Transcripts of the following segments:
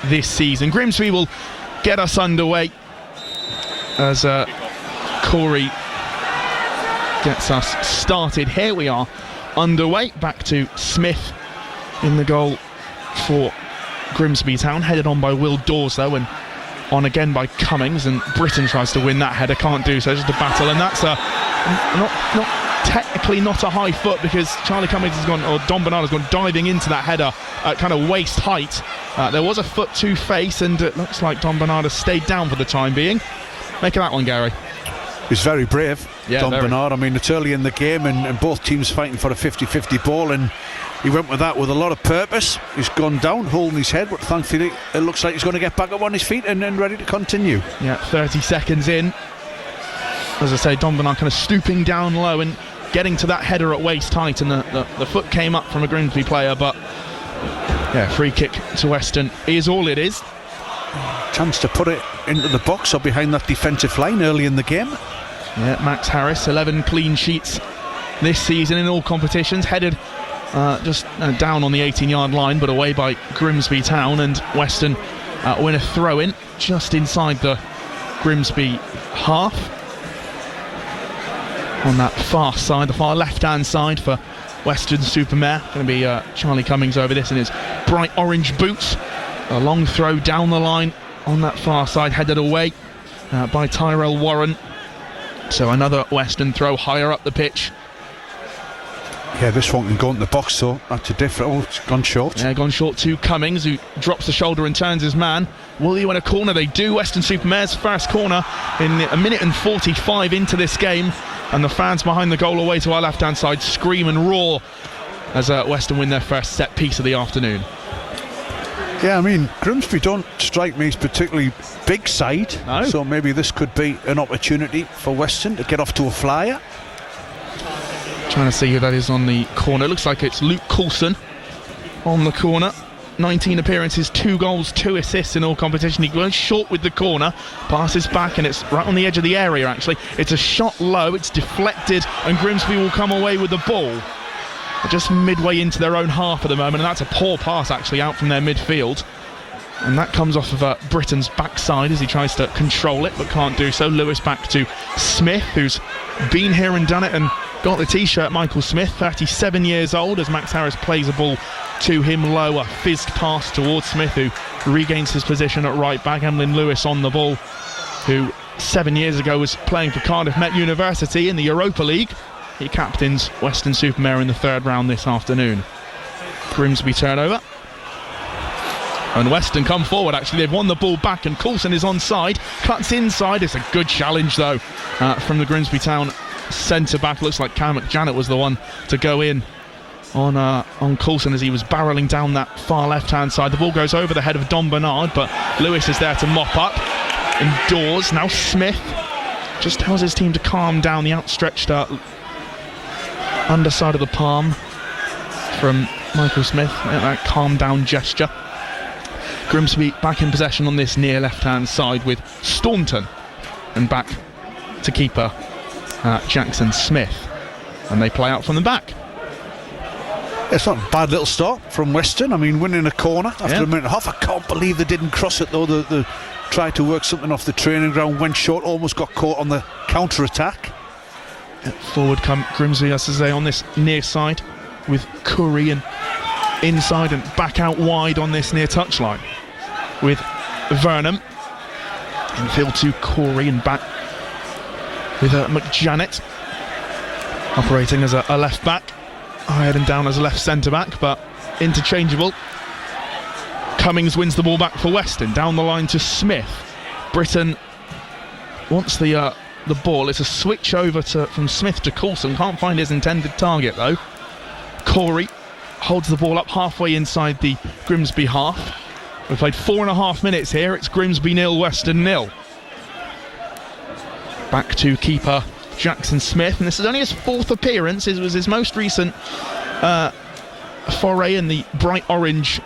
this season. Grimsby will get us underway as Corey gets us started. Here we are underway. Back to Smith in the goal for Grimsby Town, headed on by Will Dawes though, and on again by Cummings, and Britton tries to win that header, can't do so, just a battle, and that's not technically not a high foot, because Charlie Cummings has gone, or Don Bernard has gone diving into that header at kind of waist height. There was a foot to face, and it looks like Don Bernard has stayed down for the time being. Make of that one, Gary. He's very brave, yeah, Don Bernard. I mean, it's early in the game, and both teams fighting for a 50-50 ball, and he went with that with a lot of purpose. He's gone down, holding his head, but thankfully it looks like he's going to get back up on his feet and ready to continue. Yeah, 30 seconds in. As I say, Don Bernard kind of stooping down low and getting to that header at waist height, and the foot came up from a Grimsby player, but yeah, free kick to Weston is all it is. Chance to put it into the box or behind that defensive line early in the game. Yeah, Max Harris, 11 clean sheets this season in all competitions, headed just down on the 18-yard line, but away by Grimsby Town, and Weston win a throw-in just inside the Grimsby half. On that far side, the far left-hand side for Weston-Super-Mare, going to be Charlie Cummings over this in his bright orange boots. A long throw down the line on that far side, headed away by Tyrell Warren. So another Weston throw higher up the pitch. Yeah, this one can go in the box, so that's a different. Oh, it's gone short. Yeah, gone short to Cummings, who drops the shoulder and turns his man. Will he win a corner? They do. Weston-Super-Mare's first corner in a minute and 45 into this game, and the fans behind the goal away to our left-hand side scream and roar as Weston win their first set piece of the afternoon. Yeah, I mean, Grimsby don't strike me as particularly big side, no. So maybe this could be an opportunity for Weston to get off to a flyer. Trying to see who that is on the corner. Looks like it's Luke Coulson on the corner. 19 appearances, 2 goals, 2 assists in all competition. He goes short with the corner, passes back, and it's right on the edge of the area actually. It's a shot low, it's deflected, and Grimsby will come away with the ball. They're just midway into their own half at the moment, and that's a poor pass actually out from their midfield. And that comes off of Britton's backside as he tries to control it, but can't do so. Lewis back to Smith, who's been here and done it and got the t-shirt. Michael Smith, 37 years old, as Max Harris plays a ball to him low. A fizzed pass towards Smith, who regains his position at right back. Emlyn Lewis on the ball, who 7 years ago was playing for Cardiff Met University in the Europa League. He captains Weston-Super-Mare in the third round this afternoon. Grimsby turnover. And Weston come forward actually. They've won the ball back, and Coulson is onside. Cuts inside. It's a good challenge though from the Grimsby Town centre-back. Looks like Cam McJanet was the one to go in on Coulson as he was barrelling down that far left-hand side. The ball goes over the head of Don Bernard, but Lewis is there to mop up. And Dawes, now Smith, just tells his team to calm down. The outstretched underside of the palm from Michael Smith, that calm down gesture. Grimsby back in possession on this near left-hand side with Staunton, and back to keeper Jackson Smith, and they play out from the back. It's not a bad little start from Weston. I mean, winning a corner after a minute and a half. I can't believe they didn't cross it though. They tried to work something off the training ground, went short, almost got caught on the counter-attack. Forward come Grimsby, as I say, on this near side with Curry, and inside and back out wide on this near touchline with Vernon. Infield to Corey, and back with McJanet operating as a left back, hired and down as a left centre back, but interchangeable. Cummings wins the ball back for Weston, down the line to Smith. Britton wants the ball. It's a switch over from Smith to Coulson. Can't find his intended target though. Corey holds the ball up halfway inside the Grimsby half. We've played 4.5 minutes here. It's Grimsby 0, Weston 0. Back to keeper Jackson Smith, and this is only his 4th appearance. It was his most recent foray in the bright orange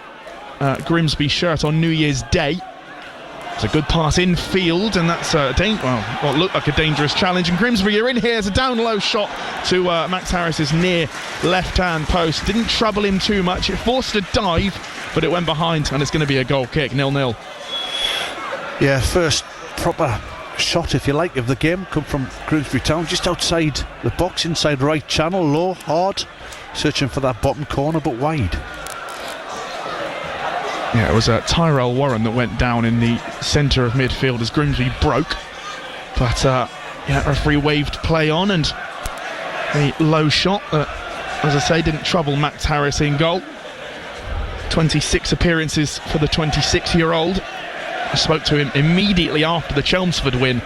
Grimsby shirt on New Year's Day. It's a good pass infield, and that's what looked like a dangerous challenge. And Grimsby are in here as a down low shot to Max Harris's near left-hand post. Didn't trouble him too much. It forced a dive, but it went behind, and it's going to be a goal kick, 0-0. Yeah, first proper shot, if you like, of the game come from Grimsby Town, just outside the box, inside right channel, low, hard, searching for that bottom corner, but wide. Yeah, it was Tyrell Warren that went down in the centre of midfield as Grimsby broke, but referee waved play on, and a low shot that, as I say, didn't trouble Max Harris in goal. 26 appearances for the 26-year-old. I spoke to him immediately after the Chelmsford win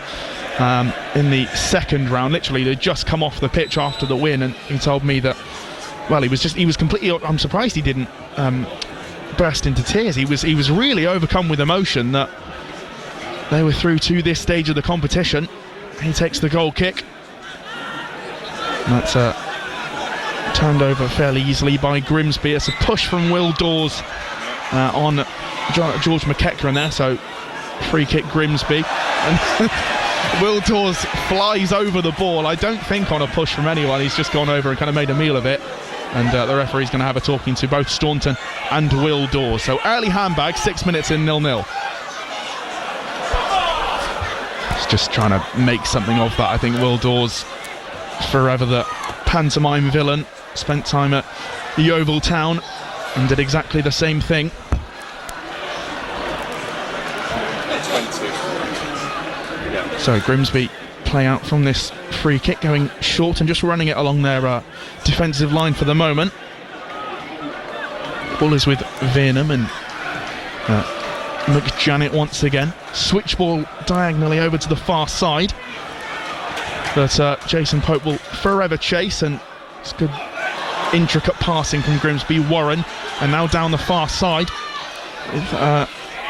in the second round. Literally, they'd just come off the pitch after the win, and he told me that, well, he was completely, I'm surprised he didn't burst into tears. He was really overcome with emotion that they were through to this stage of the competition. He takes the goal kick. That's turned over fairly easily by Grimsby. It's a push from Will Dawes on George McEachran there, so free kick Grimsby, and Will Dawes flies over the ball, I don't think on a push from anyone. He's just gone over and kind of made a meal of it, and the referee's going to have a talking to both Staunton and Will Dawes. So early handbag, 6 minutes in, 0-0. He's just trying to make something of that. I think Will Dawes, forever the pantomime villain, spent time at Yeovil Town and did exactly the same thing. So Grimsby play out from this free kick, going short and just running it along their defensive line for the moment. Ball is with Veerham and McJanet once again. Switch ball diagonally over to the far side, but Jason Pope will forever chase, and it's good intricate passing from Grimsby. Warren, and now down the far side with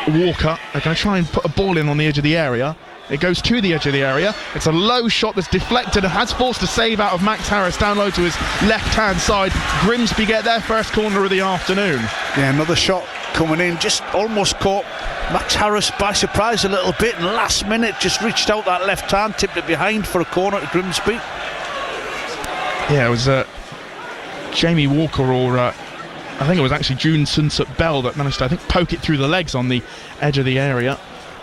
Walker. They're going to try and put a ball in on the edge of the area. It goes to the edge of the area. It's a low shot that's deflected and has forced a save out of Max Harris down low to his left-hand side. Grimsby get their first corner of the afternoon. Yeah, another shot coming in, just almost caught Max Harris by surprise a little bit, and last minute just reached out that left hand, tipped it behind for a corner to Grimsby. Yeah, it was Jamie Walker, or I think it was actually June Sunset Bell that managed to, I think, poke it through the legs on the edge of the area.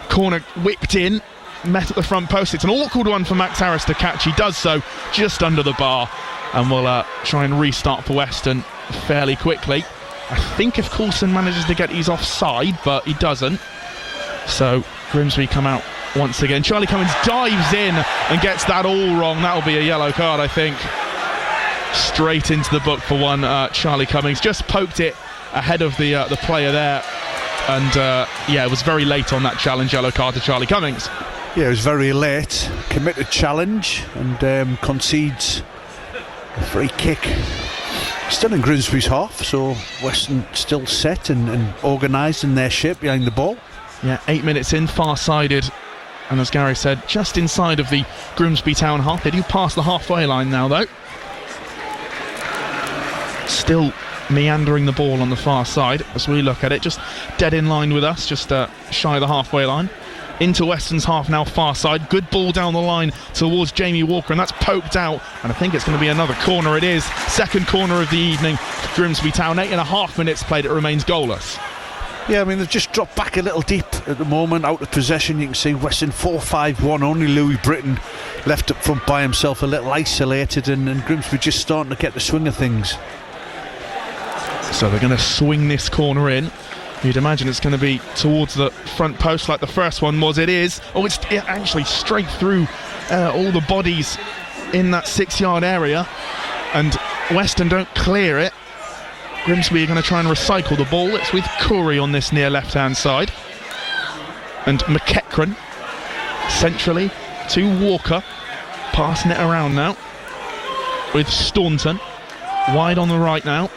Corner whipped in, met at the front post. It's an awkward one for Max Harris to catch. He does so just under the bar, and we'll try and restart for Weston fairly quickly. I think if Coulson manages to get these offside, but he doesn't. So Grimsby come out once again. Charlie Cummins dives in and gets that all wrong. That'll be a yellow card, I think. Straight into the book for one. Charlie Cummins just poked it ahead of the player there, and it was very late on that challenge. Yellow card to Charlie Cummins. Yeah, it was very late. Committed challenge and concedes a free kick. Still in Grimsby's half, so Weston still set and organised in their shape behind the ball. Yeah, 8 minutes in, far-sided, and as Gary said, just inside of the Grimsby Town half. They do pass the halfway line now, though. Still meandering the ball on the far side as we look at it, just dead in line with us, just shy of the halfway line. Into Weston's half now, far side. Good ball down the line towards Jamie Walker, and that's poked out, and I think it's going to be another corner. It is. Second corner of the evening for Grimsby Town. 8.5 minutes played. It remains goalless. Yeah, I mean, they've just dropped back a little deep at the moment, out of possession. You can see Weston 4-5-1, only Louis Britton left up front by himself, a little isolated, and Grimsby just starting to get the swing of things. So they're going to swing this corner in. You'd imagine it's going to be towards the front post like the first one was. It is. Oh, it's actually straight through all the bodies in that 6-yard area, and Weston don't clear it. Grimsby are going to try and recycle the ball. It's with Corey on this near left-hand side, and McEachran centrally to Walker, passing it around now with Staunton wide on the right now.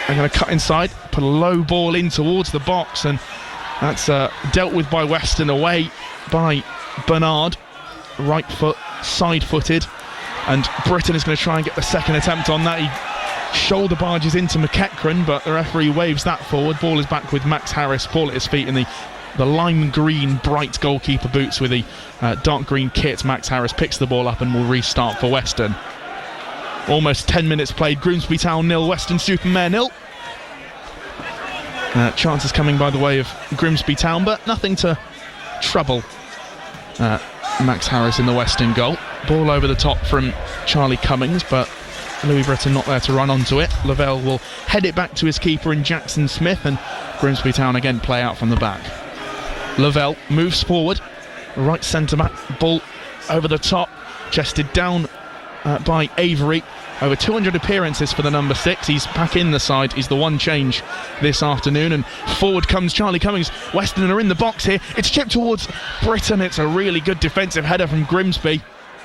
They're going to cut inside, put a low ball in towards the box, and that's dealt with by Weston, away by Bernard. Right foot, side-footed, and Britton is going to try and get the second attempt on that. He shoulder barges into McEachran, but the referee waves that forward. Ball is back with Max Harris, ball at his feet in the the lime green bright goalkeeper boots with the dark green kit. Max Harris picks the ball up and will restart for Weston. Almost 10 minutes played. Grimsby Town 0, Weston-Super-Mare 0. Chances coming by the way of Grimsby Town, but nothing to trouble Max Harris in the Weston goal. Ball over the top from Charlie Cummings, but Louis Britton not there to run onto it. Lavelle will head it back to his keeper in Jackson Smith, and Grimsby Town again play out from the back. Lavelle moves forward, right centre back, ball over the top, chested down by Avery. Over 200 appearances for the number 6. He's back in the side. He's the one change this afternoon. And forward comes Charlie Cummings. Weston are in the box here. It's chipped towards Britton. It's a really good defensive header from Grimsby,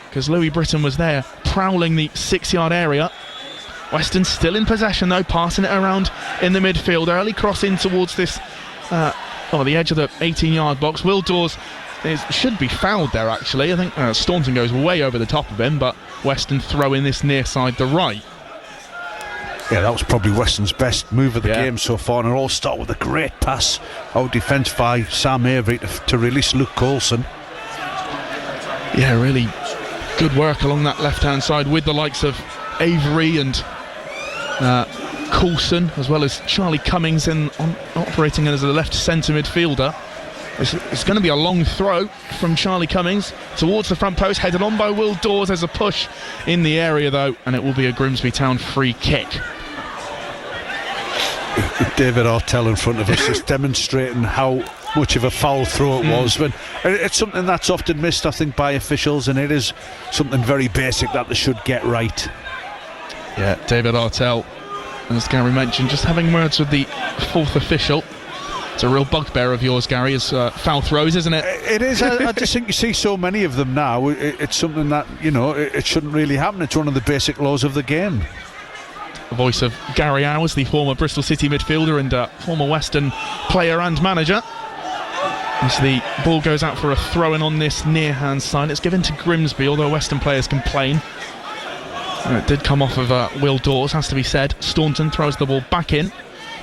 because Louis Britton was there prowling the 6-yard area. Weston still in possession though, passing it around in the midfield. Early cross in towards this, the edge of the 18-yard box. Will Dawes should be fouled there actually. I think Staunton goes way over the top of him, but Weston throw in this near side the right. Yeah, that was probably Weston's best move of the game so far, and it all started with a great pass out defence by Sam Avery to release Luke Coulson. Yeah, really good work along that left-hand side with the likes of Avery and Coulson, as well as Charlie Cummings operating as a left centre midfielder. It's going to be a long throw from Charlie Cummings towards the front post, headed on by Will Dawes. There's a push in the area though, and it will be a Grimsby Town free kick. David Artell in front of us is demonstrating how much of a foul throw it was, but it's something that's often missed, I think, by officials, and it is something very basic that they should get right. Yeah, David Artell, as Gary mentioned, just having words with the fourth official. It's a real bugbear of yours, Gary, is foul throws, isn't it? It is. I just think you see so many of them now. It's something that, it shouldn't really happen. It's one of the basic laws of the game. The voice of Gary Hours, the former Bristol City midfielder and former Weston player and manager. As the ball goes out for a throw-in on this near-hand side. It's given to Grimsby, although Weston players complain. It did come off of Will Dawes, has to be said. Staunton throws the ball back in,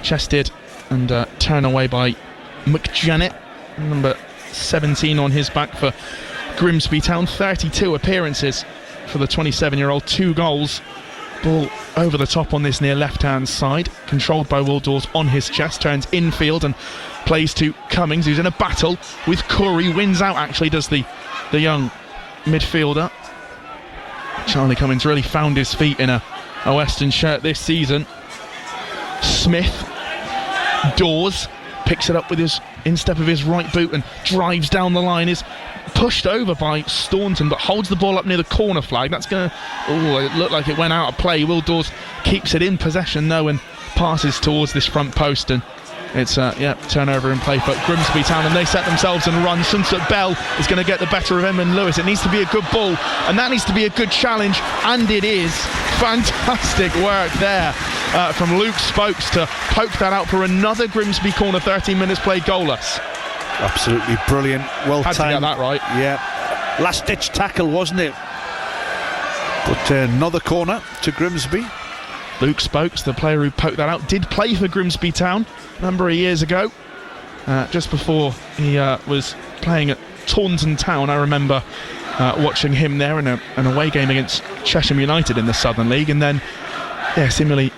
chested and turned away by McJanet, number 17 on his back for Grimsby Town. 32 appearances for the 27-year-old, 2 goals. Ball over the top on this near left-hand side, controlled by Will Dawes on his chest, turns infield and plays to Cummings, who's in a battle with Curry. Wins out, actually, does the young midfielder. Charlie Cummings really found his feet in a Weston shirt this season. Smith, Dawes picks it up with his instep of his right boot and drives down the line. Is pushed over by Staunton, but holds the ball up near the corner flag. That's going to... it looked like it went out of play. Will Dawes keeps it in possession though and passes towards this front post, and it's turnover in play for Grimsby Town, and they set themselves and run. Sunset Bell is going to get the better of Edmund Lewis. It needs to be a good ball, and that needs to be a good challenge, and it is. Fantastic work there from Luke Spokes to poke that out for another Grimsby corner. 13 minutes played goalless. Absolutely brilliant. Well timed. Had to get that right. Yeah. Last ditch tackle, wasn't it? But another corner to Grimsby. Luke Spokes, the player who poked that out, did play for Grimsby Town a number of years ago. Just before he was playing at Taunton Town, I remember watching him there in an away game against Chesham United in the Southern League, and then seemingly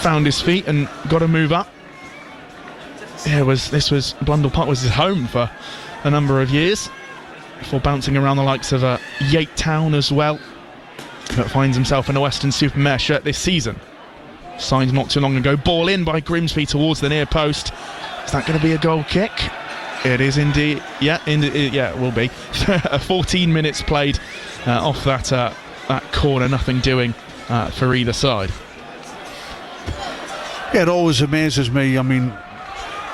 found his feet and got a move up. Blundell Park was his home for a number of years before bouncing around the likes of Yate Town as well. But finds himself in a Weston-Super-Mare shirt this season. Signed not too long ago. Ball in by Grimsby towards the near post. Is that going to be a goal kick? It is indeed. It will be. 14 minutes played off that corner. Nothing doing for either side. Yeah, it always amazes me. I mean,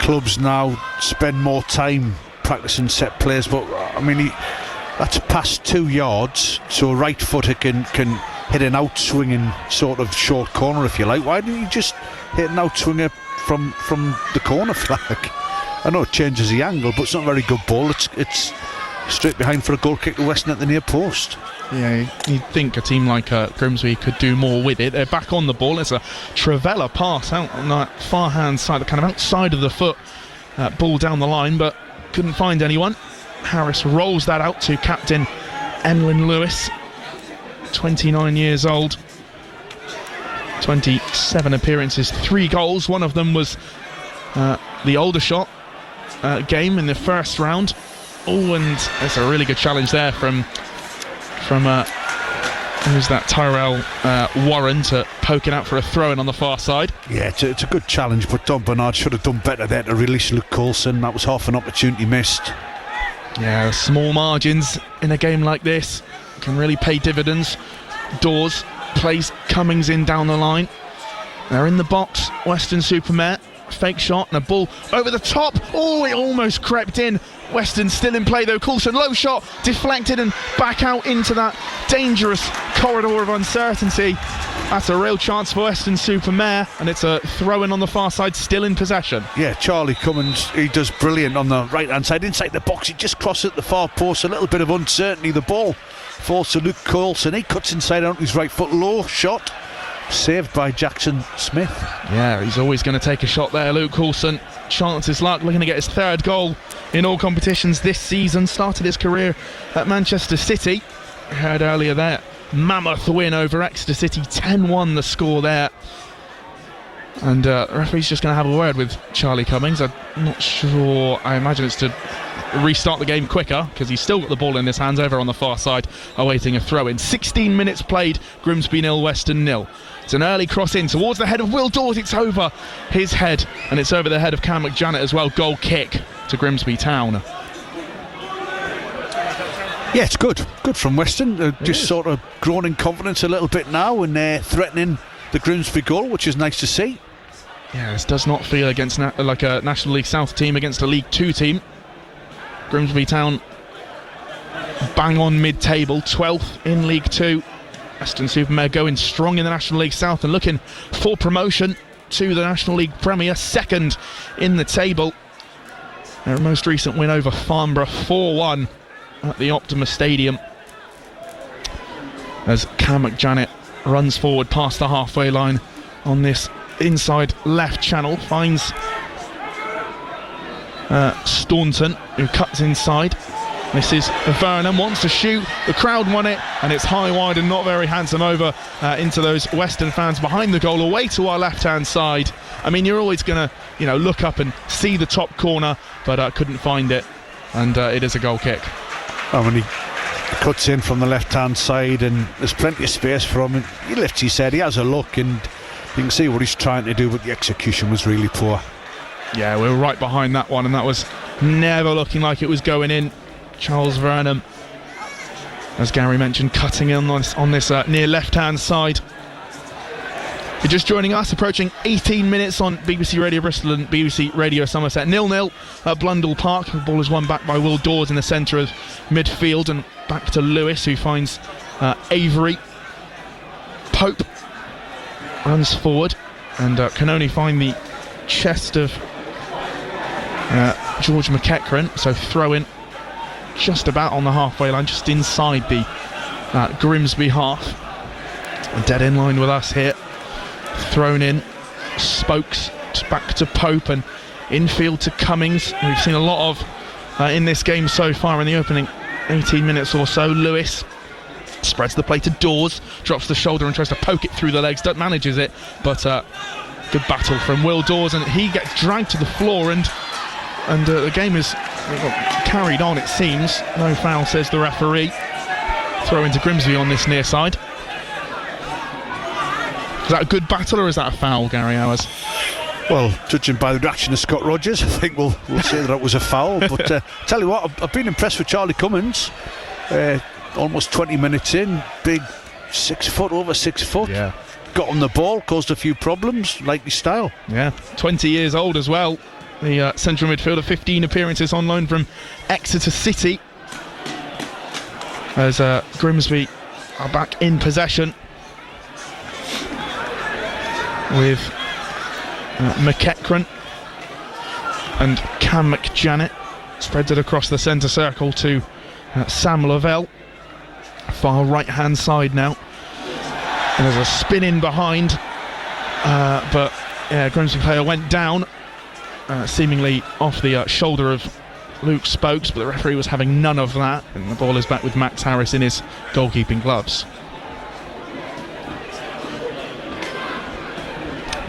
clubs now spend more time practicing set plays, but I mean, that's past 2 yards, so a right footer can hit an outswinging sort of short corner, if you like. Why don't you just hit an outswinger from the corner flag? I know it changes the angle, but it's not a very good ball. It's straight behind for a goal kick to Weston at the near post. Yeah, you'd think a team like Grimsby could do more with it. They're back on the ball. It's a Travella pass out on that far hand side, the kind of outside of the foot ball down the line, but couldn't find anyone. Harris rolls that out to captain Emlyn Lewis, 29 years old, 27 appearances, 3 goals. One of them was the Aldershot game in the first round. Oh, and it's a really good challenge there from who's that? Tyrell Warren to poke it out for a throw-in on the far side. Yeah, it's a good challenge, but Don Bernard should have done better there to release Luke Coulson. That was half an opportunity missed. Yeah, small margins in a game like this can really pay dividends. Dawes plays Cummings in down the line. They're in the box. Weston-Super-Mare, fake shot and a ball over the top. Oh, it almost crept in. Weston still in play though. Coulson, low shot, deflected and back out into that dangerous corridor of uncertainty. That's a real chance for Weston-Super-Mare, and it's a throw-in on the far side, still in possession. Yeah, Charlie Cummins, he does brilliant on the right-hand side. Inside the box, he just crosses at the far post. A little bit of uncertainty. The ball falls to Luke Coulson. He cuts inside on his right foot. Low shot, saved by Jackson Smith. Yeah, he's always going to take a shot there, Luke Coulson. Chance his luck, looking to get his 3rd goal in all competitions this season. Started his career at Manchester City. We heard earlier there, mammoth win over Exeter City, 10-1 the score there. And the referee's just going to have a word with Charlie Cummings. I'm not sure, I imagine it's to restart the game quicker, because he's still got the ball in his hands over on the far side, awaiting a throw-in. 16 minutes played, Grimsby 0, Weston 0. It's an early cross in towards the head of Will Dawes. It's over his head, and it's over the head of Cam McJanet as well. Goal kick to Grimsby Town. Yeah, it's good from Weston. Just sort of grown in confidence a little bit now, and they're threatening the Grimsby goal, which is nice to see. Yeah, this does not feel against like a National League South team against a League 2 team. Grimsby Town bang on mid-table, 12th in League 2. Weston-Super-Mare going strong in the National League South and looking for promotion to the National League Premier, 2nd in the table. Their most recent win over Farnborough, 4-1 at the Optima Stadium, as Cam McJanet runs forward past the halfway line on this inside left channel, finds Staunton, who cuts inside. This is Vernon, wants to shoot, the crowd won it, and it's high wide and not very handsome over into those Western fans behind the goal, away to our left-hand side. I mean, you're always going to, look up and see the top corner, but couldn't find it, and it is a goal kick. I mean, he cuts in from the left-hand side, and there's plenty of space for him. He lifts his head, he has a look, and you can see what he's trying to do, but the execution was really poor. Yeah, we were right behind that one, and that was never looking like it was going in. Charles Vernon, as Gary mentioned, cutting in on this near left-hand side. If you're just joining us, approaching 18 minutes on BBC Radio Bristol and BBC Radio Somerset. 0-0 at Blundell Park. The ball is won back by Will Dawes in the centre of midfield, and back to Lewis, who finds Avery. Pope runs forward and can only find the chest of George McEachran, so throw in just about on the halfway line, just inside the Grimsby half. Dead in line with us here. Thrown in, Spokes back to Pope and infield to Cummings. We've seen a lot of in this game so far in the opening 18 minutes or so. Lewis spreads the play to Dawes, drops the shoulder and tries to poke it through the legs, manages it, but good battle from Will Dawes, and he gets dragged to the floor, and the game is carried on, it seems. No foul, says the referee. Throw into Grimsby on this near side. Is that a good battle or is that a foul, Gary Howers? Well, judging by the reaction of Scott Rogers, I think we'll say that it was a foul. But tell you what, I've been impressed with Charlie Cummins. Almost 20 minutes in, big 6 foot, over 6 foot. Yeah. Got on the ball, caused a few problems, like his style. Yeah, 20 years old as well. The central midfielder, 15 appearances on loan from Exeter City. As Grimsby are back in possession with McEachran, and Cam McJanet spreads it across the centre circle to Sam Lavelle, far right hand side now, and there's a spin in behind, but Grimsby player went down, seemingly off the shoulder of Luke Spokes, but the referee was having none of that, and the ball is back with Max Harris in his goalkeeping gloves.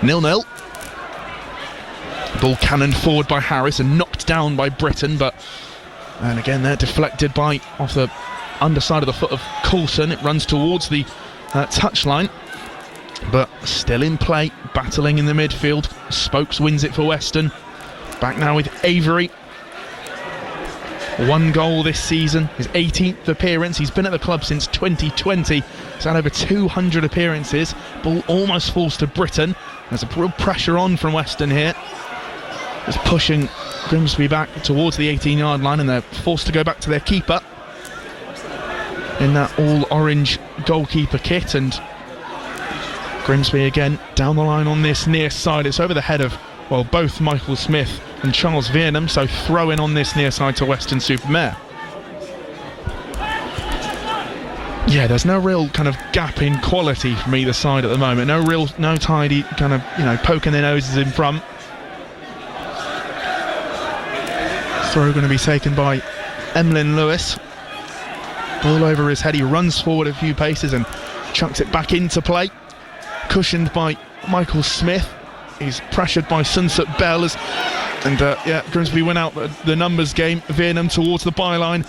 0-0. Ball cannoned forward by Harris and knocked down by Britton, and again they're deflected off the underside of the foot of Coulson. It runs towards the touchline, but still in play, battling in the midfield. Spokes wins it for Weston. Back now with Avery. 1 goal this season, his 18th appearance. He's been at the club since 2020. He's had over 200 appearances. Ball almost falls to Britton. There's a real pressure on from Weston here. Just pushing Grimsby back towards the 18-yard line, and they're forced to go back to their keeper in that all-orange goalkeeper kit. And Grimsby again down the line on this near side. It's over the head of, well, both Michael Smith and Charles Viernham, so throw in on this near side to Weston-Super-Mare. Yeah, there's no real kind of gap in quality from either side at the moment. No tidy kind of, poking their noses in front. Throw going to be taken by Emlyn Lewis. Ball over his head, he runs forward a few paces and chucks it back into play. Cushioned by Michael Smith. He's pressured by Sunset Bell and Grimsby win out the numbers game. Viernham towards the byline.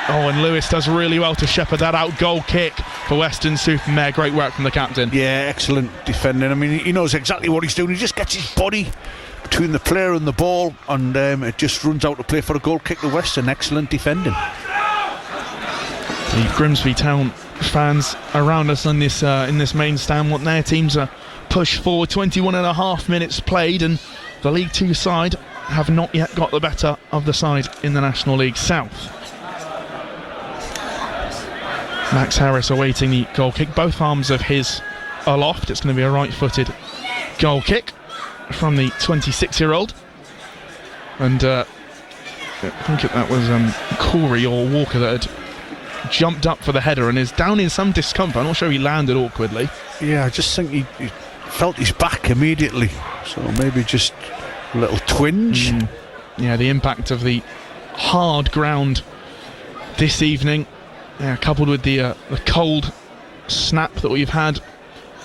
Oh, and Lewis does really well to shepherd that out. Goal kick for Weston-Super-Mare. Great work from the captain. Yeah, excellent defending. I mean, he knows exactly what he's doing. He just gets his body between the player and the ball, and it just runs out to play for a goal kick to Weston. Excellent defending. The Grimsby Town fans around us in this main stand want their teams to push forward. 21.5 minutes played, and the League Two side have not yet got the better of the side in the National League South. Max Harris awaiting the goal kick. Both arms of his aloft. It's going to be a right-footed goal kick from the 26-year-old. And I think that was Corey or Walker that had jumped up for the header and is down in some discomfort. I'm not sure he landed awkwardly. Yeah, I just think he felt his back immediately. So maybe just a little twinge. Yeah, the impact of the hard ground this evening, coupled with the cold snap that we've had.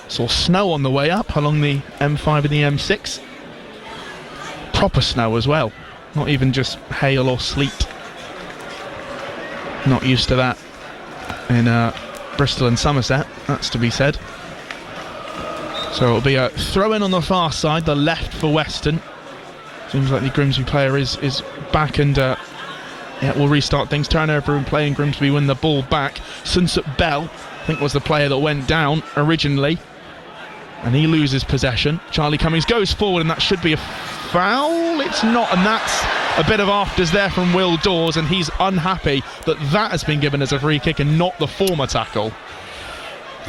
Saw snow on the way up along the M5 and the M6. Proper snow as well, not even just hail or sleet. Not used to that in Bristol and Somerset, that's to be said. So it'll be a throw in on the far side, the left for Weston. Seems like the Grimsby player is back, and we'll restart things. Turnover and play, and Grimsby win the ball back. Sunset Bell, I think, was the player that went down originally, and he loses possession. Charlie Cummings goes forward, and that should be a foul. It's not, and that's a bit of afters there from Will Dawes, and he's unhappy that has been given as a free kick and not the former tackle.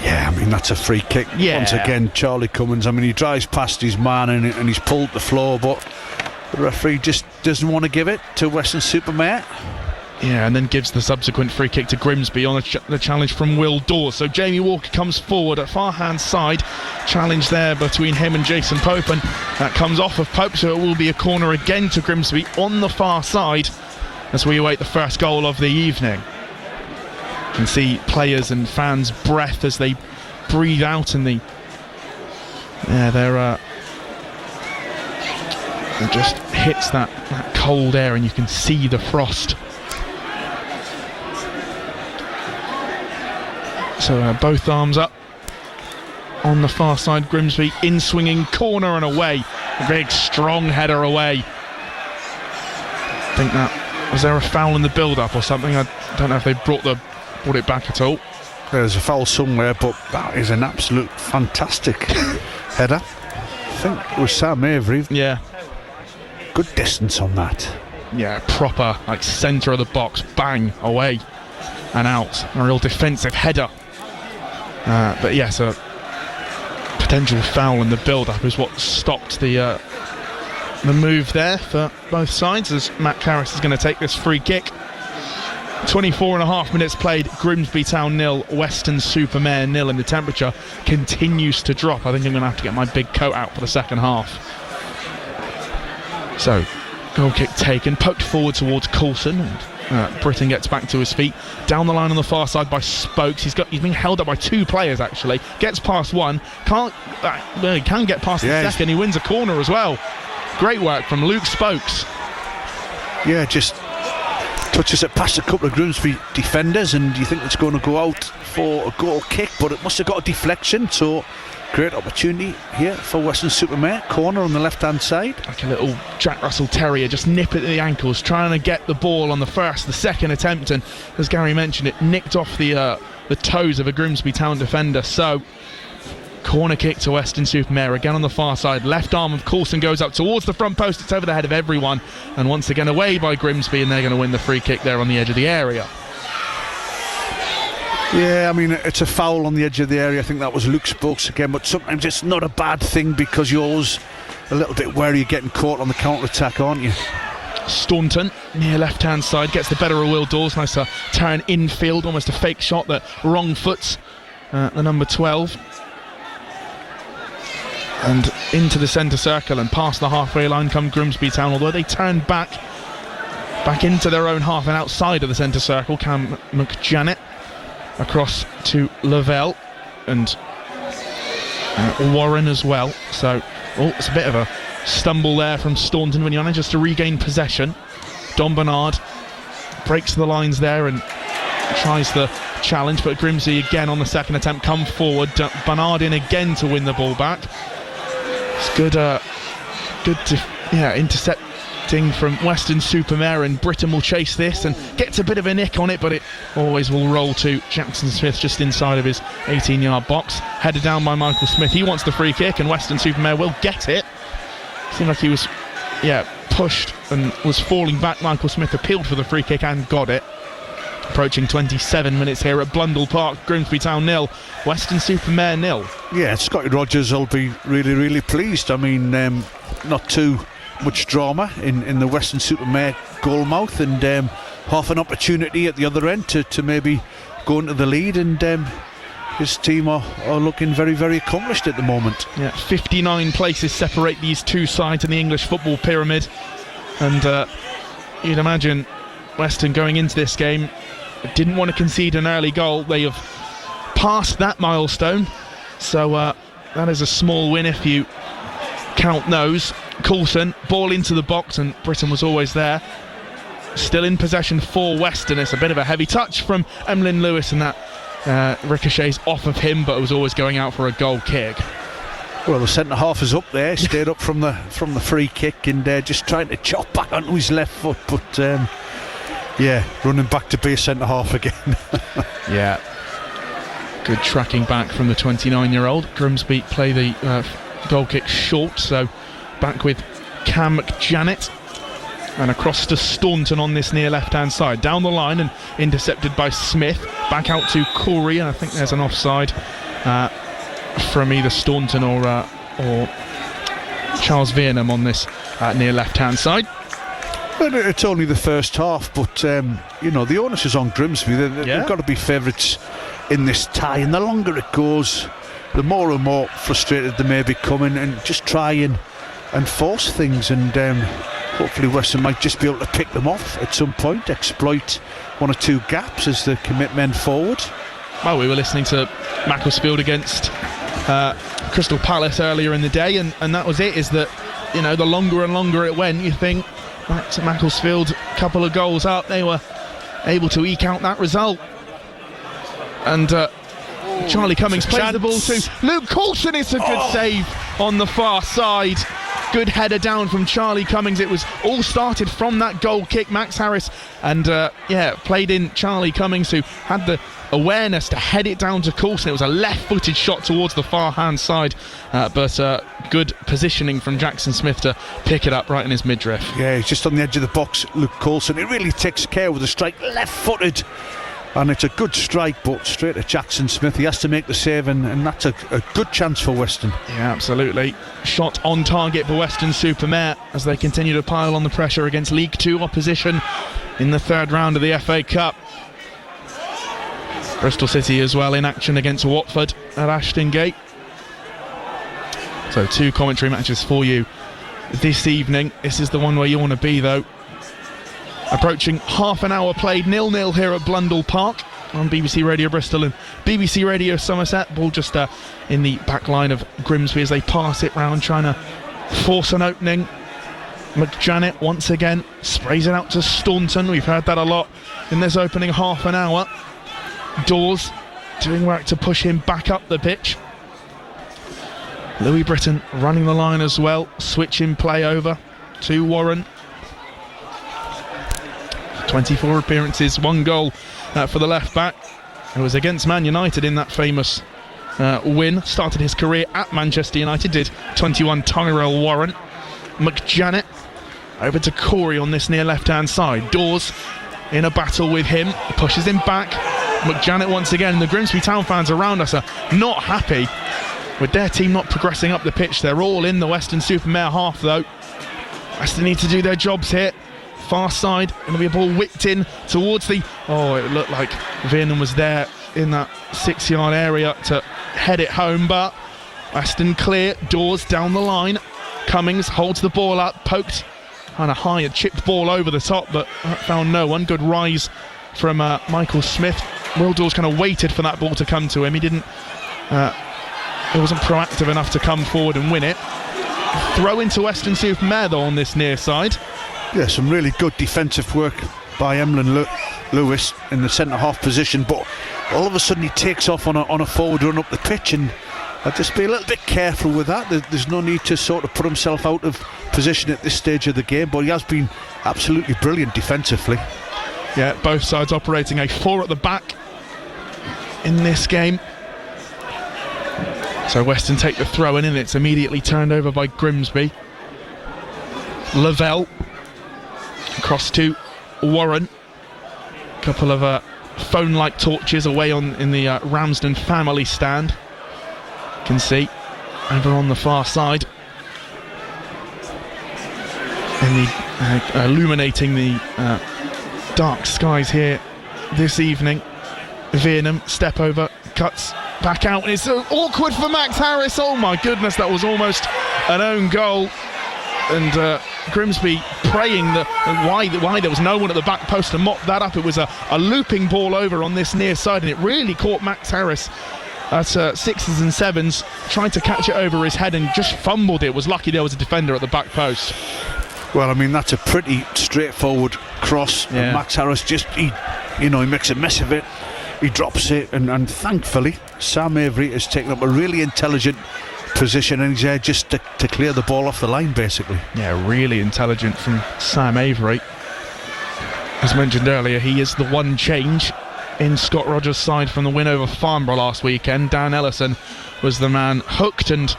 Yeah, I mean, that's a free kick. Yeah. Once again, Charlie Cummings, I mean, he drives past his man and he's pulled the floor, but the referee just doesn't want to give it to Weston-Super-Mare. Yeah, and then gives the subsequent free kick to Grimsby on the challenge from Will Dawes. So Jamie Walker comes forward at far hand side. Challenge there between him and Jason Pope, and that comes off of Pope, so it will be a corner again to Grimsby on the far side as we await the first goal of the evening. You can see players and fans' breath as they breathe out, and it just hits that cold air, and you can see the frost. So both arms up on the far side. Grimsby in swinging corner and away. A big strong header away. I think was there a foul in the build-up or something? I don't know if they brought it back at all. There's a foul somewhere, but that is an absolute fantastic header. I think it was Sam Avery. Yeah. Good distance on that. Yeah, proper, like centre of the box, bang, away and out. A real defensive header. But yes, a potential foul in the build-up is what stopped the move there for both sides, as Matt Harris is going to take this free kick. 24.5 minutes played, Grimsby Town 0, Weston-Super-Mare 0, and the temperature continues to drop. I think I'm going to have to get my big coat out for the second half. So, goal kick taken, poked forward towards Coulson, and Britton gets back to his feet. Down the line on the far side by Spokes. He's being held up by 2 players actually. Gets past one, can get past the second. He wins a corner as well. Great work from Luke Spokes. Yeah, just touches it past a couple of Grimsby defenders, and you think it's going to go out for a goal kick, but it must have got a deflection. So great opportunity here for Weston-Super-Mare. Corner on the left hand side, like a little Jack Russell Terrier, just nip at the ankles, trying to get the ball on the second attempt, and as Gary mentioned, it nicked off the toes of a Grimsby Town defender. So corner kick to Weston-Super-Mare, again on the far side. Left arm of Coulson goes up towards the front post. It's over the head of everyone, and once again away by Grimsby, and they're going to win the free kick there on the edge of the area. Yeah, I mean, it's a foul on the edge of the area. I think that was Luke Spokes again, but sometimes it's not a bad thing, because you're always a little bit wary of getting caught on the counter-attack, aren't you? Staunton, near left-hand side, gets the better of Will Dawes. Nice turn infield, almost a fake shot that wrong foots the number 12. And into the centre circle and past the halfway line come Grimsby Town, although they turn back into their own half and outside of the centre circle. Cam McJanet across to Lavelle and Warren as well. So it's a bit of a stumble there from Staunton when he manages to regain possession. Don Bernard breaks the lines there and tries the challenge, but Grimsby again on the second attempt come forward. Bernard in again to win the ball back. It's good intercepting from Weston-Super-Mare, and Britton will chase this and gets a bit of a nick on it, but it always will roll to Jackson Smith just inside of his 18-yard box. Headed down by Michael Smith. He wants the free kick, and Weston-Super-Mare will get it. Seemed like he was pushed and was falling back. Michael Smith appealed for the free kick and got it. Approaching 27 minutes here at Blundell Park. Grimsby Town 0, Weston-Super-Mare 0. Yeah, Scotty Rogers will be really, really pleased. I mean, not too much drama in the Weston-Super-Mare goal mouth, and half an opportunity at the other end to maybe go into the lead, and his team are looking very, very accomplished at the moment. Yeah, 59 places separate these two sides in the English football pyramid, and you'd imagine Weston going into this game didn't want to concede an early goal. They have passed that milestone, so that is a small win if you count those. Coulson, ball into the box, and Britton was always there. Still in possession for Weston. It's a bit of a heavy touch from Emlyn Lewis, and that ricochets off of him, but it was always going out for a goal kick. Well, the centre half is up there, stayed up from the free kick, and just trying to chop back onto his left foot, but running back to be a centre half again. Yeah, good tracking back from the 29-year-old. Grimsby play the goal kick short, so back with Cam McJanet, and across to Staunton on this near left-hand side. Down the line and intercepted by Smith. Back out to Corey, and I think there's an offside from either Staunton or Charles Viernham on this near left-hand side. But it's only the first half, but the onus is on Grimsby. They've got to be favourites in this tie, and the longer it goes, the more and more frustrated they may become, and just try and force things, and hopefully Weston might just be able to pick them off at some point, exploit one or two gaps as they commit men forward. Well, we were listening to Macclesfield against Crystal Palace earlier in the day, and that was it, is that the longer and longer it went, you think back to Macclesfield, couple of goals up, they were able to eke out that result. And Charlie Cummings plays the ball to Luke Coulson. It's a good save on the far side. Good header down from Charlie Cummings. It was all started from that goal kick. Max Harris and played in Charlie Cummings, who had the awareness to head it down to Coulson. It was a left-footed shot towards the far hand side, but good positioning from Jackson Smith to pick it up right in his midriff. Yeah, he's just on the edge of the box, Luke Coulson. He really takes care with the strike, left-footed, and it's a good strike, but straight to Jackson Smith. He has to make the save, and that's a good chance for Weston. Yeah, absolutely. Shot on target for Weston-Super-Mare as they continue to pile on the pressure against League 2 opposition in the third round of the FA Cup. Bristol City as well in action against Watford at Ashton Gate. So 2 commentary matches for you this evening. This is the one where you want to be, though. Approaching half an hour played, 0-0 here at Blundell Park on BBC Radio Bristol and BBC Radio Somerset. Ball just in the back line of Grimsby as they pass it round, trying to force an opening. McJanet once again sprays it out to Staunton. We've heard that a lot in this opening half an hour. Dawes doing work to push him back up the pitch. Louis Britton running the line as well, switching play over to Warren. 24 appearances, 1 goal for the left back. It was against Man United in that famous win. Started his career at Manchester United, did 21 Tyrell Warren. McJanet over to Corey on this near left hand side. Dawes in a battle with him, pushes him back. McJanet once again. The Grimsby Town fans around us are not happy with their team not progressing up the pitch. They're all in the Weston-Super-Mare half though. Weston need to do their jobs here. Far side, going to be a ball whipped in towards the... Oh, it looked like Vernon was there in that 6-yard area to head it home, but Weston clear. Dawes down the line. Cummings holds the ball up, poked kind of high, a chipped ball over the top, but found no one. Good rise from Michael Smith. Will Dawes kind of waited for that ball to come to him. He didn't... He wasn't proactive enough to come forward and win it. Throw into Weston-Super-Mare though on this near side. Yeah, some really good defensive work by Emlyn Lewis in the centre-half position, but all of a sudden he takes off on a forward run up the pitch, and I'd just be a little bit careful with that. There's no need to sort of put himself out of position at this stage of the game, but he has been absolutely brilliant defensively. Yeah, both sides operating a 4 at the back in this game. So Weston take the throw in, and it's immediately turned over by Grimsby. Lavelle across to Warren. A couple of phone-like torches away in the Ramsden family stand. You can see over on the far side, illuminating the dark skies here this evening. Vernon, step over, cuts back out, and it's awkward for Max Harris. Oh my goodness, that was almost an own goal. And Grimsby praying why there was no one at the back post to mop that up. It was a looping ball over on this near side, and it really caught Max Harris at 6s and 7s, trying to catch it over his head and just fumbled it. Was lucky there was a defender at the back post. Well, I mean, that's a pretty straightforward cross. Yeah. And Max Harris he makes a mess of it. He drops it, and thankfully Sam Avery has taken up a really intelligent position, and he's there just to clear the ball off the line, basically. Yeah, really intelligent from Sam Avery. As mentioned earlier, he is the one change in Scott Rogers' side from the win over Farnborough last weekend. Dan Ellison was the man hooked, and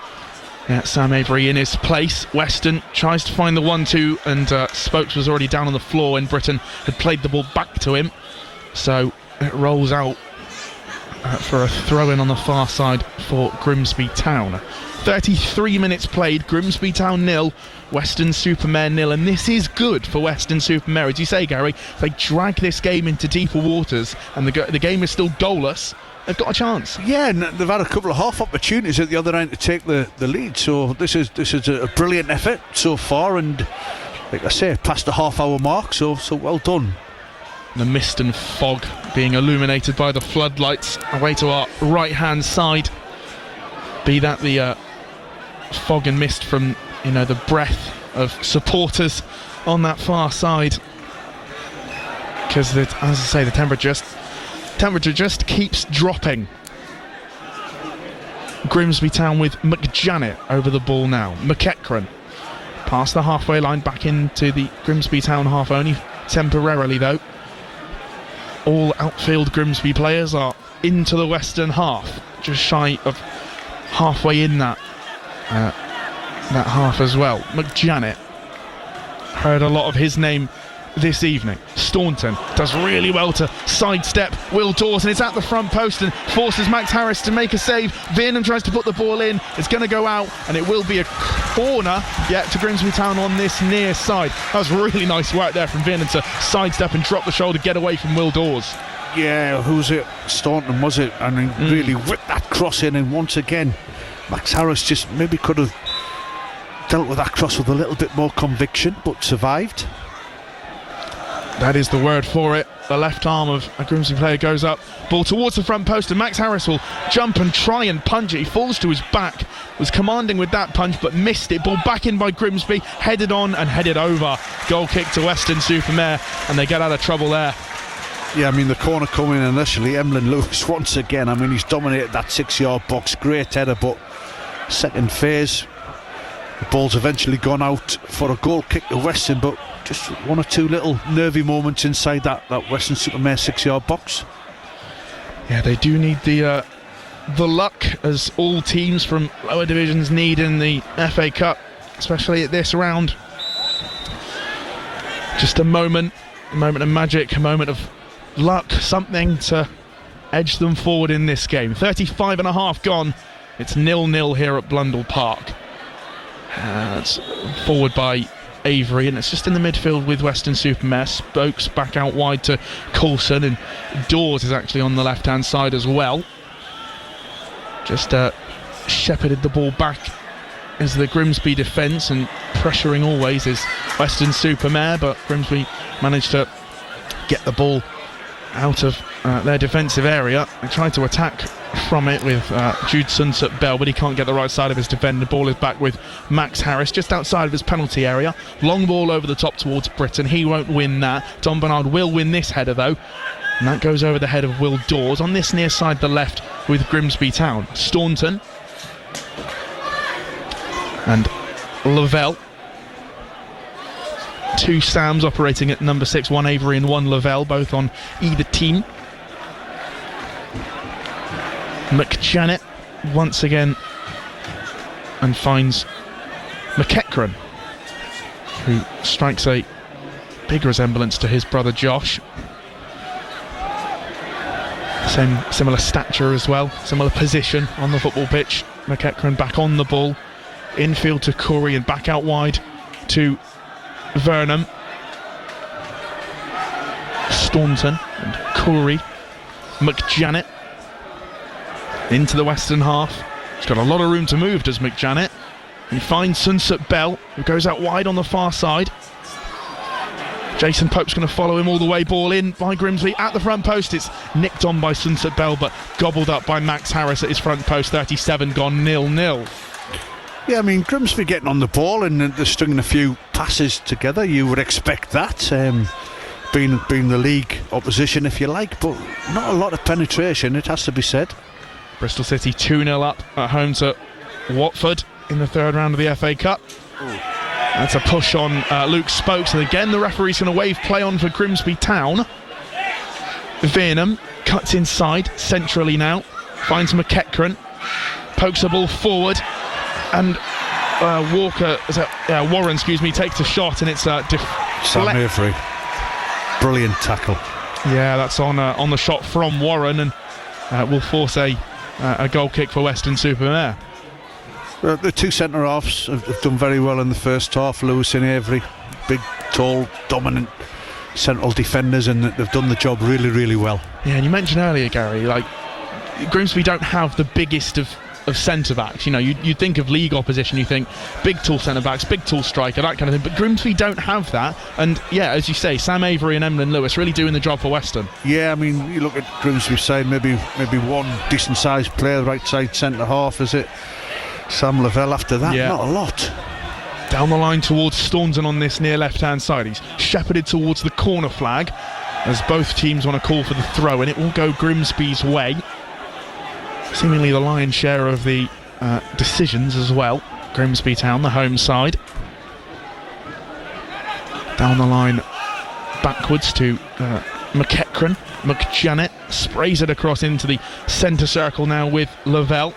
Sam Avery in his place. Weston tries to find the 1-2, and Spokes was already down on the floor when Britton had played the ball back to him. So it rolls out for a throw-in on the far side for Grimsby Town. 33 minutes played, Grimsby Town 0, Weston-Super-Mare 0, and this is good for Weston-Super-Mare. As you say, Gary, if they drag this game into deeper waters and the game is still goalless, they've got a chance. Yeah, and they've had a couple of half opportunities at the other end to take the lead, so this is a brilliant effort so far, and like I say, past the half-hour mark, so well done. The mist and fog being illuminated by the floodlights away to our right-hand side. Be that the fog and mist from the breath of supporters on that far side, because as I say, the temperature just keeps dropping. Grimsby Town with McJanet over the ball now. McEachran past the halfway line, back into the Grimsby Town half, only temporarily though. All outfield Grimsby players are into the western half, just shy of halfway in that half as well. McJanet, heard a lot of his name this evening. Staunton does really well to sidestep Will Dawes, and it's at the front post and forces Max Harris to make a save. Vernon tries to put the ball in, it's going to go out, and it will be a corner to Grimsby Town on this near side. That was really nice work there from Vernon to sidestep and drop the shoulder, get away from Will Dawes. Yeah, who's it? Staunton, was it? And he really whipped that cross in, and once again Max Harris just maybe could have dealt with that cross with a little bit more conviction, but survived. That is the word for it. The left arm of a Grimsby player goes up, ball towards the front post, and Max Harris will jump and try and punch it. He falls to his back, was commanding with that punch but missed it. Ball back in by Grimsby, headed on and headed over. Goal kick to Weston-Super-Mare, and they get out of trouble there. Yeah, I mean, the corner coming initially, Emlyn Lewis once again, I mean, he's dominated that 6-yard box, great header, but second phase, the ball's eventually gone out for a goal kick to Weston, but just one or two little nervy moments inside that Weston-Super-Mare 6-yard box. Yeah, they do need the luck, as all teams from lower divisions need in the FA Cup, especially at this round. Just a moment of magic, a moment of luck, something to edge them forward in this game. 35 and a half gone. It's 0-0 here at Blundell Park. It's forward by Avery, and it's just in the midfield with Weston-Super-Mare. Spokes back out wide to Coulson, and Dawes is actually on the left hand side as well. Just shepherded the ball back as the Grimsby defence, and pressuring always is Weston-Super-Mare, but Grimsby managed to get the ball out of their defensive area. They tried to attack from it with Jude Sunset Bell, but he can't get the right side of his defender. The ball is back with Max Harris just outside of his penalty area. Long ball over the top towards Britton. He won't win that. Tom Bernard will win this header though, and that goes over the head of Will Dawes on this near side, the left, with Grimsby Town. Staunton and Lavelle. Two Sams operating at number 6, one Avery and one Lavelle, both on either team. McJanet once again, and finds McEachran, who strikes a big resemblance to his brother Josh. Similar stature as well, similar position on the football pitch. McEachran back on the ball, infield to Corey and back out wide to Vernon. Staunton and Corey. McJanet into the western half. He's got a lot of room to move, does McJanet. He finds Sunset Bell, who goes out wide on the far side. Jason Pope's going to follow him all the way. Ball in by Grimsby at the front post. It's nicked on by Sunset Bell, but gobbled up by Max Harris at his front post. 37 gone, 0-0. Yeah, I mean, Grimsby getting on the ball and they're stringing a few passes together. You would expect that, being the league opposition, if you like, but not a lot of penetration, it has to be said. Bristol City 2-0 up at home to Watford in the third round of the FA Cup. That's a push on Luke Spokes, and again the referee's going to wave play on for Grimsby Town. Veerham cuts inside centrally now, finds McEachran, pokes the ball forward, and Warren takes a shot, and it's Sam Avery, brilliant tackle. Yeah, that's on the shot from Warren, and will force a goal kick for Weston-Super-Mare. The two centre-halves have done very well in the first half. Lewis and Avery, big, tall, dominant central defenders, and they've done the job really, really well. Yeah, and you mentioned earlier, Gary, like Grimsby don't have the biggest of centre-backs. You know, you think of league opposition, you think big, tall centre-backs, big, tall striker, that kind of thing, but Grimsby don't have that. And yeah, as you say, Sam Avery and Emlyn Lewis really doing the job for Weston. Yeah, I mean, you look at Grimsby's side, maybe one decent-sized player, right side centre-half, is it? Sam Lavelle after that, yeah. Not a lot. Down the line towards Staunton on this near left-hand side. He's shepherded towards the corner flag as both teams want to call for the throw, and it will go Grimsby's way. Seemingly the lion's share of the decisions as well. Grimsby Town, the home side. Down the line backwards to McEachran. McJanet sprays it across into the centre circle now with Lavelle.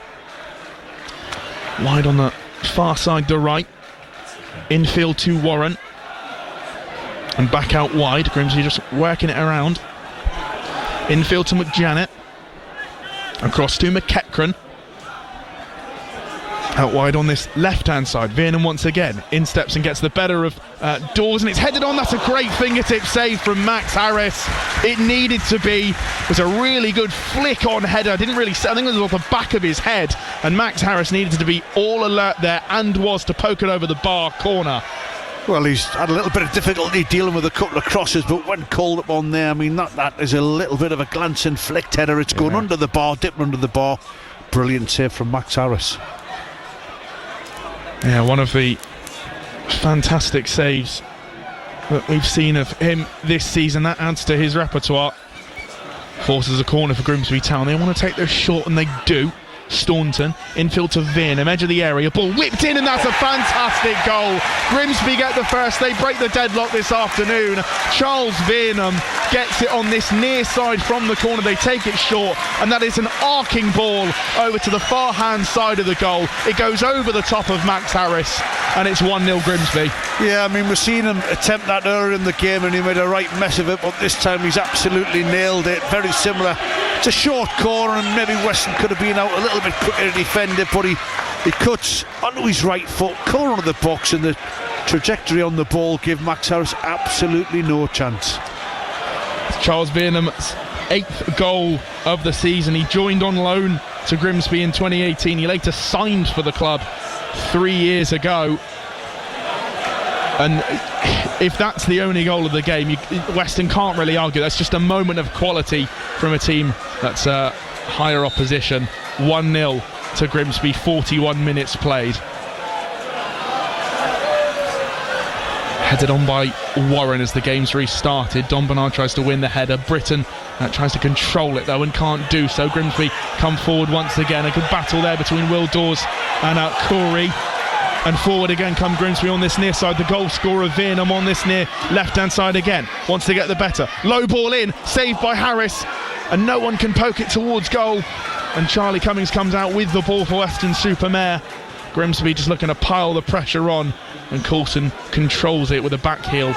Wide on the far side to right. Infield to Warren. And back out wide. Grimsby just working it around. Infield to McJanet. Across to McEachran. Out wide on this left-hand side, Veerman once again in steps and gets the better of Dawes, and it's headed on. That's a great fingertip save from Max Harris. It needed to be. It was a really good flick-on header. Didn't really. I think it was off the back of his head, and Max Harris needed to be all alert there and was to poke it over the bar corner. Well, he's had a little bit of difficulty dealing with a couple of crosses, but when called upon there, I mean, that is a little bit of a glancing flicked header. It's going under the bar, dipping under the bar. Brilliant save from Max Harris. Yeah, one of the fantastic saves that we've seen of him this season. That adds to his repertoire. Forces a corner for Grimsby Town. They want to take their shot, and they do. Staunton, infield to Veerman, edge of the area, ball whipped in, and that's a fantastic goal. Grimsby get the first, they break the deadlock this afternoon. Charles Veerman gets it on this near side from the corner, they take it short, and that is an arcing ball over to the far hand side of the goal. It goes over the top of Max Harris, and it's 1-0 Grimsby. Yeah, I mean, we've seen him attempt that earlier in the game and he made a right mess of it, but this time he's absolutely nailed it. Very similar. It's a short corner and maybe Weston could have been out a little bit quicker to defend it, but he cuts onto his right foot, corner of the box, and the trajectory on the ball give Max Harris absolutely no chance. Charles Veerman's 8th goal of the season. He joined on loan to Grimsby in 2018. He later signed for the club 3 years ago. And if that's the only goal of the game, Weston can't really argue. That's just a moment of quality from a team that's higher opposition. 1-0 to Grimsby, 41 minutes played. Headed on by Warren as the game's restarted. Don Bernard tries to win the header. Britton tries to control it though and can't do so. Grimsby come forward once again. A good battle there between Will Dawes and Corey. And forward again come Grimsby on this near side. The goal scorer Veerman on this near left-hand side again. Wants to get the better. Low ball in, saved by Harris. And no one can poke it towards goal. And Charlie Cummings comes out with the ball for Weston-Super-Mare. Grimsby just looking to pile the pressure on. And Coulson controls it with a back heel.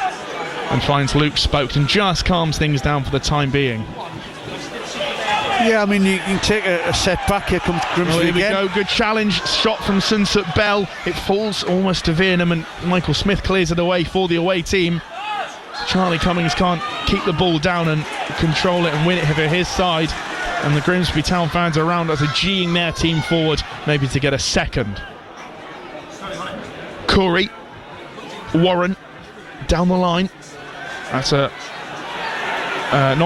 And finds Luke Spokes and just calms things down for the time being. Yeah, I mean, you can take a set back. Here comes Grimsby here we again. go, good challenge, shot from Somerset Bell. It falls almost to Veerman, and Michael Smith clears it away for the away team. Charlie Cummings can't keep the ball down and control it and win it for his side. And the Grimsby Town fans around us are geeing their team forward, maybe to get a second. Corey, Warren, down the line. That's not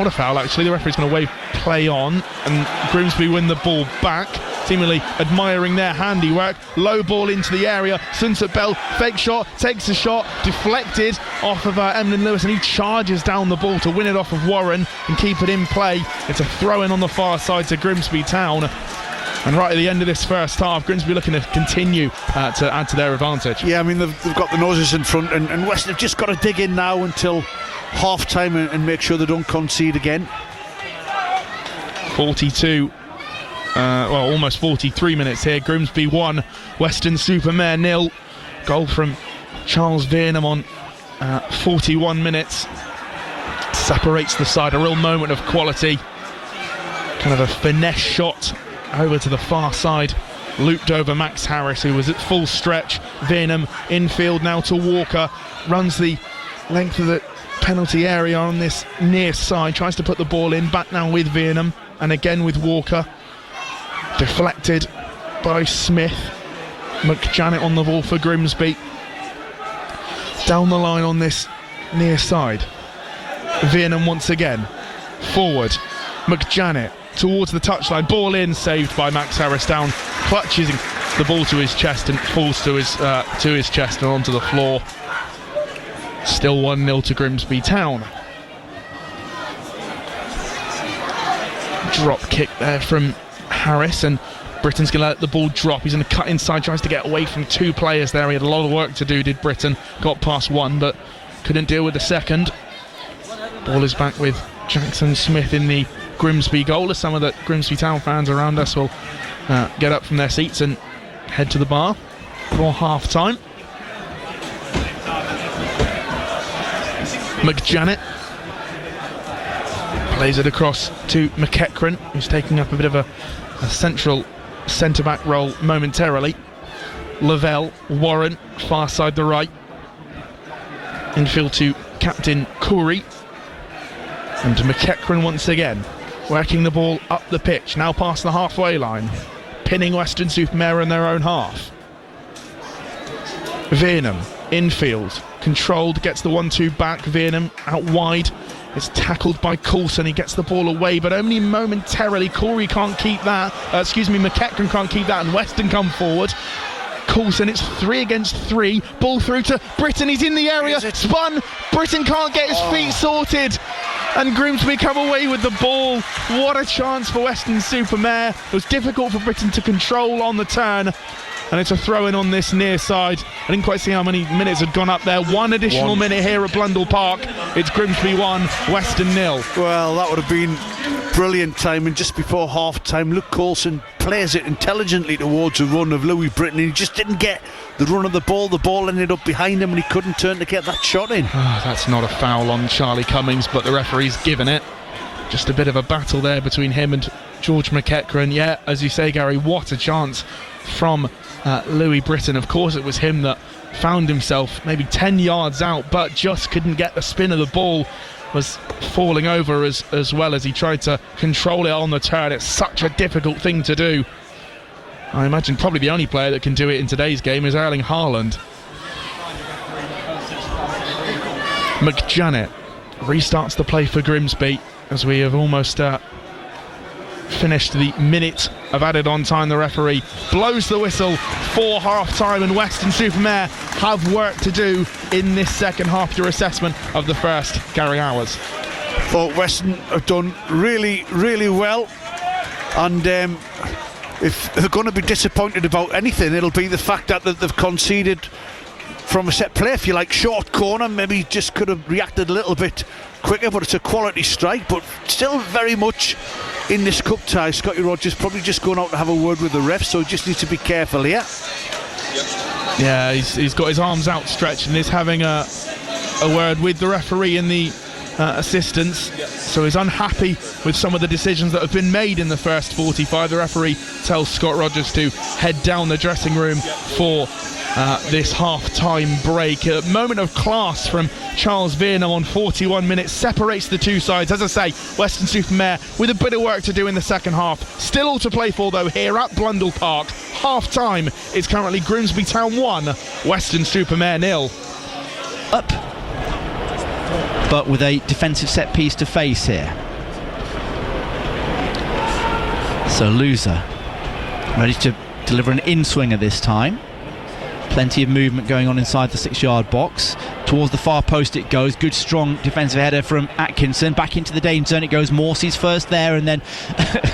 a foul actually. The referee's going to wave play on, and Grimsby win the ball back, seemingly admiring their handiwork. Low ball into the area. Somerset Bell, fake shot, takes a shot, deflected off of Emlyn Lewis, and he charges down the ball to win it off of Warren and keep it in play. It's a throw-in on the far side to Grimsby Town. And right at the end of this first half, Grimsby looking to continue to add to their advantage. Yeah, I mean, they've got the noses in front, and Weston have just got to dig in now until half-time and make sure they don't concede again. 42, almost 43 minutes here. Grimsby 1, Weston-Super-Mare 0. Goal from Charles Veerman on 41 minutes. Separates the side, a real moment of quality. Kind of a finesse shot over to the far side. Looped over Max Harris, who was at full stretch. Veerman infield now to Walker. Runs the length of the penalty area on this near side. Tries to put the ball in. Back now with Veerman. And again with Walker. Deflected by Smith. McJanet on the ball for Grimsby. Down the line on this near side. Veerman once again. Forward. McJanet towards the touchline. Ball in, saved by Max Harris. Down, clutches the ball to his chest and falls to his chest and onto the floor. Still 1-0 to Grimsby Town. Drop kick there from Harris, and Britton's going to let the ball drop. He's going to cut inside, tries to get away from two players there. He had a lot of work to do, did Britton. Got past one, but couldn't deal with the second. Ball is back with Jackson Smith in the Grimsby goal, as some of the Grimsby Town fans around us will get up from their seats and head to the bar for half-time. McJanet plays it across to McEachran, who's taking up a bit of a central centre-back role momentarily. Lavelle, Warren, far side the right. Infield to captain Corey. And McEachran once again, working the ball up the pitch, now past the halfway line, pinning Weston-Super-Mare in their own half. Veerham, infield, controlled, gets the 1-2 back. Veerham out wide. It's tackled by Coulson. He gets the ball away, but only momentarily. Corey can't keep that. McEachran can't keep that, and Weston come forward. Coulson, it's 3 against 3. Ball through to Britton. He's in the area. Spun. Britton can't get his feet sorted. And Grimsby come away with the ball. What a chance for Weston-Super-Mare. It was difficult for Britton to control on the turn. And it's a throw-in on this near side. I didn't quite see how many minutes had gone up there. One additional minute here at Blundell Park. It's Grimsby 1, Weston 0. Well, that would have been brilliant timing just before half-time. Luke Coulson plays it intelligently towards a run of Louis Britton. He just didn't get the run of the ball. The ball ended up behind him and he couldn't turn to get that shot in. That's not a foul on Charlie Cummings, but the referee's given it. Just a bit of a battle there between him and George McEachran. Yeah, as you say, Gary, what a chance from Louis Britton. Of course it was him that found himself maybe 10 yards out, but just couldn't get the spin of the ball. Was falling over as well as he tried to control it on the turn. It's such a difficult thing to do. I imagine probably the only player that can do it in today's game is Erling Haaland. McJanet restarts the play for Grimsby as we have almost finished the minute of added on time. The referee blows the whistle for half time, and Weston-Super-Mare have work to do in this second half. Your assessment of the first, Gary Hours? Thought Weston have done really, really well, and if they're going to be disappointed about anything, it'll be the fact that they've conceded from a set play, if you like, short corner. Maybe just could have reacted a little bit quicker, but it's a quality strike. But still very much in this cup tie. Scotty Rogers probably just going out to have a word with the refs, so he just needs to be careful here. Yeah, he's got his arms outstretched and is having a word with the referee and the assistants. So he's unhappy with some of the decisions that have been made in the first 45. The referee tells Scott Rogers to head down the dressing room for this half-time break. A moment of class from Charles Veerham on 41 minutes separates the two sides. As I say, Weston-Super-Mare with a bit of work to do in the second half. Still all to play for though here at Blundell Park. Half-time is currently Grimsby Town 1, Weston-Super-Mare 0. Up, but with a defensive set piece to face here. So Loser ready to deliver an in-swinger this time. Plenty of movement going on inside the 6-yard box. Towards the far post it goes. Good strong defensive header from Atkinson. Back into the danger zone it goes. Morsy's first there, and then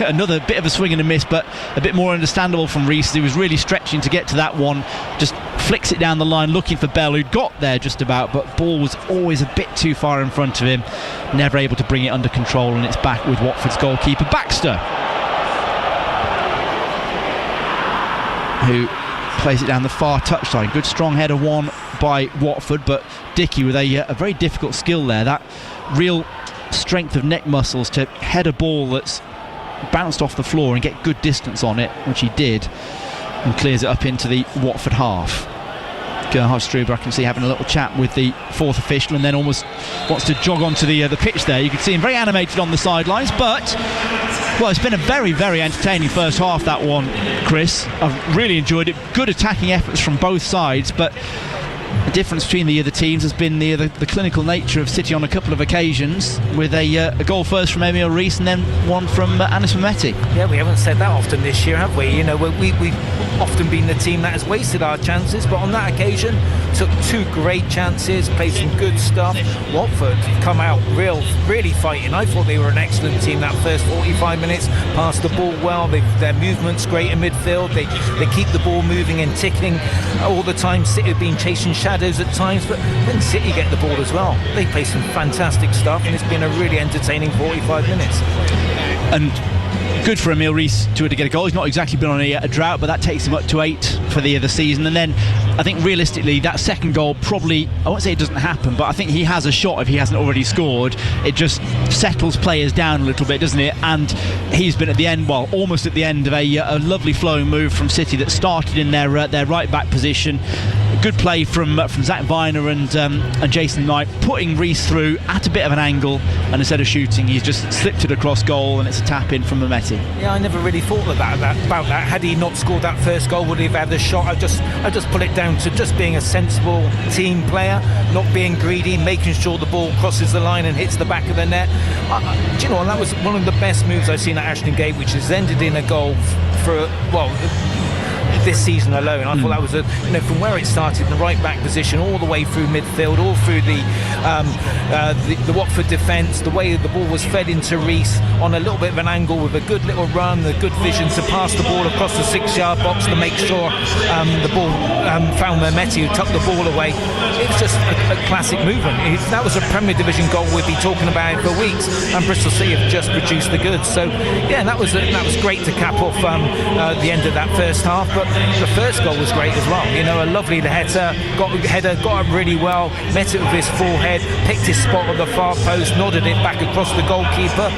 another bit of a swing and a miss, but a bit more understandable from Reese. He was really stretching to get to that one. Just flicks it down the line looking for Bell, who'd got there just about, but ball was always a bit too far in front of him. Never able to bring it under control, and it's back with Watford's goalkeeper Baxter, who plays it down the far touchline. Good strong header won by Watford, but Dickey with a very difficult skill there. That real strength of neck muscles to head a ball that's bounced off the floor and get good distance on it, which he did, and clears it up into the Watford half. Gerhard Struber, I can see, having a little chat with the fourth official, and then almost wants to jog onto the pitch there. You can see him very animated on the sidelines, but well, it's been a very, very entertaining first half, that one, Chris. I've really enjoyed it. Good attacking efforts from both sides, but the difference between the other teams has been the clinical nature of City on a couple of occasions, with a goal first from Emil Rees and then one from Anis Mehmeti. Yeah, we haven't said that often this year, have we? You know, we've often been the team that has wasted our chances, but on that occasion took two great chances, played some good stuff. Watford come out really fighting. I thought they were an excellent team that first 45 minutes, passed the ball well. Their movement's great in midfield. They keep the ball moving and ticking all the time. City have been chasing shadows at times, but then City get the ball as well. They play some fantastic stuff, and it's been a really entertaining 45 minutes. And good for Emil Rees to get a goal. He's not exactly been on a drought, but that takes him up to 8 for the season. And then I think realistically that second goal probably, I won't say it doesn't happen, but I think he has a shot if he hasn't already scored. It just settles players down a little bit, doesn't it? And he's been at the end, well, almost at the end of a lovely flowing move from City that started in their right back position. Good play from Zach Viner and Jason Knight, putting Reece through at a bit of an angle, and instead of shooting he's just slipped it across goal, and it's a tap in from Mehmeti. Yeah, I never really thought about that. Had he not scored that first goal, would he have had the shot? I just put it down to just being a sensible team player, not being greedy, making sure the ball crosses the line and hits the back of the net. Do you know, that was one of the best moves I've seen at Ashton Gate, which has ended in a goal for this season alone. I thought that was from where it started in the right back position all the way through midfield, all through the Watford defence, the way the ball was fed into Reece on a little bit of an angle with a good little run, the good vision to pass the ball across the 6-yard box to make sure the ball found Mehmeti, who tucked the ball away. It was just a classic movement. That was a Premier Division goal we'd be talking about it for weeks, and Bristol City have just produced the goods. So yeah, that was great to cap off the end of that first half. But the first goal was great as well. You know, a lovely header, got up really well, met it with his forehead, picked his spot on the far post, nodded it back across the goalkeeper.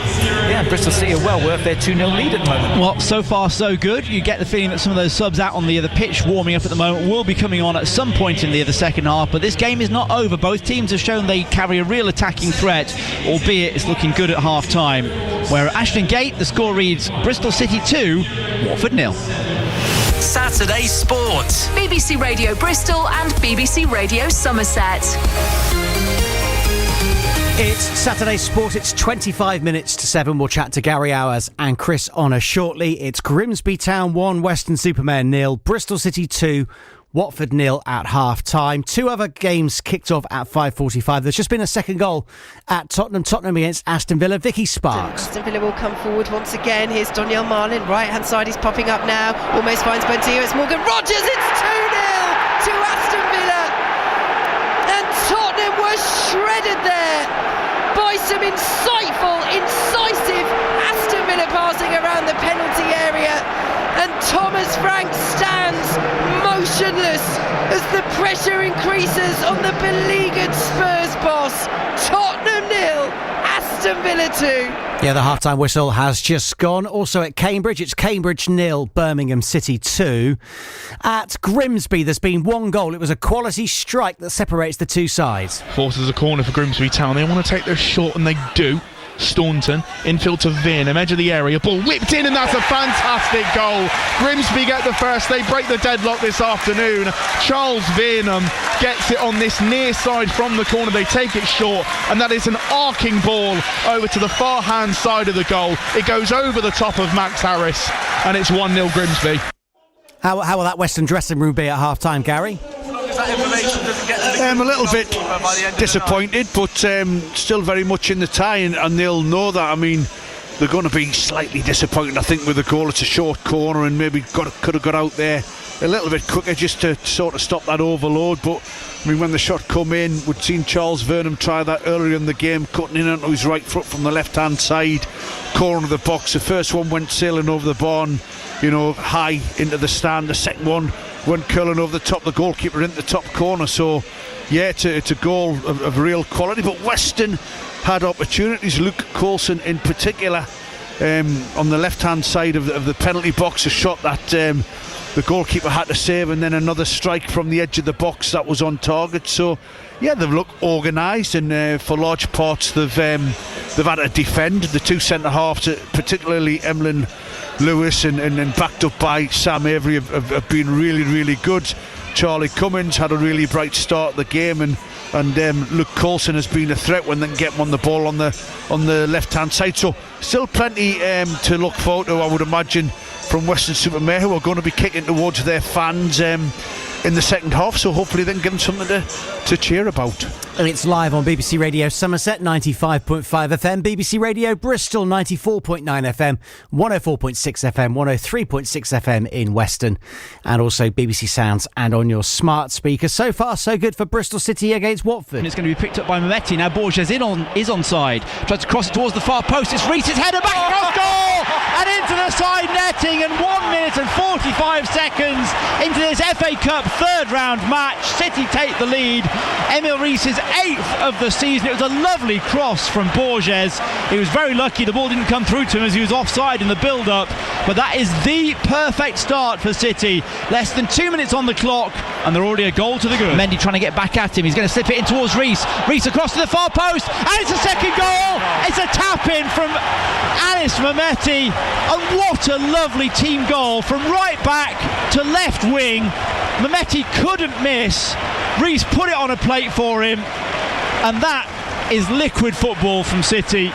Yeah, Bristol City are well worth their 2-0 lead at the moment. Well, so far so good. You get the feeling that some of those subs out on the pitch warming up at the moment will be coming on at some point in the second half, but this game is not over. Both teams have shown they carry a real attacking threat, albeit it's looking good at half time, where at Ashton Gate the score reads Bristol City 2, Watford 0. Saturday Sport. BBC Radio Bristol and BBC Radio Somerset. It's Saturday Sport. It's 25 minutes to 7. We'll chat to Gary Hours and Chris Honor shortly. It's Grimsby Town 1, Weston-Super-Mare 0, Bristol City 2, Watford 0 at half-time. Two other games kicked off at 5:45. There's just been a second goal at Tottenham against Aston Villa. Vicky Sparks. Aston Villa will come forward once again. Here's Donyell Marlin, right-hand side. He's popping up now. Almost finds Bontia. It's Morgan Rogers. It's 2-0 to Aston Villa. And Tottenham was shredded there by some insightful, incisive Aston Villa passing around the penalty area. And Thomas Frank stands motionless as the pressure increases on the beleaguered Spurs boss. Tottenham 0, Aston Villa 2. Yeah, the half-time whistle has just gone. Also at Cambridge, it's Cambridge 0, Birmingham City 2. At Grimsby, there's been one goal. It was a quality strike that separates the two sides. Forces a corner for Grimsby Town. They want to take this shot, and they do. Staunton, infield to Veerham, edge of the area, ball whipped in, and that's a fantastic goal. Grimsby get the first, they break the deadlock this afternoon. Charles Veerham gets it on this near side from the corner, they take it short, and that is an arcing ball over to the far hand side of the goal. It goes over the top of Max Harris, and it's 1-0 Grimsby. How will that Western dressing room be at half-time, Gary? I'm a little bit disappointed, but still very much in the tie, and they'll know that. I mean, they're going to be slightly disappointed, I think, with the goal. It's a short corner, and maybe could have got out there a little bit quicker just to sort of stop that overload. But I mean, when the shot come in, we'd seen Charles Veerham try that earlier in the game, cutting in onto his right foot from the left-hand side corner of the box. The first one went sailing over the bar, high into the stand. The second one went curling over the top, the goalkeeper into the top corner. So yeah, it's a goal of real quality. But Weston had opportunities. Luke Coulson in particular, on the left hand side of the penalty box, a shot that the goalkeeper had to save, and then another strike from the edge of the box that was on target. So yeah, they've looked organised, and for large parts they've had to defend. The two centre halves, particularly Emlyn Lewis and backed up by Sam Avery, have been really, really good. Charlie Cummins had a really bright start of the game, and Luke Coulson has been a threat when they can get him on the ball on the left hand side. So still plenty to look forward to, I would imagine, from Weston-Super-Mare, who are going to be kicking towards their fans in the second half, so hopefully they can give them something to cheer about. And it's live on BBC Radio Somerset 95.5 FM, BBC Radio Bristol 94.9 FM, 104.6 FM, 103.6 FM in Weston, and also BBC Sounds and on your smart speaker. So far so good for Bristol City against Watford. And it's going to be picked up by Mehmeti. Now Borges is onside, tries to cross it towards the far post. It's Reece's header back across goal and into the side netting, and 1 minute and 45 seconds into this FA Cup third round match. City take the lead. Emil Reese's 8th of the season. It was a lovely cross from Borges. He was very lucky the ball didn't come through to him as he was offside in the build-up, but that is the perfect start for City. Less than 2 minutes on the clock and they're already a goal to the good. Mendy trying to get back at him. He's going to slip it in towards Reese. Reese across to the far post, and it's a second goal. It's a tap-in from Anis Mehmeti, and what a lovely team goal from right back to left wing. Mehmeti couldn't miss. Reese put it on a plate for him, and that is liquid football from City.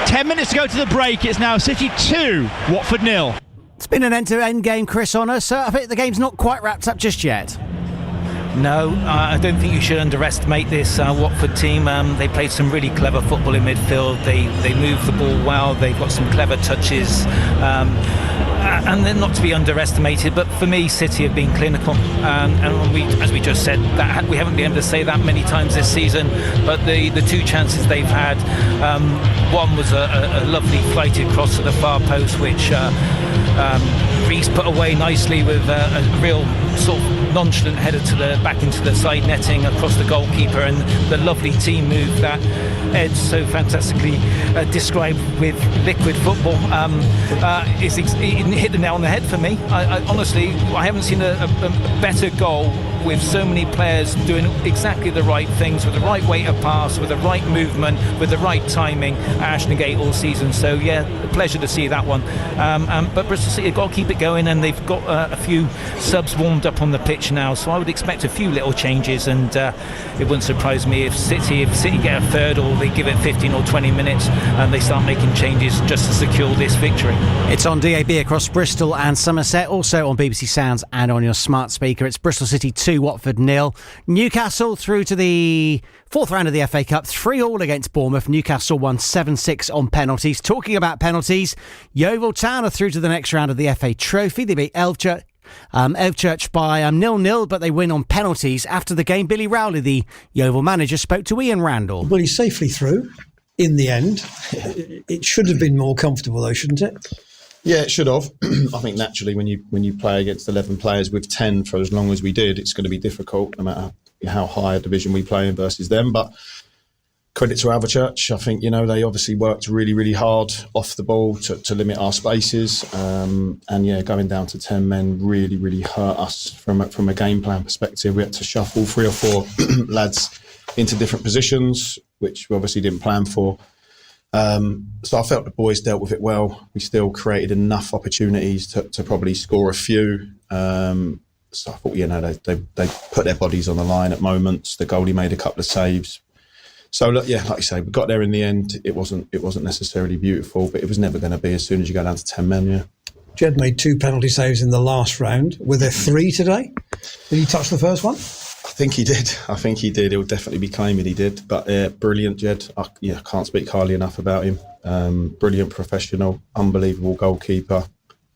10 minutes to go to the break. It's now City 2, Watford 0. It's been an end-to-end game, Chris Honor, so I think the game's not quite wrapped up just yet. No, I don't think you should underestimate this Watford team. They played some really clever football in midfield. They moved the ball well. They've got some clever touches. And they're not to be underestimated, but for me, City have been clinical, and as we just said, that we haven't been able to say that many times this season. But the two chances they've had, one was a lovely flighted cross to the far post, which Reese put away nicely with a real sort of nonchalant header back into the side netting across the goalkeeper, and the lovely team move that Ed so fantastically described with liquid football. He hit the nail on the head for me. I honestly, I haven't seen a better goal with so many players doing exactly the right things, with the right way to pass, with the right movement, with the right timing at Ashton Gate all season. So yeah, a pleasure to see that one. But Bristol City have got to keep it going, and they've got a few subs warmed up on the pitch now, so I would expect a few little changes, and it wouldn't surprise me if City get a third, or they give it 15 or 20 minutes and they start making changes just to secure this victory. It's on DAB across Bristol and Somerset, also on BBC Sounds and on your smart speaker. It's Bristol City 2, Watford 0. Newcastle through to the fourth round of the FA Cup, 3-3 against Bournemouth. Newcastle won 7-6 on penalties. Talking about penalties, Yeovil Town are through to the next round of the FA Trophy. They beat Elvchurch by 0-0, but they win on penalties. After the game, Billy Rowley, the Yeovil manager, spoke to Ian Randall. Well, he's safely through in the end. It should have been more comfortable though, shouldn't it? Yeah, it should have. I think naturally when you play against 11 players with 10 for as long as we did, it's going to be difficult no matter how high a division we play in versus them. But credit to Elvchurch. I think, they obviously worked really, really hard off the ball to limit our spaces. And yeah, going down to 10 men really, really hurt us from a game plan perspective. We had to shuffle 3 or 4 lads into different positions, which we obviously didn't plan for. So I felt the boys dealt with it well. We still created enough opportunities to probably score a few. So I thought, they put their bodies on the line at moments. The goalie made a couple of saves. So look, yeah, like you say, we got there in the end. It wasn't necessarily beautiful, but it was never going to be as soon as you go down to 10 men. Yeah. Jed made 2 penalty saves in the last round. Were there 3 today? Did he touch the first one? I think he did. He'll definitely be claiming he did. But brilliant, Jed. I can't speak highly enough about him. Brilliant professional, unbelievable goalkeeper.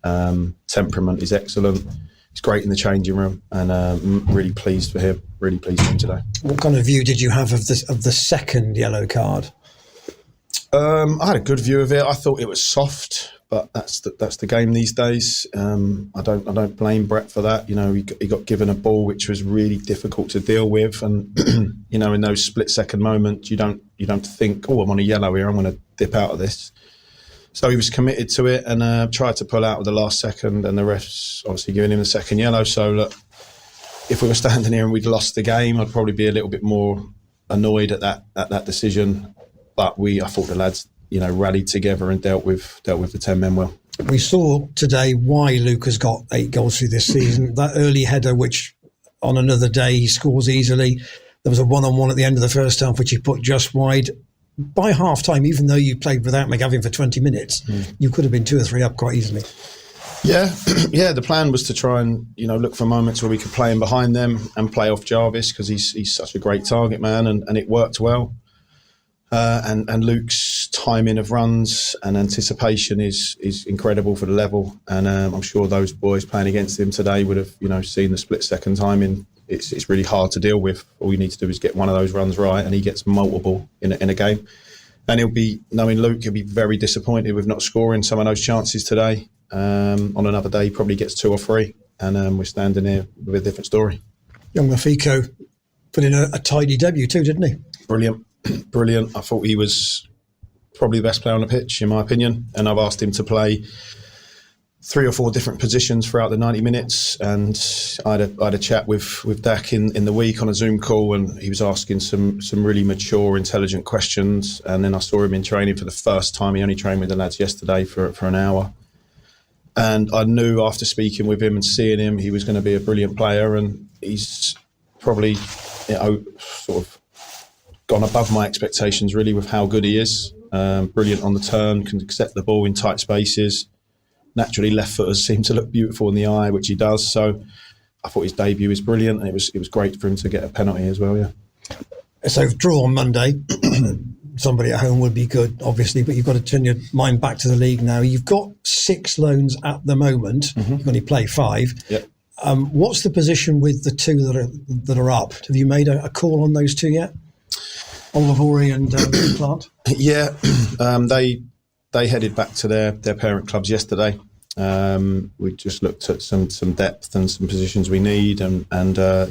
Temperament is excellent. He's great in the changing room, and really pleased for him. Really pleased for him today. What kind of view did you have of the second yellow card? I had a good view of it. I thought it was soft, but that's the game these days. I don't blame Brett for that. He got given a ball which was really difficult to deal with, and in those split-second moments, you don't think, I'm on a yellow here, I'm going to dip out of this. So he was committed to it and tried to pull out at the last second, and the refs obviously giving him the second yellow. So look, if we were standing here and we'd lost the game, I'd probably be a little bit more annoyed at that decision. But I thought the lads, rallied together and dealt with the 10 men well. We saw today why Luke has got 8 goals through this season. That early header, which on another day he scores easily. There was a 1-on-1 at the end of the first half, which he put just wide. By half-time, even though you played without McGavin for 20 minutes, you could have been 2 or 3 up quite easily. Yeah, the plan was to try and, look for moments where we could play in behind them and play off Jarvis, because he's such a great target man, and it worked well. And Luke's timing of runs and anticipation is incredible for the level. And I'm sure those boys playing against him today would have, seen the split-second timing. It's really hard to deal with. All you need to do is get one of those runs right, and he gets multiple in a game. And knowing Luke, he'll be very disappointed with not scoring some of those chances today. On another day, he probably gets 2 or 3, and we're standing here with a different story. Young Mafiko put in a tidy debut too, didn't he? Brilliant. I thought he was probably the best player on the pitch, in my opinion. And I've asked him to play 3 or 4 different positions throughout the 90 minutes. And I had a chat with Dak in the week on a Zoom call, and he was asking some really mature, intelligent questions. And then I saw him in training for the first time. He only trained with the lads yesterday for an hour. And I knew after speaking with him and seeing him, he was going to be a brilliant player. And he's probably, sort of gone above my expectations, really, with how good he is. Brilliant on the turn, can accept the ball in tight spaces. Naturally, left footers seem to look beautiful in the eye, which he does. So I thought his debut was brilliant, and it was great for him to get a penalty as well. Yeah. So draw on Monday. Somebody at home would be good, obviously, but you've got to turn your mind back to the league now. You've got 6 loans at the moment. You've only played 5. Yep. What's the position with the 2 that are up? Have you made a call on those 2 yet? Olivori and Plant? Yeah, they headed back to their parent clubs yesterday. We just looked at some depth and some positions we need, and I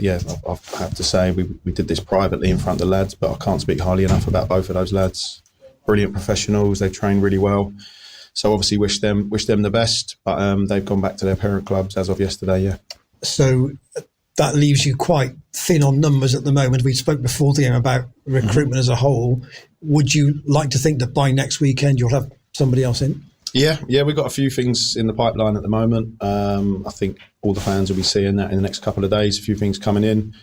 have to say we did this privately in front of the lads, but I can't speak highly enough about both of those lads. Brilliant professionals, they train really well. So obviously wish them the best, but they've gone back to their parent clubs as of yesterday. Yeah. So that leaves you quite thin on numbers at the moment. We spoke before the game about recruitment as a whole. Would you like to think that by next weekend you'll have somebody else in? Yeah, we've got a few things in the pipeline at the moment. I think all the fans will be seeing that in the next couple of days. A few things coming in.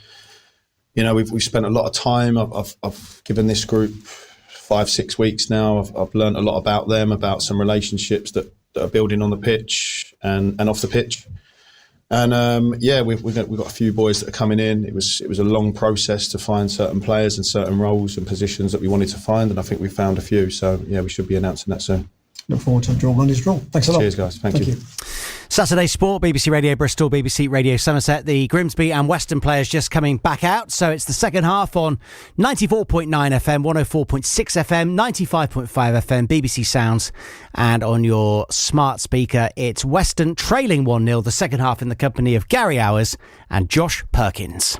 You know, we've spent a lot of time. I've given this group 5-6 weeks now. I've learned a lot about them, about some relationships that are building on the pitch and off the pitch. And we've got a few boys that are coming in. It was a long process to find certain players and certain roles and positions that we wanted to find, and I think we found a few. So yeah, we should be announcing that soon. Look forward to draw Monday's draw. Thanks a lot. Cheers, guys. Thank you. Saturday Sport, BBC Radio Bristol, BBC Radio Somerset. The Grimsby and Weston players just coming back out. So it's the second half on 94.9 FM, 104.6 FM, 95.5 FM, BBC Sounds. And on your smart speaker, it's Weston trailing 1-0, the second half in the company of Gary Hours and Josh Perkins.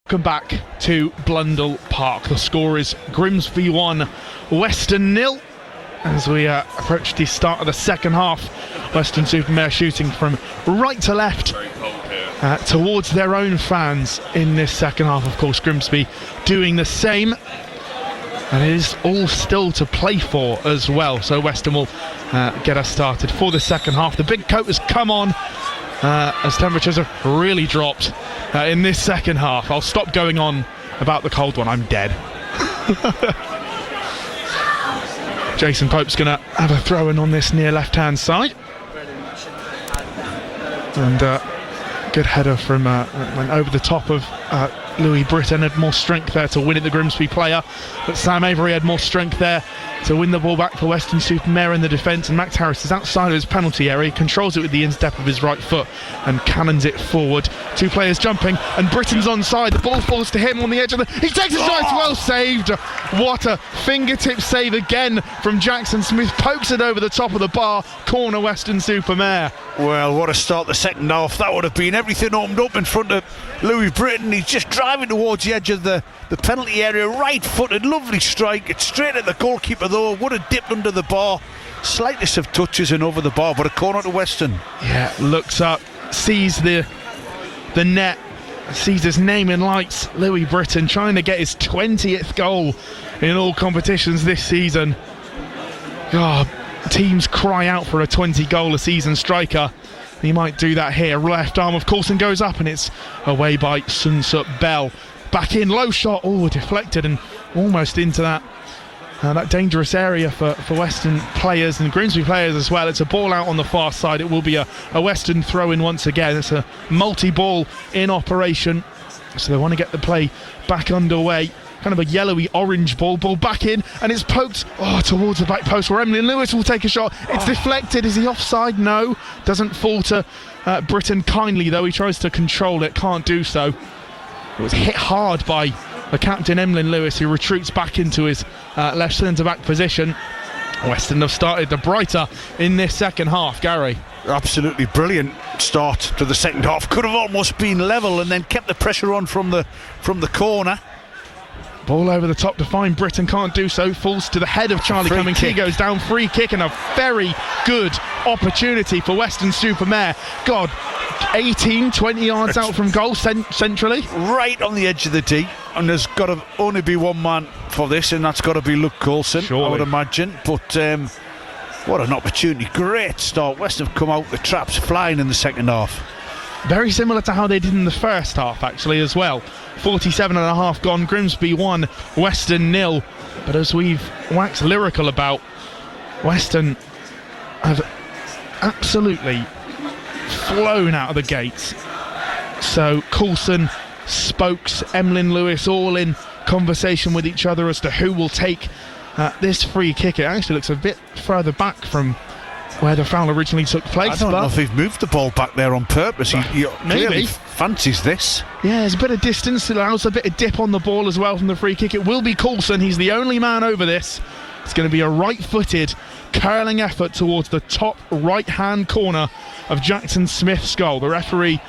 Welcome back to Blundell Park. The score is Grimsby 1, Weston 0. As we approach the start of the second half, Weston-Super-Mare shooting from right to left towards their own fans in this second half. Of course, Grimsby doing the same. And it is all still to play for as well. So Weston will get us started for the second half. The big coat has come on as temperatures have really dropped in this second half. I'll stop going on about the cold one. I'm dead. Jason Pope's going to have a throw in on this near left-hand side. And good header from went over the top of Louis Britton. Had more strength there to win it, the Grimsby player, but Sam Avery had more strength there to win the ball back for Weston-Super-Mare in the defence, and Max Harris is outside of his penalty area. He controls it with the instep of his right foot and cannons it forward. 2 players jumping, and Britton's onside. The ball falls to him on the edge of the... He takes a shot, well saved. What a fingertip save again from Jackson Smith. Pokes it over the top of the bar. Corner Weston-Super-Mare. Well, what a start the second half. That would have been everything opened up in front of Louis Britton. He's just driving towards the edge of the penalty area, right-footed, lovely strike. It's straight at the goalkeeper though. Would have dipped under the bar. Slightest of touches and over the bar, but a corner to Weston. Yeah, looks up, sees the net, sees his name in lights. Louis Britton trying to get his 20th goal in all competitions this season. God, teams cry out for a 20-goal-a-season striker. He might do that here. Left arm, of course, and goes up, and it's away by Somerset Bell. Back in, low shot, deflected and almost into that dangerous area for Weston players and Grimsby players as well. It's a ball out on the far side. It will be a Weston throw-in once again. It's a multi-ball in operation, so they want to get the play back underway. Kind of a yellowy orange ball back in, and it's poked towards the back post where Emlyn Lewis will take a shot. It's deflected. Is he offside? No, doesn't fall to Britton kindly though. He tries to control it, can't do so. It was hit hard by the captain Emlyn Lewis, who retreats back into his left centre back position. Weston have started the brighter in this second half, Gary. absolutely brilliant start to the second half. Could have almost been level and then kept the pressure on from the corner. Ball over the top to find Britton, can't do so, falls to the head of Charlie Free Cummings. kick. He goes down, free kick, and a very good opportunity for Weston-Super-Mare. God, 18, 20 yards out from goal centrally. Right on the edge of the D, and there's got to only be one man for this, and that's got to be Luke Coulson, Surely. I would imagine. But what an opportunity. Great start. Weston have come out, the traps flying in the second half. Very similar to how they did in the first half, actually, as well. 47 and a half gone, Grimsby 1, Weston 0. But as we've waxed lyrical about, Weston have absolutely flown out of the gates. So Coulson, Spokes, Emlyn Lewis all in conversation with each other as to who will take this free kick. It actually looks a bit further back from where the foul originally took place. I don't know if he's moved the ball back there on purpose. He clearly maybe fancies this. Yeah, there's a bit of distance. It allows a bit of dip on the ball as well from the free kick. It will be Coulson. He's the only man over this. It's going to be a right-footed curling effort towards the top right-hand corner of Jackson Smith's goal. The referee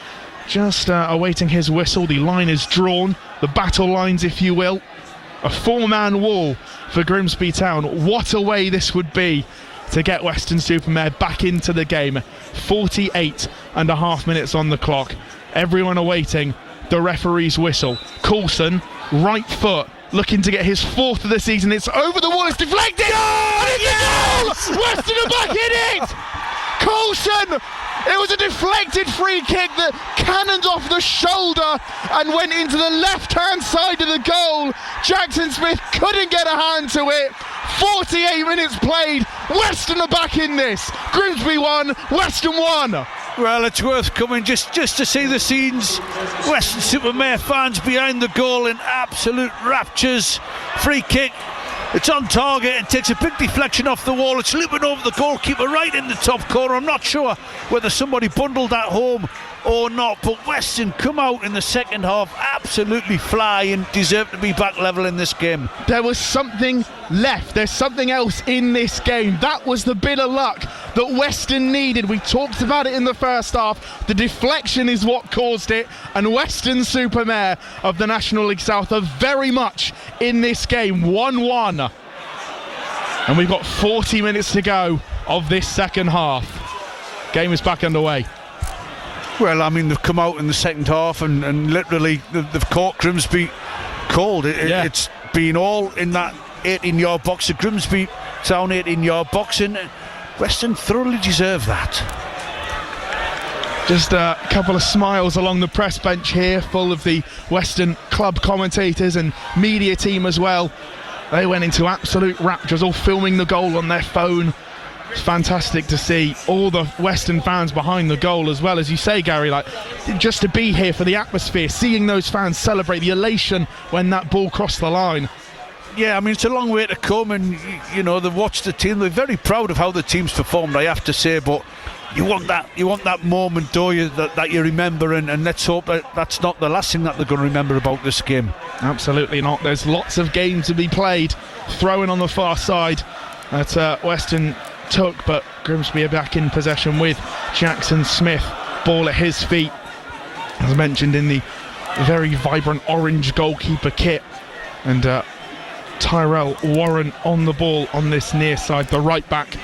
just awaiting his whistle. The line is drawn. The battle lines, if you will. A four-man wall for Grimsby Town. What a way this would be to get Weston-Super-Mare back into the game. 48 and a half minutes on the clock. Everyone awaiting the referee's whistle. Coulson, right foot, looking to get his fourth of the season. It's over the wall, it's deflected! And it's a goal! Weston are back in it! Coulson! It was a deflected free kick that cannoned off the shoulder and went into the left-hand side of the goal. Jackson Smith couldn't get a hand to it. 48 minutes played. Weston are back in this. Grimsby 1, Weston 1. Well, it's worth coming just to see the scenes. Weston-Super-Mare fans behind the goal in absolute raptures. Free kick. It's on target. It takes a big deflection off the wall. It's looping over the goalkeeper right in the top corner. I'm not sure whether somebody bundled that home or not, but Weston come out in the second half absolutely flying, deserve to be back level in this game. There was something left. There's something else in this game. That was the bit of luck that Weston needed. We talked about it in the first half. The deflection is what caused it, and Weston-Super-Mare of the National League South are very much in this game. 1-1. And we've got 40 minutes to go of this second half. Game is back underway. Well, I mean, they've come out in the second half and literally they've caught Grimsby cold. It's been all in that 18-yard box. The Grimsby Town 18-yard box, and Weston thoroughly deserve that. Just a couple of smiles along the press bench here, full of the Weston club commentators and media team as well. They went into absolute raptures, all filming the goal on their phone. It's fantastic to see all the Weston fans behind the goal as well. As you say, Gary, like, just to be here for the atmosphere, seeing those fans celebrate, the elation when that ball crossed the line. Yeah, I mean, it's a long way to come, and you know, they've watched the team. They're very proud of how the team's performed, I have to say, but you want that moment, do you, that you remember, and let's hope that that's not the last thing that they're going to remember about this game. Absolutely not. There's lots of games to be played. Throwing on the far side at Weston took, but Grimsby are back in possession with Jackson Smith. Ball at his feet, as mentioned, in the very vibrant orange goalkeeper kit, and Tyrell Warren on the ball on this near side, the right back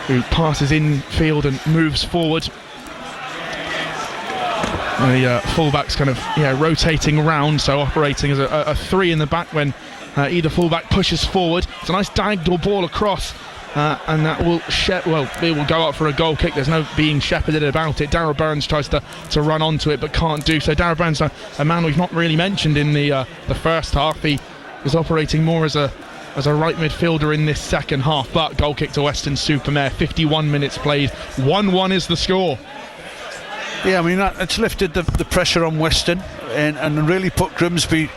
who passes infield and moves forward. The fullback's kind of rotating around, so operating as a three in the back when either fullback pushes forward. It's a nice diagonal ball across, and that will it will go up for a goal kick. There's no being shepherded about it. Darrell Burns tries to run onto it but can't do so. Darrell Burns, a man we've not really mentioned in the first half. He was operating more as a right midfielder in this second half, but goal kick to Weston-Super-Mare. 51 minutes played. 1-1 is the score. Yeah, I mean, it's lifted the pressure on Weston and really put Grimsby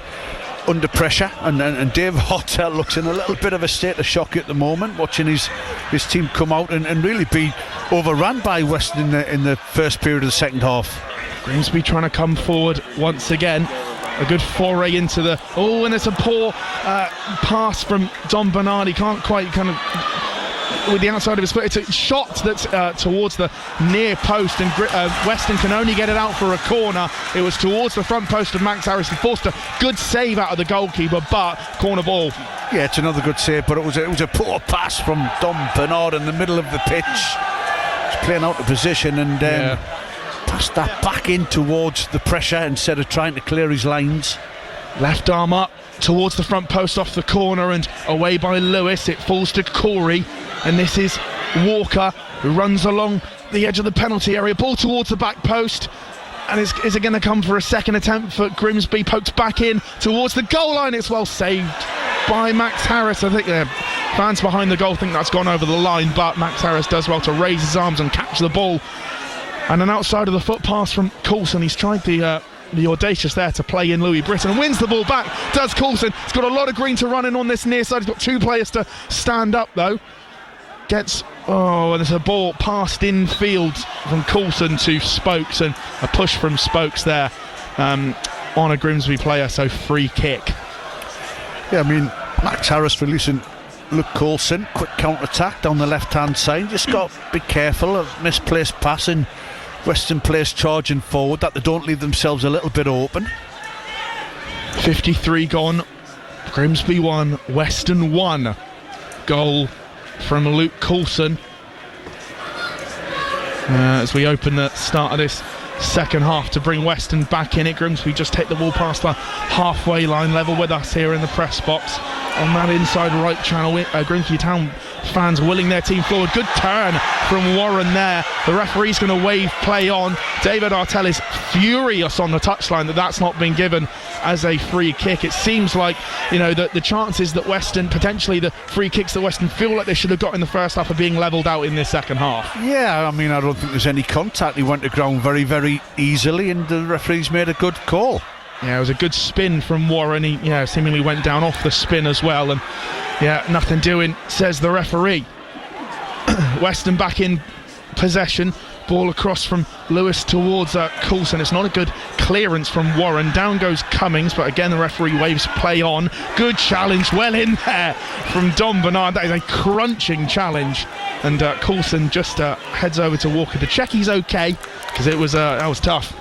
under pressure, and Dave Hartel looks in a little bit of a state of shock at the moment, watching his team come out and really be overrun by Weston in the first period of the second half. Grimsby trying to come forward once again. A good foray into the... Oh, and it's a poor pass from Don Bernard. He can't quite kind of with the outside of his foot. It's a shot that's towards the near post, and Weston can only get it out for a corner. It was towards the front post of Max Harris. He forced a good save out of the goalkeeper, but corner ball. Yeah, it's another good save, but it was a poor pass from Dom Bernard in the middle of the pitch. He's playing out of position and passed that back in towards the pressure instead of trying to clear his lines. Left arm up towards the front post off the corner and away by Lewis. It falls to Corey, and this is Walker who runs along the edge of the penalty area. Ball towards the back post, and is it going to come for a second attempt for Grimsby? Poked back in towards the goal line. It's well saved by Max Harris. I think fans behind the goal think that's gone over the line, but Max Harris does well to raise his arms and catch the ball. And an outside of the foot pass from Coulson. He's tried the audacious there to play in Louis Britton and wins the ball back. Does Coulson. He's got a lot of green to run in on this near side. He's got two players to stand up though. There's a ball passed in field from Coulson to Spokes, and a push from Spokes there on a Grimsby player, so free kick. Yeah, I mean, Max Harris releasing Luke Coulson, quick counter-attack down the left-hand side. Just got to be careful of misplaced passing. Western players charging forward, that they don't leave themselves a little bit open. 53 gone. Grimsby 1, Weston 1. Goal from Luke Coulson. As we open the start of this second half to bring Weston back in it. Grimsby just take the ball past the halfway line, level with us here in the press box on that inside right channel. Grimsby Town fans willing their team forward. Good turn from Warren there. The referee's going to wave play on. David Artell is furious on the touchline that's not been given as a free kick. It seems like, the chances that Weston, potentially the free kicks that Weston feel like they should have got in the first half, are being levelled out in this second half. Yeah, I mean, I don't think there's any contact. He went to ground very, very easily, and the referee's made a good call. Yeah, it was a good spin from Warren. He seemingly went down off the spin as well, and nothing doing, says the referee. Weston back in possession. Ball across from Lewis towards Coulson. It's not a good clearance from Warren. Down goes Cummings, but again the referee waves play on. Good challenge, well in there from Dom Bernard. That is a crunching challenge, and Coulson just heads over to Walker to check he's okay, because that was tough.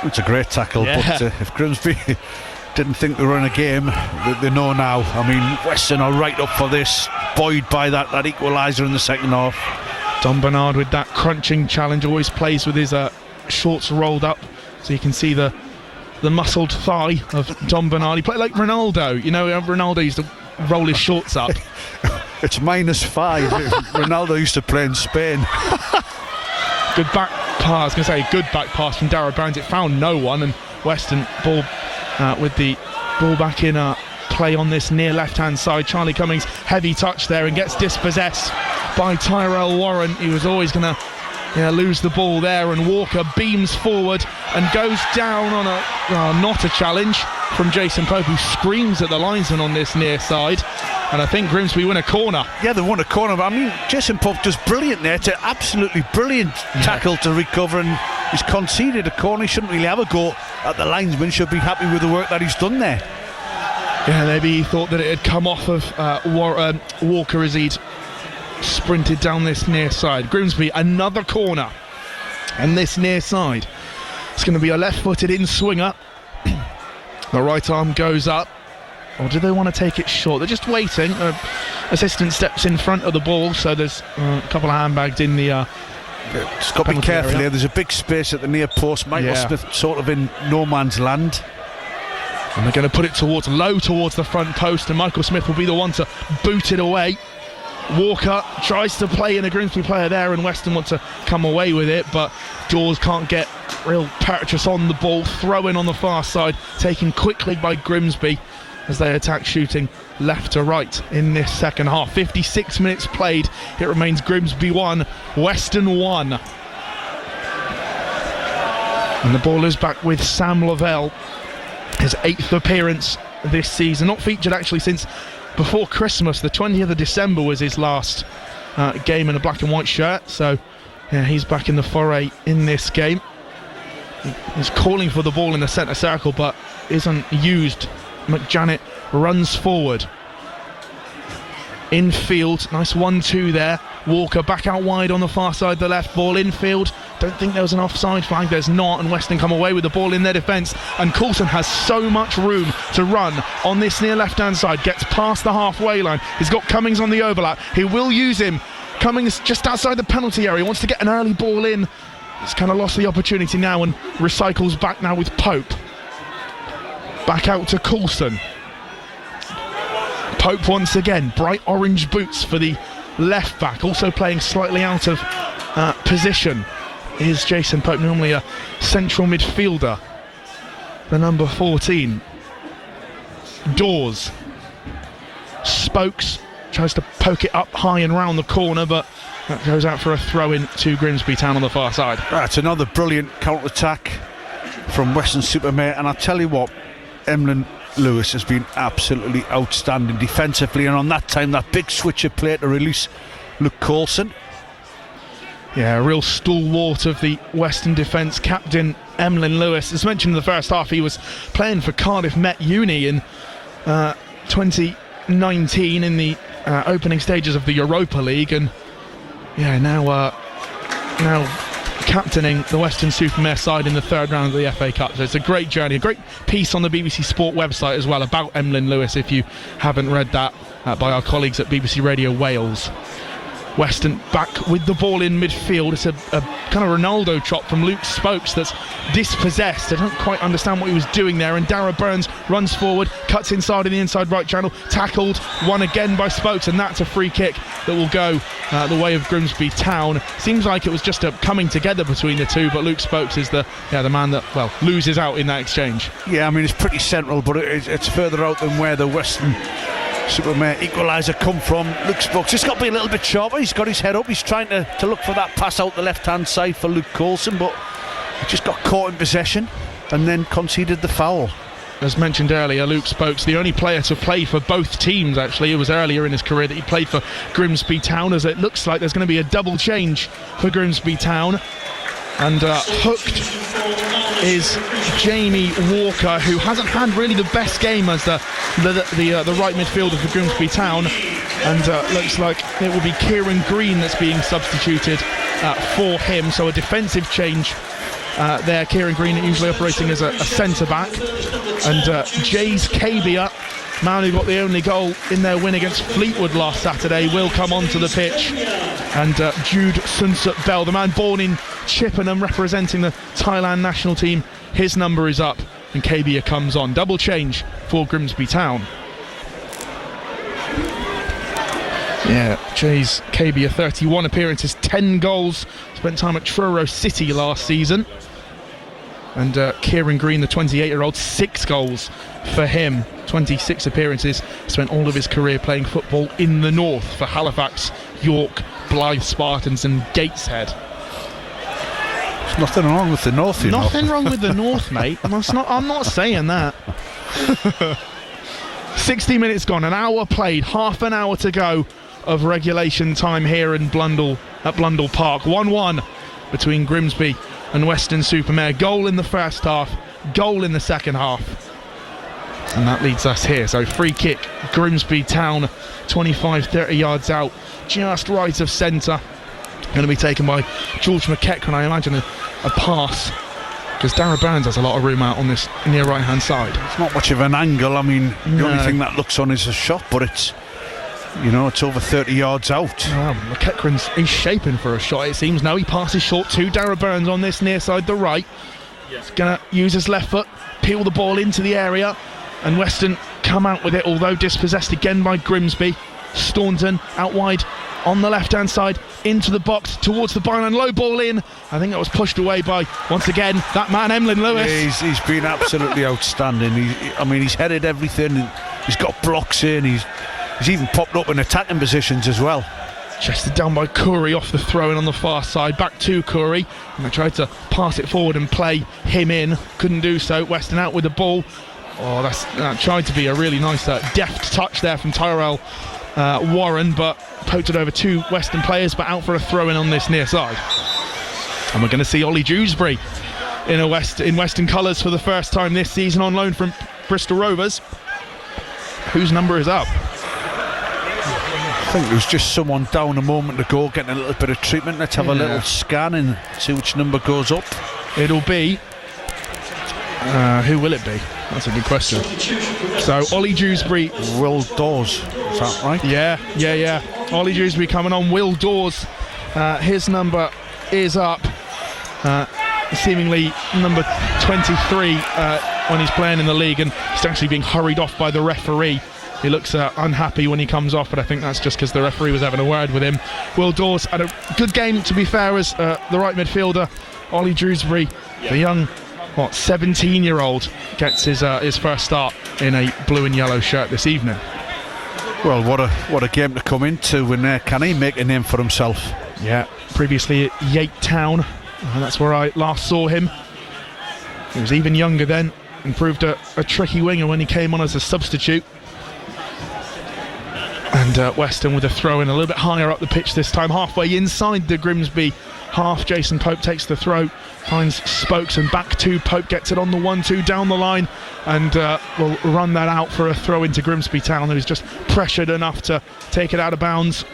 It's a great tackle, but if Grimsby didn't think they were in a game, they know now. I mean, Weston are right up for this, buoyed by that equaliser in the second half. Dom Bernard with that crunching challenge, always plays with his shorts rolled up, so you can see the muscled thigh of Dom Bernard. He played like Ronaldo. Ronaldo used to roll his shorts up. It's -5. Ronaldo used to play in Spain. Good back pass. Good back pass from Darragh Barnes. It found no one, and Weston ball with the ball back in play on this near left-hand side. Charlie Cummings, heavy touch there, and gets dispossessed by Tyrell Warren. He was always going to lose the ball there, and Walker beams forward and goes down on not a challenge from Jason Pope, who screams at the linesman on this near side. And I think Grimsby win a corner. Yeah, they won a corner, but I mean, Jason Pope does brilliant there. It's an absolutely brilliant tackle to recover, and he's conceded a corner. He shouldn't really have a go at the linesman. Should be happy with the work that he's done there. Yeah, maybe he thought that it had come off of Walker as he'd sprinted down this near side. Grimsby, another corner, and this near side. It's going to be a left-footed in-swinger. The right arm goes up. Or do they want to take it short? They're just waiting. Assistant steps in front of the ball, so there's a couple of handbags in the just got to be careful here. There's a big space at the near post. Michael Smith sort of in no man's land. And they're going to put it towards the front post, and Michael Smith will be the one to boot it away. Walker tries to play in a Grimsby player there, and Weston want to come away with it, but Dawes can't get real purchase on the ball. Throw in on the far side, taken quickly by Grimsby as they attack shooting left to right in this second half. 56 minutes played. It remains Grimsby 1, Weston 1. And the ball is back with Sam Lavelle. His 8th appearance this season. Not featured actually since before Christmas. The 20th of December was his last game in a black and white shirt. So he's back in the foray in this game. He's calling for the ball in the centre circle, but isn't used. McJanet runs forward. infield. Nice 1-2 there. Walker back out wide on the far side, the left. Ball infield. Don't think there was an offside flag. There's not, and Weston come away with the ball in their defence. And Coulson has so much room to run on this near left-hand side. Gets past the halfway line. He's got Cummings on the overlap. He will use him. Cummings just outside the penalty area. Wants to get an early ball in. He's kind of lost the opportunity now and recycles back now with Pope. Back out to Coulson. Pope once again. Bright orange boots for the left back. Also playing slightly out of position is Jason Pope, normally a central midfielder. The number 14. Dawes. Spokes tries to poke it up high and round the corner, but that goes out for a throw-in to Grimsby Town on the far side. That's another brilliant counter-attack from Weston-Super-Mare, and I tell you what, Emlyn Lewis has been absolutely outstanding defensively, and on that time, that big switcher play to release Luke Coulson. Yeah, a real stalwart of the Western defence, captain Emlyn Lewis. As mentioned in the first half, he was playing for Cardiff Met Uni in 2019 in the opening stages of the Europa League, and yeah, now captaining the Weston-Super-Mare side in the third round of the FA Cup. So it's a great journey, a great piece on the BBC Sport website as well about Emlyn Lewis, if you haven't read that, by our colleagues at BBC Radio Wales. Weston back with the ball in midfield. It's a kind of Ronaldo chop from Luke Spokes that's dispossessed. I don't quite understand what he was doing there, and Darragh Burns runs forward, cuts inside in the inside right channel, tackled, won again by Spokes, and that's a free kick that will go the way of Grimsby Town. Seems like it was just a coming together between the two, but Luke Spokes is the man that, well, loses out in that exchange. Yeah, I mean, it's pretty central, but it's further out than where the Weston-Super-Mare equaliser come from. Luke Spokes just got to be a little bit sharper. He's got his head up. He's trying to look for that pass out the left-hand side for Luke Coulson, but he just got caught in possession and then conceded the foul. As mentioned earlier, Luke Spokes, the only player to play for both teams, actually. It was earlier in his career that he played for Grimsby Town, as it looks like there's going to be a double change for Grimsby Town. And hooked is Jamie Walker, who hasn't had really the best game as the right midfielder for Grimsby Town. And looks like it will be Kieran Green that's being substituted for him. So a defensive change there. Kieran Green usually operating as a centre-back. And Jays Kabia, man who got the only goal in their win against Fleetwood last Saturday, will come onto the pitch. And Jude Sunsut Bell, the man born in Chippenham representing the Thailand national team, his number is up and Kabia comes on. Double change for Grimsby Town. Yeah, Jays Kabia, 31 appearances, 10 goals, spent time at Truro City last season. And Kieran Green, the 28-year-old, 6 goals for him, 26 appearances, spent all of his career playing football in the north for Halifax, York, Blythe Spartans and Gateshead. There's nothing wrong with the north, you know. Nothing wrong with the north, mate. I'm not saying that. 60 minutes gone, an hour played, half an hour to go of regulation time here in Blundell at Blundell Park. 1-1 between Grimsby and Weston-Super-Mare. Goal in the first half, goal in the second half. And that leads us here. So free kick, Grimsby Town, 25-30 yards out, just right of centre. Going to be taken by George McEachran, I imagine a pass, because Darragh Burns has a lot of room out on this near right hand side. It's not much of an angle. I mean, the only thing that looks on is a shot, but it's over 30 yards out. Wow, he's shaping for a shot, it seems. No, he passes short to Darragh Burns on this near side, the right. He's going to use his left foot, peel the ball into the area, and Weston come out with it, although dispossessed again by Grimsby. Staunton out wide on the left hand side, into the box towards the byline, low ball in. I think that was pushed away by, once again, that man Emlyn Lewis. Yeah, he's been absolutely outstanding. He's headed everything. He's got blocks in. He's even popped up in attacking positions as well. Chested down by Curry off the throw-in on the far side, back to Curry, and they tried to pass it forward and play him in, couldn't do so. Weston out with the ball. Oh, that tried to be a really nice deft touch there from Tyrell Warren, but poked it over two Western players, but out for a throw-in on this near side. And we're going to see Ollie Dewsbury in Western colours for the first time this season, on loan from Bristol Rovers. Whose number is up? I think there was just someone down a moment ago getting a little bit of treatment. Let's have a little scan and see which number goes up. It'll be... who will it be? That's a good question. So, Ollie Dewsbury... Will Dawes, is that right? Yeah. Ollie Dewsbury coming on. Will Dawes, his number is up. Seemingly number 23 when he's playing in the league, and he's actually being hurried off by the referee. He looks unhappy when he comes off, but I think that's just because the referee was having a word with him. Will Dawes had a good game, to be fair, as the right midfielder. Ollie Dewsbury, the young 17-year-old, gets his first start in a blue and yellow shirt this evening. Well, what a game to come into, and can he make a name for himself? Yeah, previously at Yate Town, and that's where I last saw him. He was even younger then and proved a tricky winger when he came on as a substitute. And Weston with a throw in a little bit higher up the pitch this time, halfway inside the Grimsby half. Jason Pope takes the throw, finds Spokes and back to Pope, gets it on the 1-2 down the line, and will run that out for a throw into Grimsby Town, who's just pressured enough to take it out of bounds.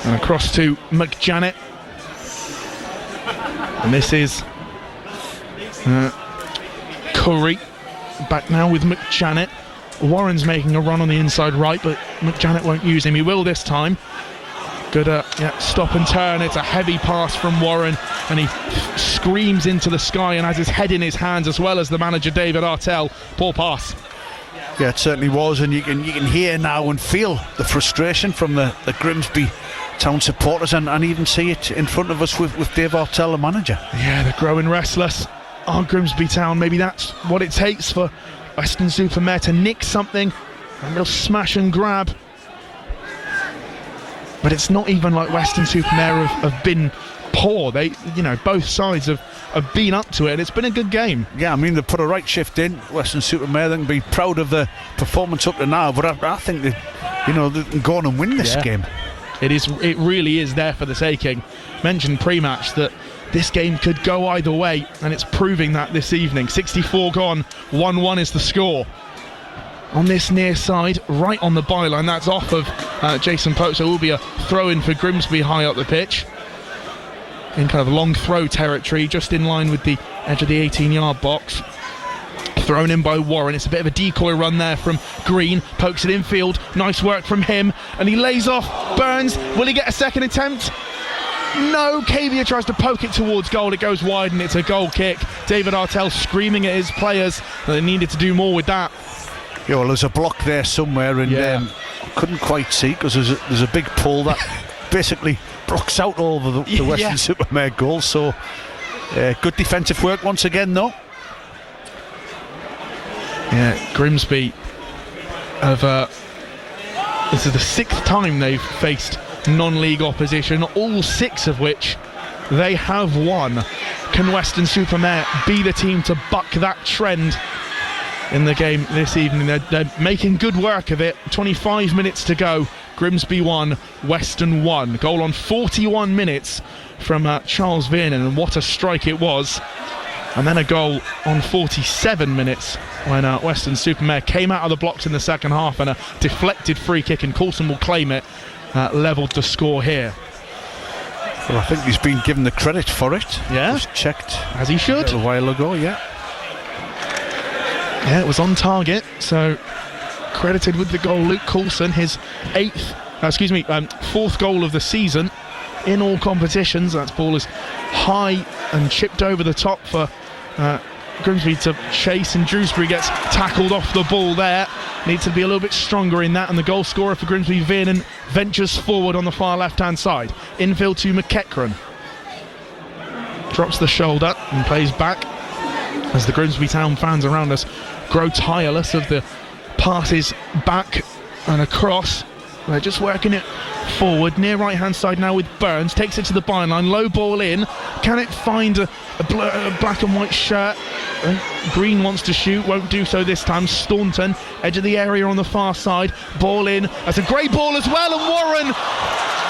And across to McJanet, and this is Curry back now with McJanet. Warren's making a run on the inside right, but McJanet won't use him. He will this time. Good stop and turn. It's a heavy pass from Warren, and he screams into the sky and has his head in his hands, as well as the manager David Artell. Poor pass. Yeah, it certainly was, and you can hear now and feel the frustration from the Grimsby Town supporters, and even see it in front of us with Dave Artell, the manager. Yeah, they're growing restless. Grimsby Town, maybe that's what it takes for Weston-Super-Mare to nick something, and they'll smash and grab. But it's not even like Weston-Super-Mare have been poor. They, both sides have been up to it, and it's been a good game. Yeah, I mean, they put a right shift in. Weston-Super-Mare, they can be proud of the performance up to now, but I think they can go on and win this game. It really is there for the taking. Mentioned pre-match that this game could go either way, and it's proving that this evening. 64 gone, 1-1 is the score. On this near side, right on the byline, that's off of Jason Pope, so it will be a throw-in for Grimsby high up the pitch. In kind of long throw territory, just in line with the edge of the 18-yard box. Thrown in by Warren. It's a bit of a decoy run there from Green. Pokes it infield. Nice work from him. And he lays off Burns. Will he get a second attempt? No. Cavia tries to poke it towards goal. It goes wide and it's a goal kick. David Artell screaming at his players that they needed to do more with that. Yeah, well, there's a block there somewhere, and couldn't quite see, because there's a big pull that basically blocks out all of the Weston-Super-Mare goals. So good defensive work once again, though. Yeah, Grimsby have this is the 6th time they've faced non-league opposition, all 6 of which they have won. Can Weston-Super-Mare be the team to buck that trend in the game this evening? They're making good work of it. 25 minutes to go. Grimsby 1, Weston 1. Goal on 41 minutes from Charles Vernon, and what a strike it was. And then a goal on 47 minutes when Weston-Super-Mare came out of the blocks in the second half, and a deflected free kick, and Coulson will claim it, levelled the score here. Well, I think he's been given the credit for it. Yeah. Just checked. As he should. A while ago, yeah. Yeah, it was on target, so credited with the goal, Luke Coulson, his 4th goal of the season in all competitions. That ball is high and chipped over the top for Grimsby to chase, and Dewsbury gets tackled off the ball there. Needs to be a little bit stronger in that, and the goal scorer for Grimsby, Vernon, ventures forward on the far left-hand side. Infield to McEachran. Drops the shoulder and plays back as the Grimsby Town fans around us grow tireless of the passes back and across. They're just working it forward, near right-hand side now with Burns. Takes it to the byline, low ball in. Can it find a black and white shirt? Green wants to shoot, won't do so this time. Staunton, edge of the area on the far side. Ball in. That's a great ball as well, and Warren,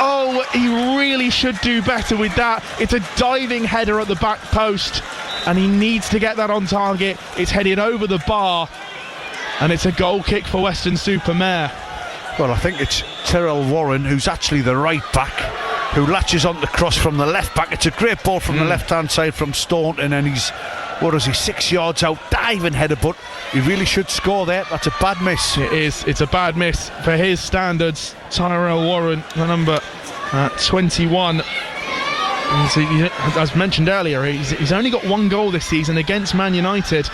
oh, he really should do better with that. It's a diving header at the back post, and he needs to get that on target. It's headed over the bar, and it's a goal kick for Weston-Super-Mare. Well, I think it's Terrell Warren, who's actually the right back, who latches on the cross from the left back. It's a great ball from the left-hand side from Staunton, and he's, 6 yards out, diving header, but he really should score there. That's a bad miss. It is. It's a bad miss for his standards. Tyrell Warren, the number 21. As mentioned earlier, he's only got 1 goal this season against Man United,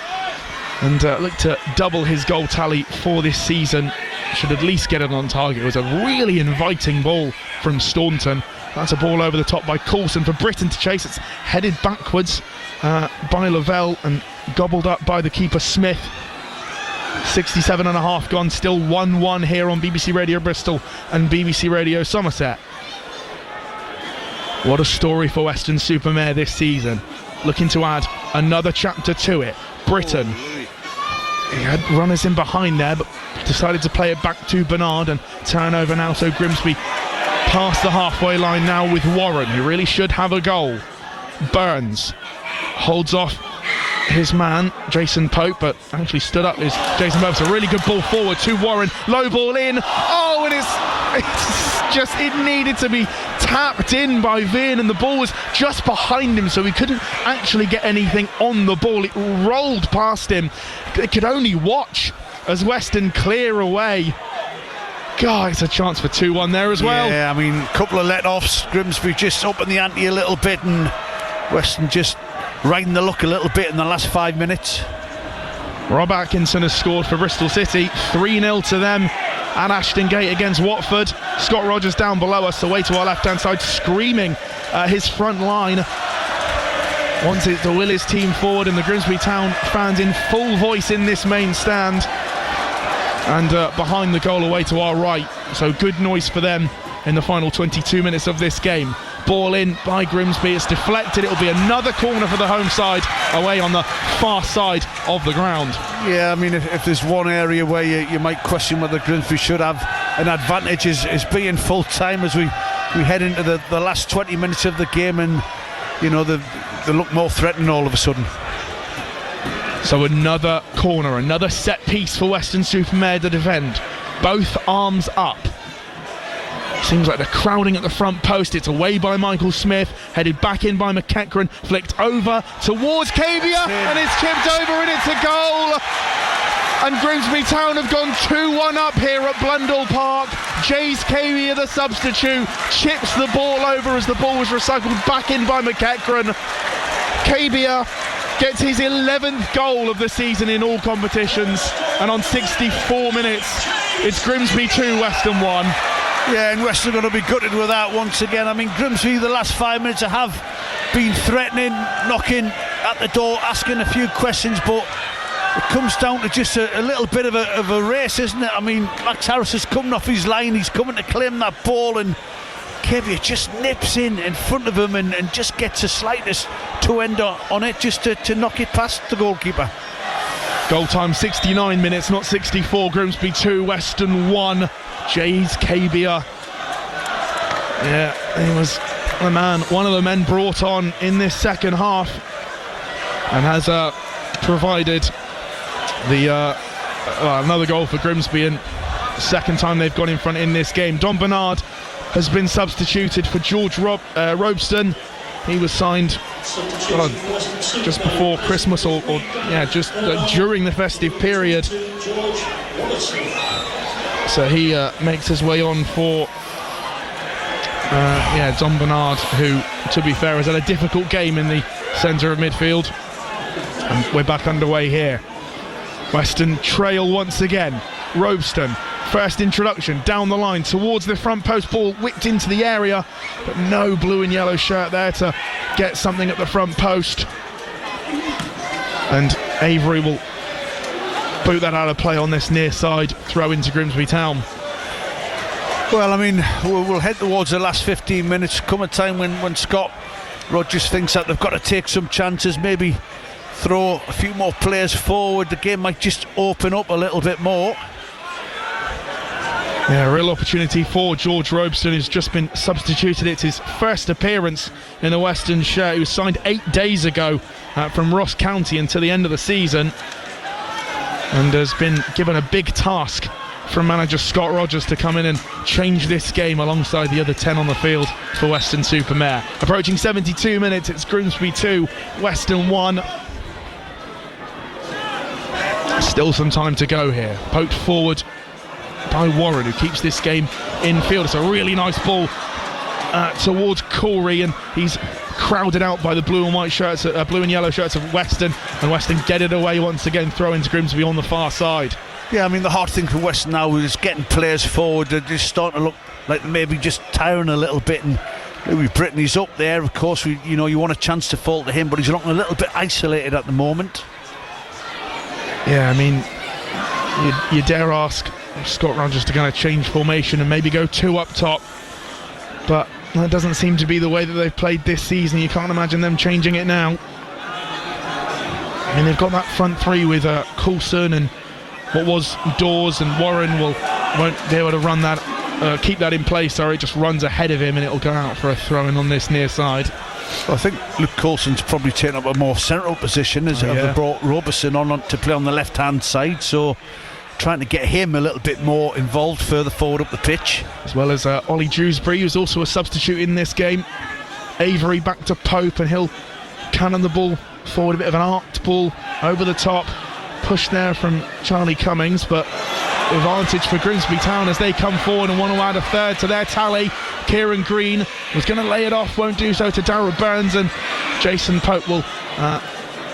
and looked to double his goal tally for this season. Should at least get it on target. It was a really inviting ball from Staunton. That's a ball over the top by Coulson for Britton to chase. It's headed backwards by Lavelle and gobbled up by the keeper Smith. 67 and a half gone, still 1-1 here on BBC Radio Bristol and BBC Radio Somerset. What a story for Weston-Super-Mare this season. Looking to add another chapter to it. Britton, he had runners in behind there, but decided to play it back to Bernard, and turnover now, so Grimsby past the halfway line now with Warren, who really should have a goal. Burns holds off his man Jason Pope, but actually stood up is Jason Pope. It's a really good ball forward to Warren, low ball in, and it needed to be tapped in by Veen, and the ball was just behind him, so he couldn't actually get anything on the ball. It rolled past him. It could only watch as Weston clear away. God, it's a chance for 2-1 there as well. Yeah, I mean, a couple of let-offs. Grimsby just up in the ante a little bit, and Weston just riding the luck a little bit in the last 5 minutes. Rob Atkinson has scored for Bristol City, 3-0 to them at Ashton Gate against Watford. Scott Rogers down below us, away to our left-hand side, screaming at his front line. Wanted to will his team forward, and the Grimsby Town fans in full voice in this main stand. And behind the goal away to our right, so good noise for them in the final 22 minutes of this game. Ball in by Grimsby, it's deflected. It'll be another corner for the home side, away on the far side of the ground. Yeah, I mean, if there's one area where you might question whether Grimsby should have an advantage is being full time as we head into the last 20 minutes of the game, and you know they look more threatening all of a sudden. So another corner, another set piece for Weston-Super-Mare to defend. Both arms up. Seems like they're crowding at the front post. It's away by Michael Smith, headed back in by McEachran, flicked over towards Cavia, and it's chipped over, and it's a goal. And Grimsby Town have gone 2-1 up here at Blundell Park. Jays Cavia, the substitute, chips the ball over as the ball was recycled back in by McEachran. Cavia gets his 11th goal of the season in all competitions, and on 64 minutes, it's Grimsby 2, Weston 1. Yeah, and Weston are going to be gutted with that once again. I mean, Grimsby, the last 5 minutes have been threatening, knocking at the door, asking a few questions, but it comes down to just a little bit of a race, isn't it? I mean, Max Harris is coming off his line, he's coming to claim that ball, and Cavia just nips in front of him and just gets the slightest toe end on it, just to knock it past the goalkeeper. Goal time 69 minutes, not 64. Grimsby 2, Weston 1. Jays Cavia. Yeah, he was one of the men brought on in this second half, and has provided the another goal for Grimsby, and second time they've gone in front in this game. Don Bernard has been substituted for George Robson. He was signed just before Christmas, or just during the festive period. So he makes his way on for Don Bernard, who, to be fair, has had a difficult game in the centre of midfield. And we're back underway here. Weston trail once again. Robeston, first introduction down the line towards the front post, ball whipped into the area, but no blue and yellow shirt there to get something at the front post. And Avery will boot that out of play on this near side, throw into Grimsby Town. Well, I mean, we'll head towards the last 15 minutes. Come a time when Scott Rogers thinks that they've got to take some chances, maybe throw a few more players forward. The game might just open up a little bit more. Yeah, a real opportunity for George Robson, who's just been substituted. It's his first appearance in the Western shirt. He was signed 8 days ago from Ross County until the end of the season, and has been given a big task from manager Scott Rogers to come in and change this game alongside the other 10 on the field for Weston-Super-Mare. Approaching 72 minutes, it's Grimsby 2, Weston 1. Still some time to go here. Poked forward by Warren, who keeps this game in field. It's a really nice ball towards Corey, and he's crowded out by the blue and white shirts, blue and yellow shirts of Weston, and Weston get it away once again, throw into Grimsby on the far side. Yeah, I mean, the hard thing for Weston now is getting players forward. They're just starting to look like maybe just tiring a little bit, and Louis Britton's up there. Of course, you want a chance to fall to him, but he's looking a little bit isolated at the moment. Yeah, I mean, you dare ask Scott Rogers to kind of change formation and maybe go 2 up top, but that doesn't seem to be the way that they've played this season. You can't imagine them changing it now. I mean, they've got that front 3 with Coulson and what was Dawes, and Warren won't be able to run that, keep that in place. Sorry, it just runs ahead of him and it'll go out for a throw-in on this near side. Well, I think Luke Coulson's probably taken up a more central position as they brought Roberson on to play on the left-hand side, so trying to get him a little bit more involved further forward up the pitch. As well as Ollie Dewsbury, who's also a substitute in this game. Avery back to Pope, and he'll cannon the ball forward, a bit of an arced ball over the top. Push there from Charlie Cummings, but advantage for Grimsby Town as they come forward and want to add a third to their tally. Kieran Green was going to lay it off, won't do so, to Darryl Burns, and Jason Pope will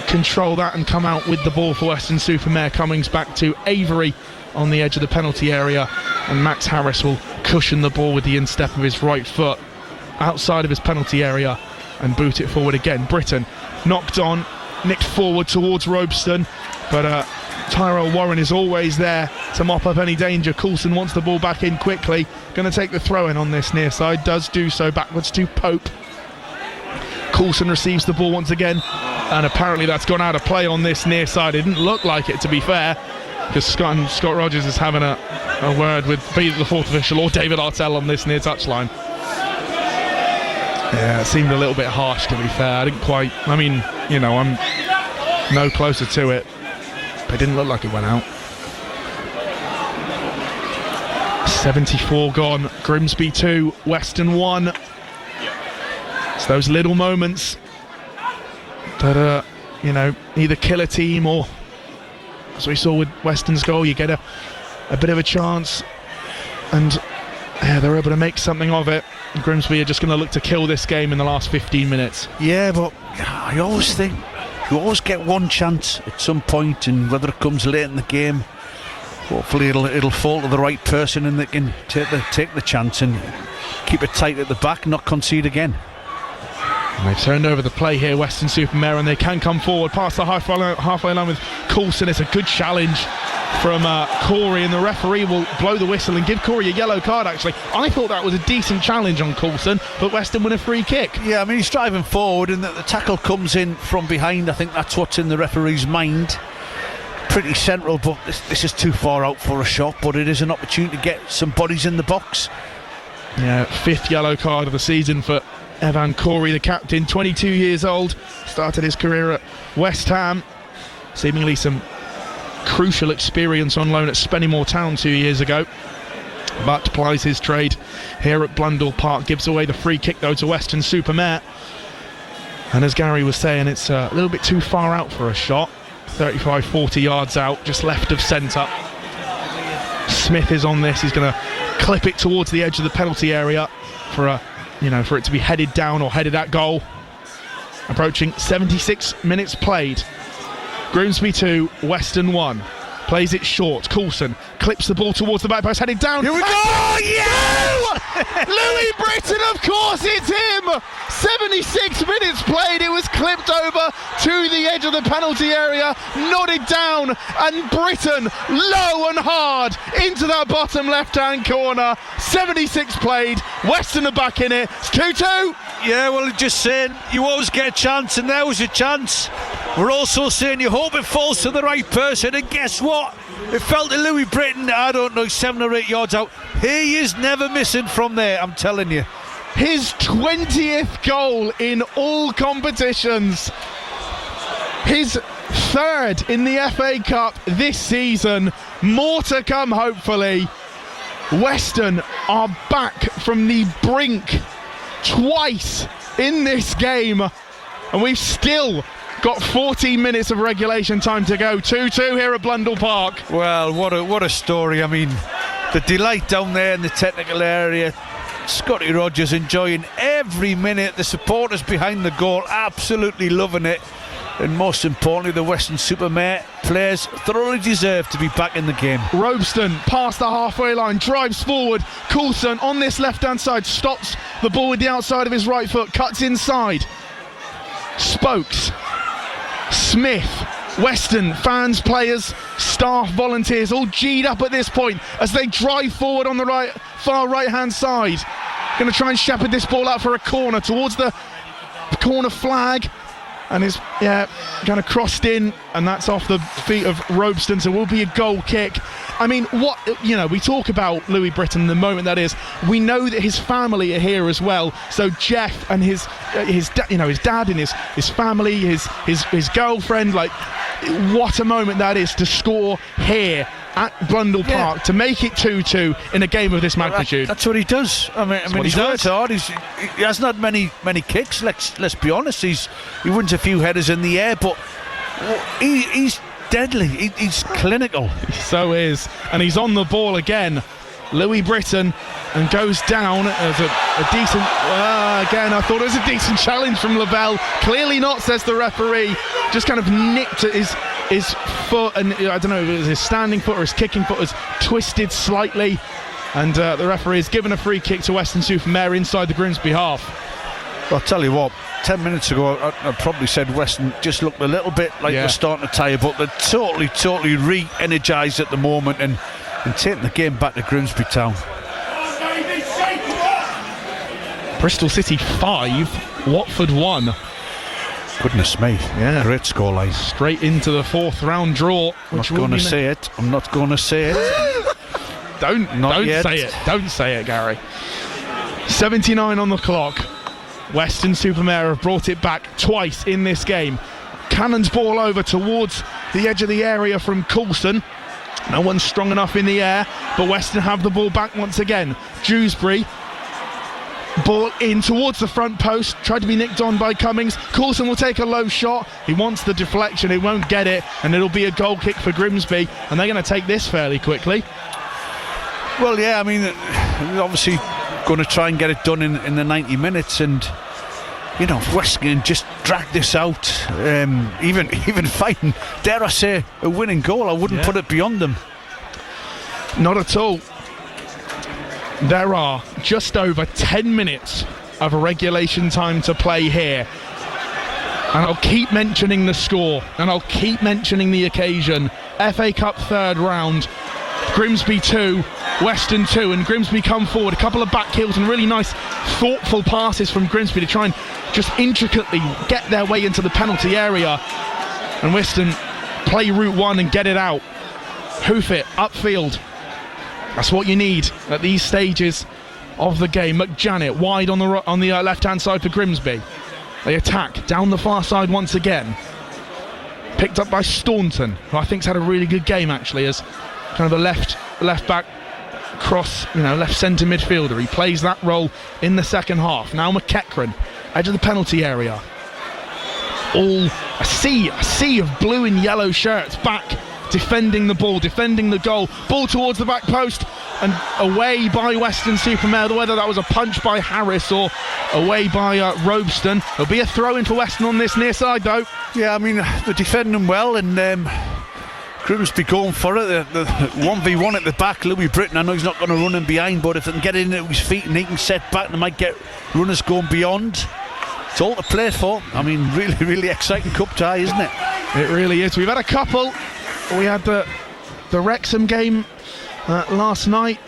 control that and come out with the ball for Weston-Super-Mare. Cummings back to Avery on the edge of the penalty area, and Max Harris will cushion the ball with the instep of his right foot outside of his penalty area and boot it forward again. Britton knocked on, nicked forward towards Robeson, but Tyrell Warren is always there to mop up any danger. Coulson wants the ball back in quickly, going to take the throw-in on this near side, does do so backwards to Pope. Coulson receives the ball once again, and apparently that's gone out of play on this near side. It didn't look like it, to be fair, because Scott Rogers is having a word with either the fourth official or David Artell on this near touchline. Yeah, it seemed a little bit harsh, to be fair. I didn't quite, I mean, I'm no closer to it. It didn't look like it went out. 74 gone. Grimsby 2, Weston 1. It's those little moments that either kill a team, or, as we saw with Weston's goal, you get a bit of a chance and they're able to make something of it. And Grimsby are just going to look to kill this game in the last 15 minutes. Yeah, but I always think you always get one chance at some point, and whether it comes late in the game, hopefully it'll fall to the right person and they can take the chance and keep it tight at the back and not concede again. And they've turned over the play here, Weston-Super-Mare, and they can come forward past the halfway line with Coulson. It's a good challenge from Corey, and the referee will blow the whistle and give Corey a yellow card. Actually, I thought that was a decent challenge on Coulson, but Weston win a free kick. Yeah, I mean, he's driving forward and the tackle comes in from behind. I think that's what's in the referee's mind. Pretty central, but this is too far out for a shot, but it is an opportunity to get some bodies in the box. Yeah, 5th yellow card of the season for Evan Corey, the captain, 22 years old, started his career at West Ham. Seemingly some crucial experience on loan at Spennymoor Town 2 years ago, but plies his trade here at Blundell Park. Gives away the free kick though to Weston-Super-Mare, and as Gary was saying, it's a little bit too far out for a shot. 35-40 yards out, just left of centre. Smith is on this. He's going to clip it towards the edge of the penalty area for it to be headed down or headed at goal. Approaching 76 minutes played. Grimsby 2, Weston 1. Plays it short. Coulson clips the ball towards the back post, headed down. Here we go! Oh, yeah! Louis Britton, of course, it's him! 76 minutes played. It was clipped over to the edge of the penalty area, nodded down, and Britton, low and hard, into that bottom left-hand corner. 76 played. Weston are back in it. It's 2-2. Yeah, well, just saying, you always get a chance, and there was your chance. We're also saying you hope it falls to the right person, and guess what? It fell to Louis Britton, I don't know, 7 or 8 yards out. He is never missing from there, I'm telling you. His 20th goal in all competitions. His 3rd in the FA Cup this season. More to come, hopefully. Weston are back from the brink twice in this game, and we've still got 14 minutes of regulation time to go. 2-2 here at Blundell Park. Well, what a story. I mean, the delight down there in the technical area. Scotty Rogers enjoying every minute. The supporters behind the goal absolutely loving it. And most importantly, the Weston-Super-Mare players thoroughly deserve to be back in the game. Robeston past the halfway line, drives forward. Coulson on this left-hand side, stops the ball with the outside of his right foot, cuts inside. Spokes, Smith, Weston, fans, players, staff, volunteers, all G'd up at this point as they drive forward on the far right-hand side. Going to try and shepherd this ball out for a corner towards the corner flag. And is kind of crossed in, and that's off the feet of Robeston, so will be a goal kick. I mean, we talk about Louis Britton, the moment that is. We know that his family are here as well. So Jeff and his dad and his family, his girlfriend, like, what a moment that is to score here at Blundell Park, to make it 2-2 in a game of this magnitude. That's what he does. I mean he's worked hard. He hasn't had many kicks. Let's be honest. He wins a few headers in the air, but he's deadly. He's clinical. So is, and he's on the ball again. Louis Britton, and goes down as a decent. Again, I thought it was a decent challenge from Lavelle. Clearly not, says the referee. Just kind of nipped at his foot, and I don't know if it was his standing foot or his kicking foot was twisted slightly, and the referee has given a free kick to Weston-Super-Mare inside the Grimsby half. Well, I'll tell you what, 10 minutes ago I probably said Weston just looked a little bit like they're starting to tire, but they're totally re-energised at the moment and taking the game back to Grimsby Town. Bristol City 5, Watford 1. Goodness me, great scoreline. Straight into the fourth round draw. I'm not going to say it. Don't say it, Gary. 79 on the clock. Weston-Super-Mare have brought it back twice in this game. Cannon's ball over towards the edge of the area from Coulson. No one's strong enough in the air, but Weston have the ball back once again. Dewsbury, ball in towards the front post, tried to be nicked on by Cummings. Coulson will take a low shot. He wants the deflection, he won't get it, and it'll be a goal kick for Grimsby, and they're going to take this fairly quickly. Well, yeah, I mean, obviously going to try and get it done in the 90 minutes, and if West can just drag this out, even fighting, dare I say, a winning goal, I wouldn't put it beyond them. Not at all. There are just over 10 minutes of regulation time to play here. And I'll keep mentioning the score, and I'll keep mentioning the occasion. FA Cup third round, Grimsby 2, Weston 2, and Grimsby come forward. A couple of back heels and really nice, thoughtful passes from Grimsby to try and just intricately get their way into the penalty area. And Weston play route one and get it out. Hoof it, upfield. That's what you need at these stages of the game. McJanet wide on the left-hand side for Grimsby. They attack down the far side once again. Picked up by Staunton, who I think's had a really good game actually, as kind of a left back cross, left centre midfielder. He plays that role in the second half. Now McEachran, edge of the penalty area. All a sea of blue and yellow shirts back, defending the ball, defending the goal. Ball towards the back post and away by Weston-Super-Mare. Whether that was a punch by Harris or away by Robeston. There'll be a throw in for Weston on this near side though. Yeah, I mean, they're defending well, and Grimsby going for it. The 1v1 at the back. Louis Britton, I know he's not going to run in behind, but if they can get in at his feet and he can set back, they might get runners going beyond. It's all to play for. I mean, really exciting cup tie, isn't it? It really is. We've had a couple. We had the Wrexham game last night.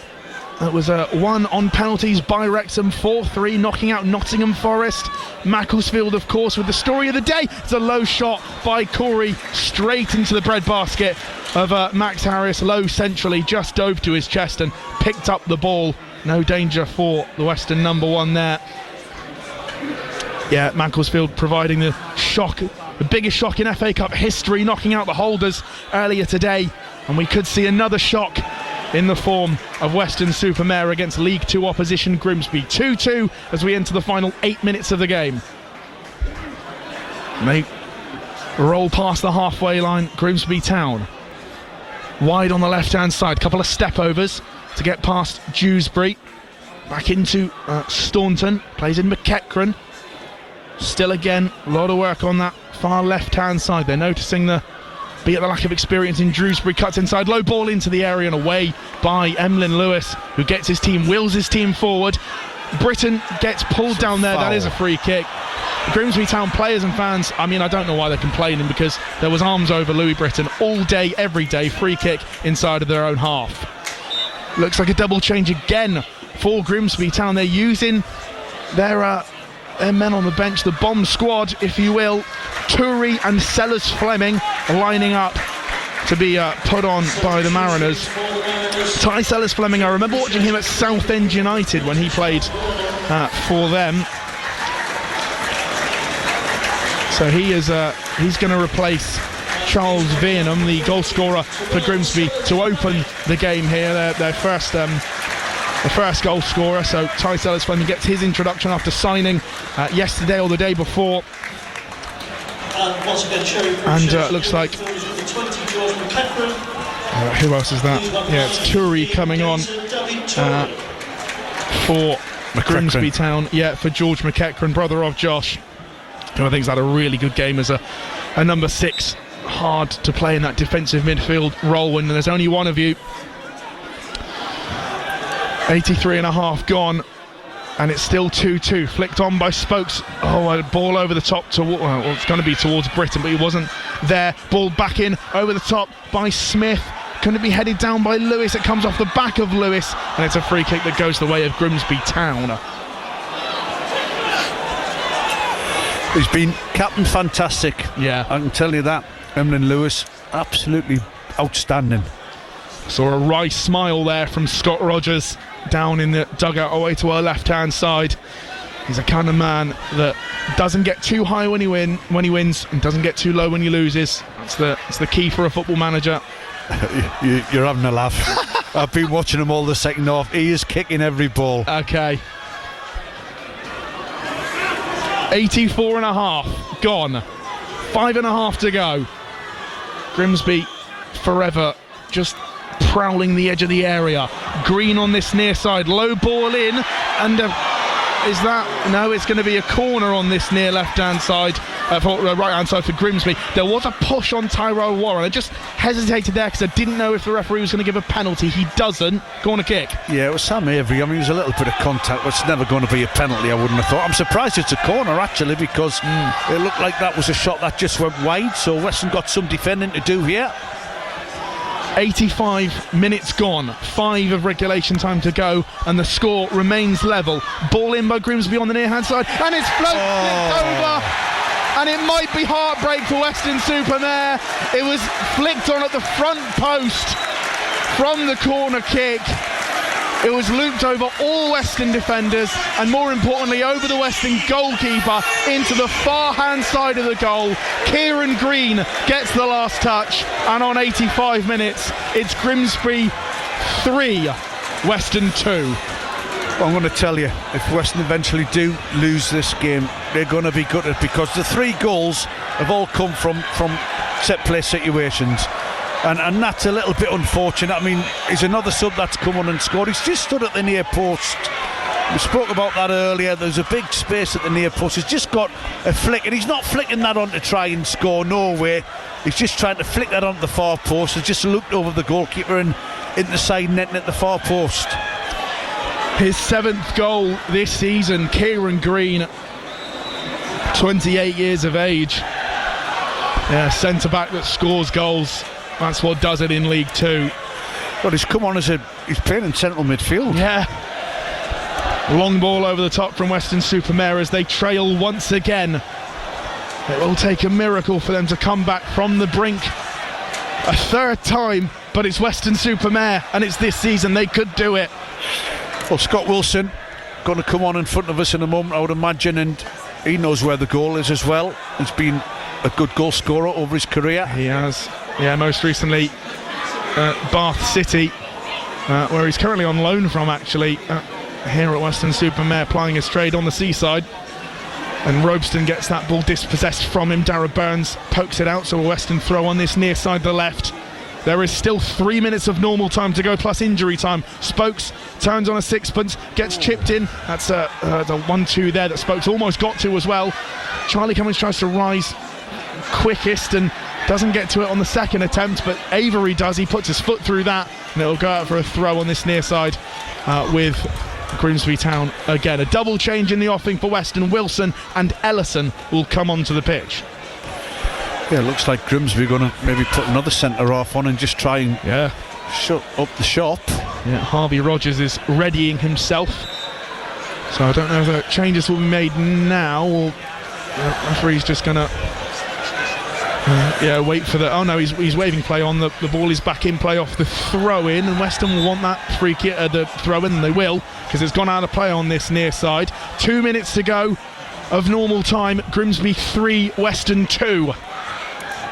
It was a 1 on penalties by Wrexham, 4-3, knocking out Nottingham Forest. Macclesfield, of course, with the story of the day. It's a low shot by Corey straight into the breadbasket of Max Harris, low centrally, just dove to his chest and picked up the ball. No danger for the Western number one there. Yeah, Macclesfield providing the shock, the biggest shock in FA Cup history, knocking out the holders earlier today and we could see another shock in the form of Weston-Super-Mare against League 2 opposition Grimsby. 2-2 as we enter the final 8 minutes of the game. And they roll past the halfway line. Grimsby Town wide on the left-hand side. Couple of step-overs to get past Dewsbury. Back into Staunton. Plays in McEachran. Still again, a lot of work on that far left-hand side. They're noticing the lack of experience in Dewsbury. Cuts inside, low ball into the area and away by Emlyn Lewis, who gets his team, wills his team forward. Britton gets pulled down there. That is a free kick. Grimsby Town players and fans, I don't know why they're complaining, because there was arms over Louis Britton all day, every day. Free kick inside of their own half. Looks like a double change again for Grimsby Town. They're using their men on the bench, the bomb squad, if you will. Turi and Sellers Fleming lining up to be put on by the Mariners. Ty Sellers Fleming, I remember watching him at Southend United when he played for them. So he's going to replace Charles Vearnham, the goal scorer for Grimsby, to open the game here. Their first goal scorer. So Ty Sellers Fleming gets his introduction after signing yesterday or the day before. And looks like who else is that? Yeah, it's Turi coming on for Grimsby Town. Yeah, for George McEachran, brother of Josh, who I think's had a really good game as a number 6. Hard to play in that defensive midfield role when there's only one of you. 83 and a half gone, and it's still 2-2. Flicked on by Spokes. A ball over the top it's going to be towards Britton, but he wasn't there. Ball back in over the top by Smith. Going to be headed down by Lewis. It comes off the back of Lewis, and it's a free kick that goes the way of Grimsby Town. He's been captain fantastic. Yeah, I can tell you that. Emlyn Lewis, absolutely outstanding. Saw a wry smile there from Scott Rogers down in the dugout away to our left-hand side. He's a kind of man that doesn't get too high when he wins, and doesn't get too low when he loses. That's the key for a football manager. You're having a laugh. I've been watching him all the second half. He is kicking every ball. Okay. 84 and a half gone. 5.5 to go. Grimsby forever just prowling the edge of the area. Green on this near side, low ball in, and is that? No, it's going to be a corner on this near left-hand side, right-hand side for Grimsby. There was a push on Tyrell Warren. I just hesitated there because I didn't know if the referee was going to give a penalty. He doesn't. Corner kick. Yeah, it was Sam Avery. There's a little bit of contact, but it's never going to be a penalty, I wouldn't have thought. I'm surprised it's a corner, actually, because it looked like that was a shot that just went wide, so Weston got some defending to do here. 85 minutes gone, 5 of regulation time to go, and the score remains level. Ball in by Grimsby on the near hand side, and it's flipped over, and it might be heartbreak for Weston-Super-Mare. It was flicked on at the front post from the corner kick. It was looped over all Weston defenders, and more importantly over the Weston goalkeeper into the far hand side of the goal. Kieran Green gets the last touch, and on 85 minutes it's Grimsby 3, Weston 2. I'm going to tell you, if Weston eventually do lose this game, they're going to be gutted, because the 3 goals have all come from set play situations. And that's a little bit unfortunate. He's another sub that's come on and scored. He's just stood at the near post. We spoke about that earlier. There's a big space at the near post. He's just got a flick, and he's not flicking that on to try and score. No way. He's just trying to flick that onto the far post. He's just looked over the goalkeeper and into the side net at the far post. His 7th goal this season. Kieran Green, 28 years of age. Yeah, centre-back that scores goals. That's what does it in League 2. But he's come on he's playing in central midfield. Yeah. Long ball over the top from Weston-Super-Mare as they trail once again. It will take a miracle for them to come back from the brink a 3rd time, but it's Weston-Super-Mare, and it's this season. They could do it. Well, Scott Wilson going to come on in front of us in a moment, I would imagine, and he knows where the goal is as well. He's been a good goal scorer over his career. He has. Yeah, most recently Bath City, where he's currently on loan from, actually, here at Weston-Super-Mare, plying his trade on the seaside. And Robeston gets that ball dispossessed from him. Dara Burns pokes it out, so a Weston throw on this near side the left. There is still 3 minutes of normal time to go, plus injury time. Spokes turns on a sixpence, gets chipped in. That's the 1-2 there that Spokes almost got to as well. Charlie Cummings tries to rise quickest and doesn't get to it on the second attempt, but Avery does. He puts his foot through that, and it'll go out for a throw on this near side with Grimsby Town again. A double change in the offing for Weston. Wilson and Ellison will come onto the pitch. Yeah, it looks like Grimsby going to maybe put another centre half on and just try and shut up the shop. Yeah, Harvey Rogers is readying himself, so I don't know if the changes will be made now or the referee's just going to wait for the... Oh no, he's waving play on. The ball is back in play off the throw-in, and Weston will want that free kick, the throw-in, and they will, because it's gone out of play on this near side. 2 minutes to go of normal time. Grimsby 3, Weston 2.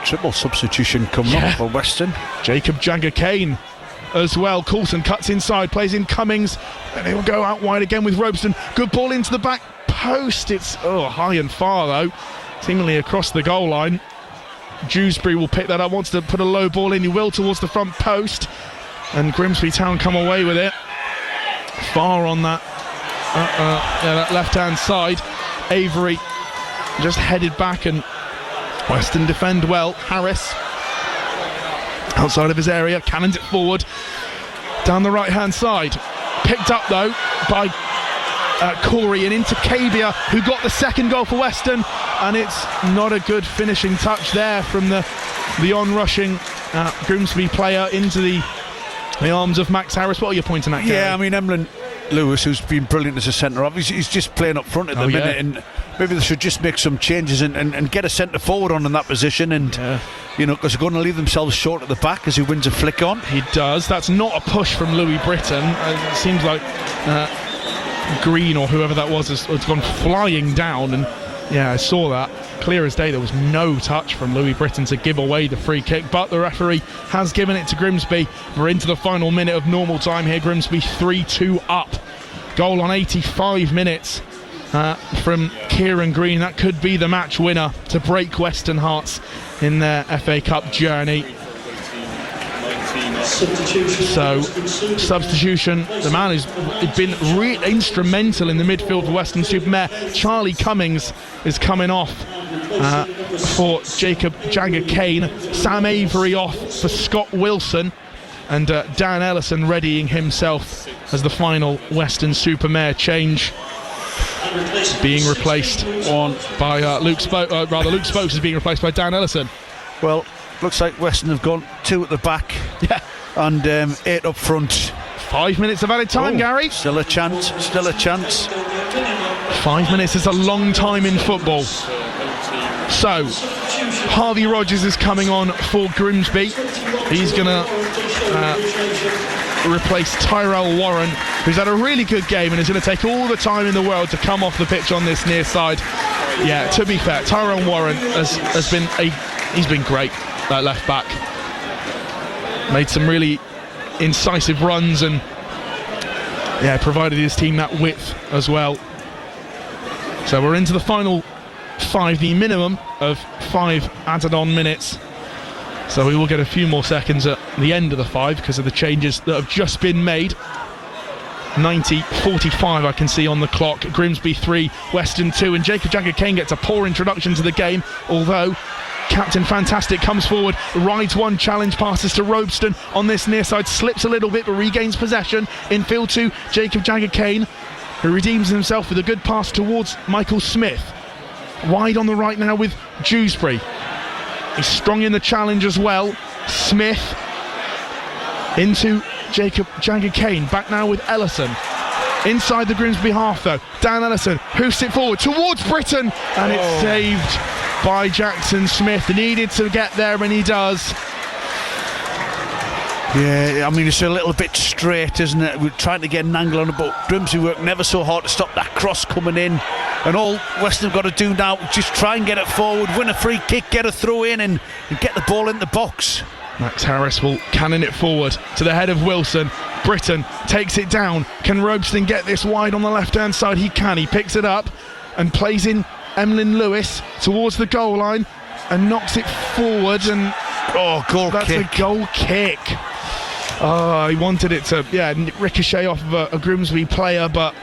Triple substitution coming up for Weston. Jacob Jagger-Kane as well. Coulson cuts inside, plays in Cummings, and he will go out wide again with Robeston. Good ball into the back post. It's high and far though, seemingly across the goal line. Dewsbury will pick that up, wants to put a low ball in, he will, towards the front post, and Grimsby Town come away with it. Far on that that left hand side. Avery just headed back, and Weston defend well. Harris outside of his area, cannons it forward down the right hand side, picked up though by Corey and into Cabia, who got the second goal for Weston, and it's not a good finishing touch there from the on-rushing Grimsby player into the arms of Max Harris. What are you pointing at, Gary? Yeah, I mean, Emlyn Lewis, who's been brilliant as a centre-half, he's just playing up front at the minute, and maybe they should just make some changes and get a centre-forward on in that position, and because they're going to leave themselves short at the back as he wins a flick on. He does. That's not a push from Louis Britton. It seems like Green or whoever that was has gone flying down, and I saw that clear as day. There was no touch from Louis Britton to give away the free kick, but the referee has given it to Grimsby. We're into the final minute of normal time here. Grimsby 3-2 up. Goal on 85 minutes from Kieran Green. That could be the match winner to break Western Hearts in their FA Cup journey. So, substitution. The man who's been really instrumental in the midfield for Weston-Super-Mare, Charlie Cummings, is coming off for Jacob Jagger-Kane. Sam Avery off for Scott Wilson, and Dan Ellison readying himself as the final Weston-Super-Mare change, being replaced by Luke Spokes. Luke Spokes is being replaced by Dan Ellison. Well, looks like Weston have gone 2 at the back, and 8 up front. 5 minutes of added time, Gary. Still a chance. 5 minutes is a long time in football. So, Harvey Rogers is coming on for Grimsby. He's going to replace Tyrell Warren, who's had a really good game and is going to take all the time in the world to come off the pitch on this near side. Yeah, to be fair, Tyrell Warren has been he's been great, that left back. Made some really incisive runs and provided his team that width as well. So we're into the final 5, the minimum of 5 added on minutes. So we will get a few more seconds at the end of the 5 because of the changes that have just been made. 90:45 I can see on the clock. Grimsby 3, Weston 2, and Jacob Jagger-Kane gets a poor introduction to the game, although Captain Fantastic comes forward, rides one, challenge passes to Robeston on this near side, slips a little bit but regains possession. Infield to Jacob Jagger-Kane, who redeems himself with a good pass towards Michael Smith. Wide on the right now with Dewsbury. He's strong in the challenge as well. Smith into Jacob Jagger-Kane, back now with Ellison. Inside the Grimsby half though, Dan Ellison hoofs it forward towards Britton, and it's saved by Jackson Smith. Needed to get there and he does. Yeah, I mean, it's a little bit straight, isn't it? We're trying to get an angle on it, but Grimsby work never so hard to stop that cross coming in. And all Weston have got to do now, just try and get it forward, win a free kick, get a throw in, and get the ball in the box. Max Harris will cannon it forward to the head of Wilson. Britton takes it down. Can Robeston get this wide on the left-hand side? He can. He picks it up and plays in Emlyn Lewis towards the goal line and knocks it forward. And goal that's kick. a goal kick. He wanted it to ricochet off of a Grimsby player, but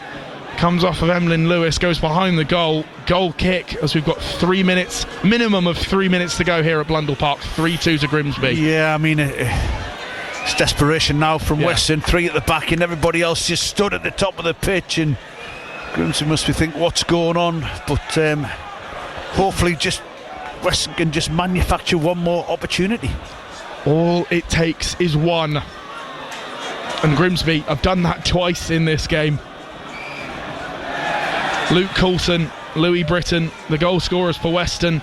comes off of Emlyn Lewis, goes behind the goal. Goal kick, as we've got 3 minutes, minimum of 3 minutes to go here at Blundell Park. 3-2 to Grimsby. Yeah, I mean, it's desperation now from Weston. 3 at the back, and everybody else just stood at the top of the pitch. And Grimsby must be thinking, what's going on? But hopefully, just Weston can just manufacture one more opportunity. All it takes is one. And Grimsby have done that twice in this game. Luke Coulson, Louis Britton, the goal scorers for Weston.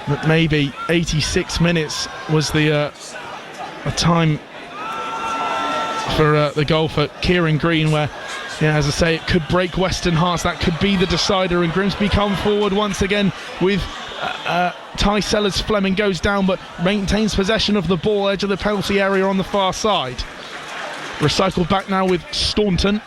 But maybe 86 minutes was the time for the goal for Kieran Green, where, as I say, it could break Weston hearts. That could be the decider. And Grimsby come forward once again with Ty Sellers-Fleming goes down, but maintains possession of the ball, edge of the penalty area on the far side. Recycled back now with Staunton,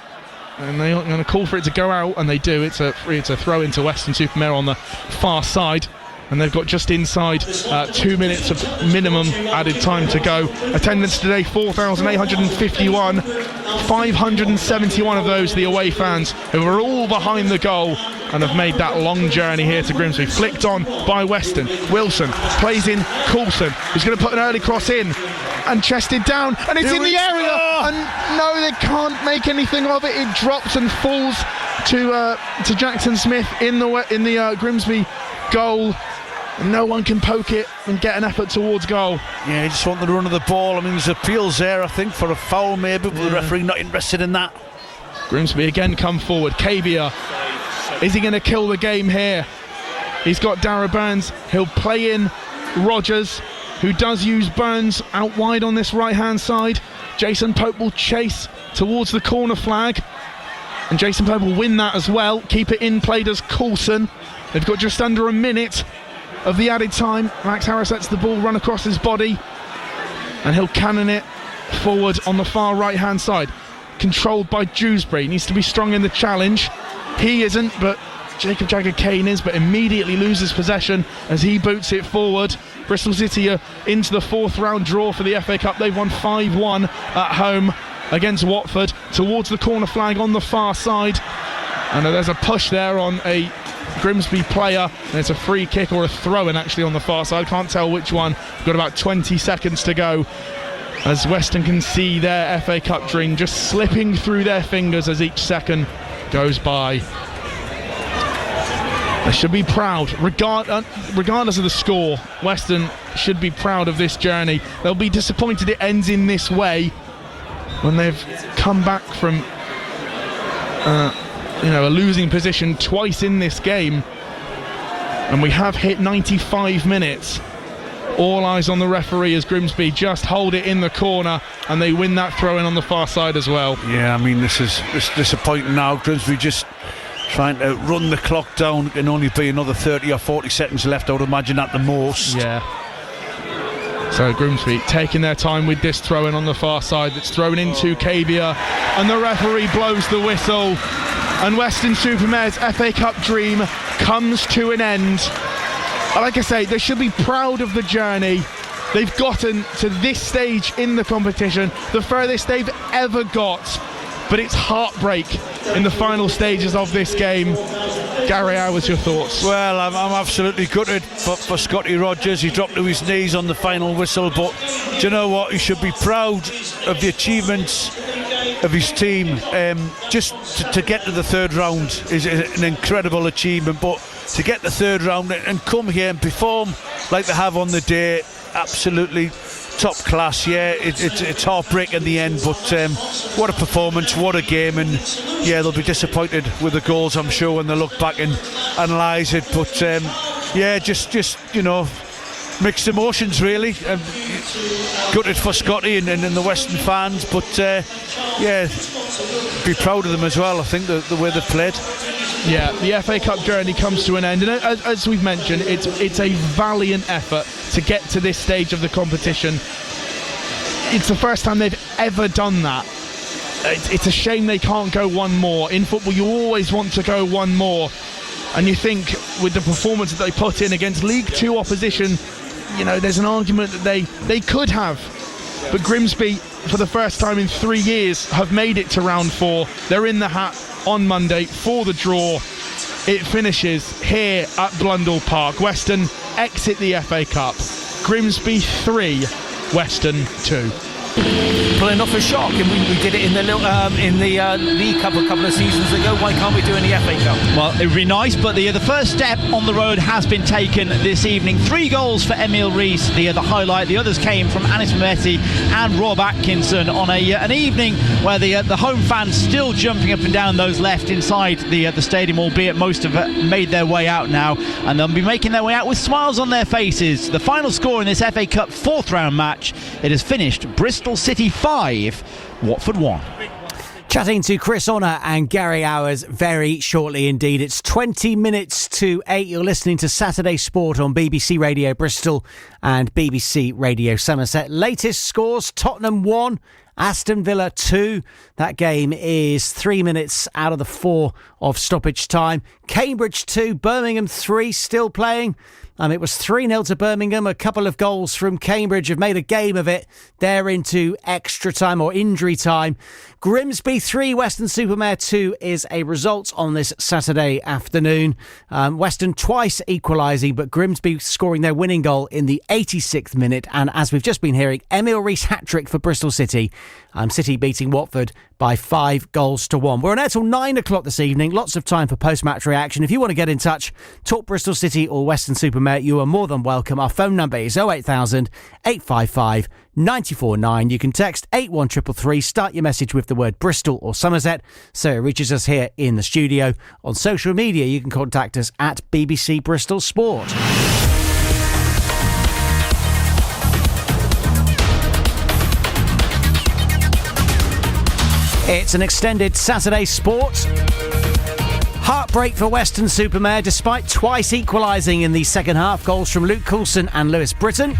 and they're going to call for it to go out, and they do. It's a throw into Weston-Super-Mare on the far side, and they've got just inside 2 minutes of minimum added time to go. Attendance today 4,851, 571 of those the away fans, who are all behind the goal and have made that long journey here to Grimsby. Flicked on by Weston. Wilson plays in Coulson, who's going to put an early cross in and chested down, and it's in the area, and no, they can't make anything of it. It drops and falls to Jackson Smith in the Grimsby goal. No one can poke it and get an effort towards goal. Yeah, he just wanted the run of the ball. I mean, there's appeals there, I think, for a foul maybe, but the referee not interested in that. Grimsby again come forward. Kabia, is he going to kill the game here? He's got Dara Burns. He'll play in Rogers, who does use Burns out wide on this right-hand side. Jason Pope will chase towards the corner flag, and Jason Pope will win that as well. Keep it in play does Coulson. They've got just under a minute of the added time. Max Harris lets the ball run across his body, and he'll cannon it forward on the far right-hand side. Controlled by Dewsbury. Needs to be strong in the challenge. He isn't, but Jacob Jagger-Kane is, but immediately loses possession as he boots it forward. Bristol City are into the 4th round draw for the FA Cup. They've won 5-1 at home against Watford. Towards the corner flag on the far side, and there's a push there on a Grimsby player, and it's a free kick or a throw-in actually on the far side. Can't tell which one. We've got about 20 seconds to go as Weston can see their FA Cup dream just slipping through their fingers as each second goes by. They should be proud, regardless of the score. Weston should be proud of this journey. They'll be disappointed it ends in this way when they've come back from a losing position twice in this game, and we have hit 95 minutes. All eyes on the referee as Grimsby just hold it in the corner, and they win that throw-in on the far side as well. Yeah, I mean, this is disappointing now. Grimsby just trying to run the clock down. Can only be another 30 or 40 seconds left, I would imagine, at the most. Yeah. So Grimsby taking their time with this throw-in on the far side. That's thrown into Kabia, and the referee blows the whistle, and Weston-Super-Mare's FA Cup dream comes to an end. Like I say, they should be proud of the journey. They've gotten to this stage in the competition, the furthest they've ever got. But it's heartbreak in the final stages of this game. Gary, how was your thoughts? Well, I'm absolutely gutted for Scotty Rogers. He dropped to his knees on the final whistle, but do you know what? He should be proud of the achievements of his team. Just to get to the 3rd round is an incredible achievement, but to get the 3rd round and come here and perform like they have on the day, absolutely top class. Yeah, it's heartbreak in the end, but what a performance, what a game. And yeah, they'll be disappointed with the goals, I'm sure, when they look back and analyse it. But yeah, just mixed emotions really. Gutted for Scotty and the Western fans, but yeah, be proud of them as well. I think the way they played. Yeah, the FA Cup journey comes to an end, and as we've mentioned, it's a valiant effort to get to this stage of the competition. It's the first time they've ever done that. It's a shame they can't go one more. In football, you always want to go one more. And you think with the performance that they put in against League 2 opposition, there's an argument that they could have. But Grimsby, for the first time in 3 years, have made it to round 4. They're in the hat on Monday for the draw. It finishes here at Blundell Park. Weston exit the FA Cup. Grimsby 3, Weston 2. Pulling off a shock, and we did it in the League Cup a couple of seasons ago. Why can't we do it in the FA Cup? Well, it would be nice, but the first step on the road has been taken this evening. 3 goals for Emil Rees, the highlight. The others came from Anis Mehmeti and Rob Atkinson on an evening where the home fans still jumping up and down those left inside the stadium, albeit most have made their way out now, and they'll be making their way out with smiles on their faces. The final score in this FA Cup 4th round match, it has finished Bristol City 5, Watford 1. Chatting to Chris Honor and Gary Hours very shortly indeed. It's 20 minutes to 8. You're listening to Saturday Sport on BBC Radio Bristol and BBC Radio Somerset. Latest scores: Tottenham 1, Aston Villa 2. That game is 3 minutes out of the 4 of stoppage time. Cambridge 2, Birmingham 3, still playing. It was 3-0 to Birmingham. A couple of goals from Cambridge have made a game of it. They're into extra time or injury time. Grimsby 3, Weston-Super-Mare 2 is a result on this Saturday afternoon. Weston twice equalising, but Grimsby scoring their winning goal in the 86th minute. And as we've just been hearing, Emil Rees hat-trick for Bristol City. City beating Watford by 5-1. We're on air till 9 o'clock this evening. Lots of time for post-match reaction. If you want to get in touch, talk Bristol City or Weston-Super-Mare, you are more than welcome. Our phone number is 08000 855 949. You can text 81333. Start your message with the word Bristol or Somerset so it reaches us here in the studio. On social media, you can contact us at BBC Bristol Sport. It's an extended Saturday Sport. Heartbreak for Weston-Super-Mare despite twice equalising in the second half. Goals from Luke Coulson and Lewis Britton.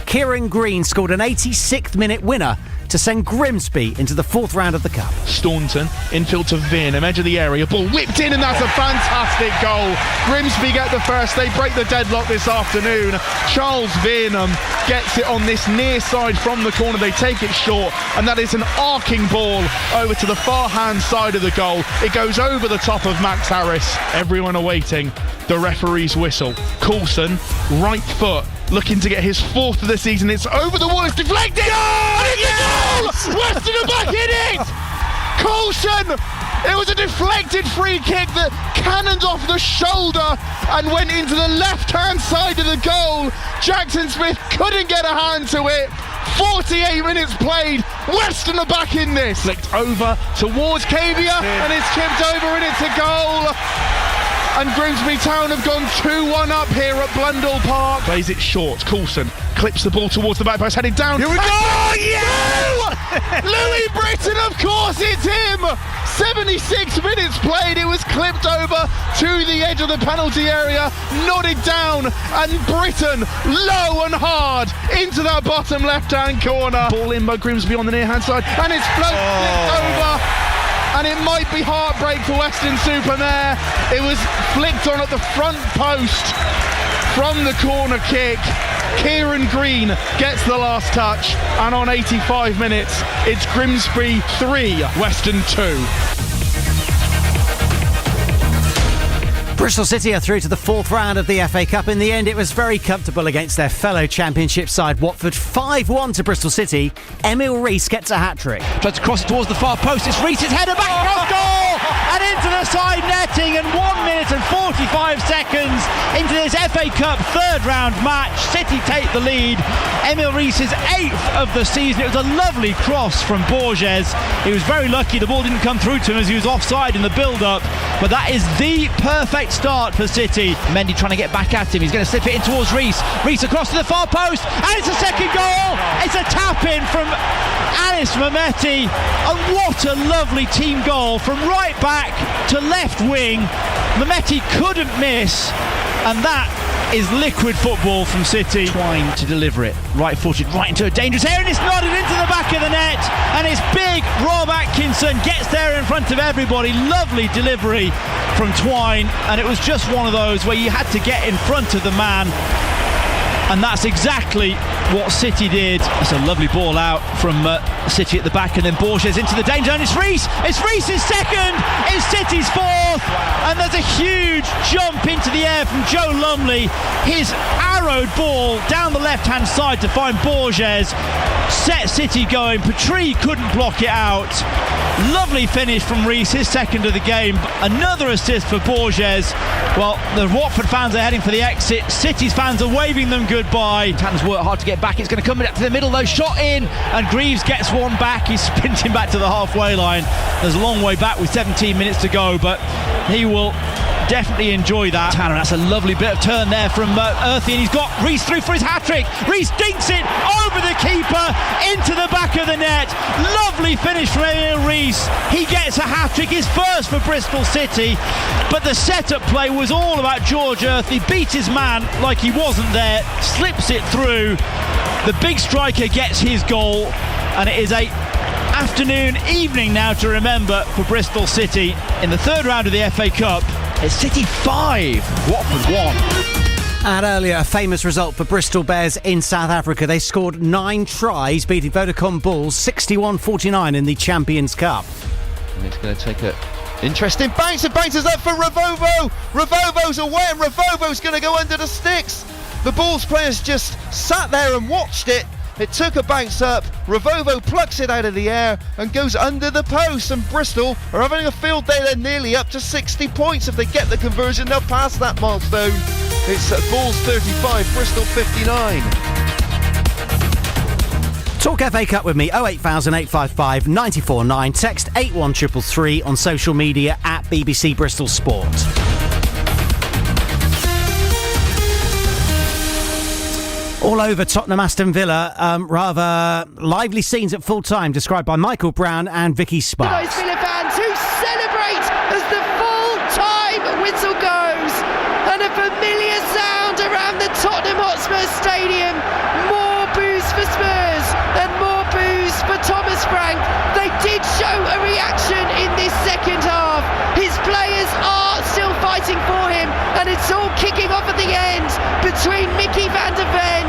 Kieran Green scored an 86th minute winner to send Grimsby into the 4th round of the Cup. Staunton, infield to Veerham, edge of the area, ball whipped in, and that's a fantastic goal. Grimsby get the first, they break the deadlock this afternoon. Charles Veerham gets it on this near side from the corner, they take it short, and that is an arcing ball over to the far hand side of the goal. It goes over the top of Max Harris. Everyone awaiting the referee's whistle. Coulson, right foot, looking to get his 4th of the season. It's over the wall, it's deflected! And it's a goal! Weston are back in it! Coulson! It was a deflected free kick that cannoned off the shoulder and went into the left-hand side of the goal. Jackson Smith couldn't get a hand to it. 48 minutes played. Weston are back in this. Flicked over towards Cavia, and it's chipped over, and it's a goal. And Grimsby Town have gone 2-1 up here at Blundell Park. Plays it short. Coulson clips the ball towards the back post, headed down. Here we go! Oh, yeah! Louis Britton, of course, it's him! 76 minutes played. It was clipped over to the edge of the penalty area, nodded down, and Britton, low and hard, into that bottom left-hand corner. Ball in by Grimsby on the near-hand side, and it's flipped over. And it might be heartbreak for Weston-Super-Mare. It was flicked on at the front post from the corner kick. Kieran Green gets the last touch, and on 85 minutes, it's Grimsby 3, Weston 2. Bristol City are through to the 4th round of the FA Cup. In the end, it was very comfortable against their fellow Championship side Watford. 5-1 to Bristol City. Emil Rees gets a hat-trick. Tries to cross it towards the far post. It's Rees' header back across goal and into the side netting. And 1 minute and 45 seconds into this FA Cup 3rd round match. City take the lead. Emil Rees' 8th of the season. It was a lovely cross from Borges. He was very lucky the ball didn't come through to him as he was offside in the build-up. But that is the perfect start for City. Mendy trying to get back at him. He's going to slip it in towards Rees. Rees across to the far post, and it's a second goal. It's a tap-in from Anis Mehmeti. And what a lovely team goal from right back to left wing. Mehmeti couldn't miss, and that is liquid football from City. Trying to deliver it, right-footed, right into a dangerous area, and it's nodded into the back of the net, and it's big. Rob Atkinson gets there in front of everybody. Lovely delivery from Twine, and it was just one of those where you had to get in front of the man, and that's exactly what City did. It's a lovely ball out from City at the back, and then Borges into the danger zone. It's Rees! It's Rees' second! It's City's fourth! And there's a huge jump into the air from Joe Lumley. His arrowed ball down the left-hand side to find Borges. Set City going. Petrie couldn't block it out. Lovely finish from Rees, his second of the game. Another assist for Borges. Well, the Watford fans are heading for the exit. City's fans are waving them goodbye. Tanners work hard to get back. It's going to come up to the middle though. Shot in, and Greaves gets one back. He's sprinting back to the halfway line. There's a long way back with 17 minutes to go, but he will definitely enjoy that. Tanner, that's a lovely bit of turn there from Earthy, and he's got Rees through for his hat-trick. Rees dinks it over the keeper into the back of the net. Lovely finish from Emil Rees. He gets a hat-trick, his first for Bristol City, but the set-up play was all about George Earthy. Beat his man like he wasn't there, slips it through. The big striker gets his goal, and it is a evening now to remember for Bristol City in the third round of the FA Cup. It's City 5, Watford 1. And earlier, a famous result for Bristol Bears in South Africa. They scored 9 tries, beating Vodacom Bulls 61-49 in the Champions Cup. And it's going to take a interesting bounce, and bounces up for Ravovo. Ravovo's away, and Ravovo's going to go under the sticks. The Bulls players just sat there and watched it. It took a bounce up, Ravovo plucks it out of the air and goes under the post, and Bristol are having a field day. They're nearly up to 60 points. If they get the conversion, they'll pass that milestone. It's Bulls 35, Bristol 59. Talk FA Cup with me, 08000 855 949. Text 81333 on social media at BBC Bristol Sport. All over Tottenham Aston Villa, rather lively scenes at full time described by Michael Brown and Vicky Sparks. Those Villa fans who celebrate as the full time whistle goes, and a familiar sound around the Tottenham Hotspur Stadium. More boos for Spurs and more boos for Thomas Frank. They did show a reaction in this second half. His players are still fighting for him, and it's all kicking off at the end between Mickey van der Ven,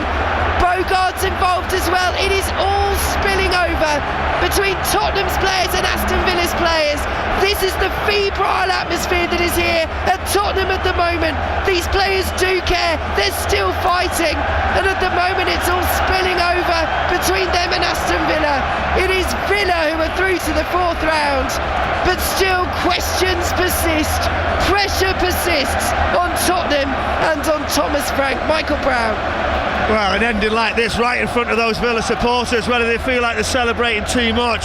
Bogart's involved as well. It is all spilling over between Tottenham's players and Aston Villa's players. This is the febrile atmosphere that is here at Tottenham at the moment. These players do care, they're still fighting, and at the moment it's all spilling over between them and Aston Villa. It is Villa who are through to the fourth round, but still questions persist, pressure persists on Tottenham and on Thomas Frank. Michael Brown. Well, an ending like this right in front of those Villa supporters, whether they feel like they're celebrating too much.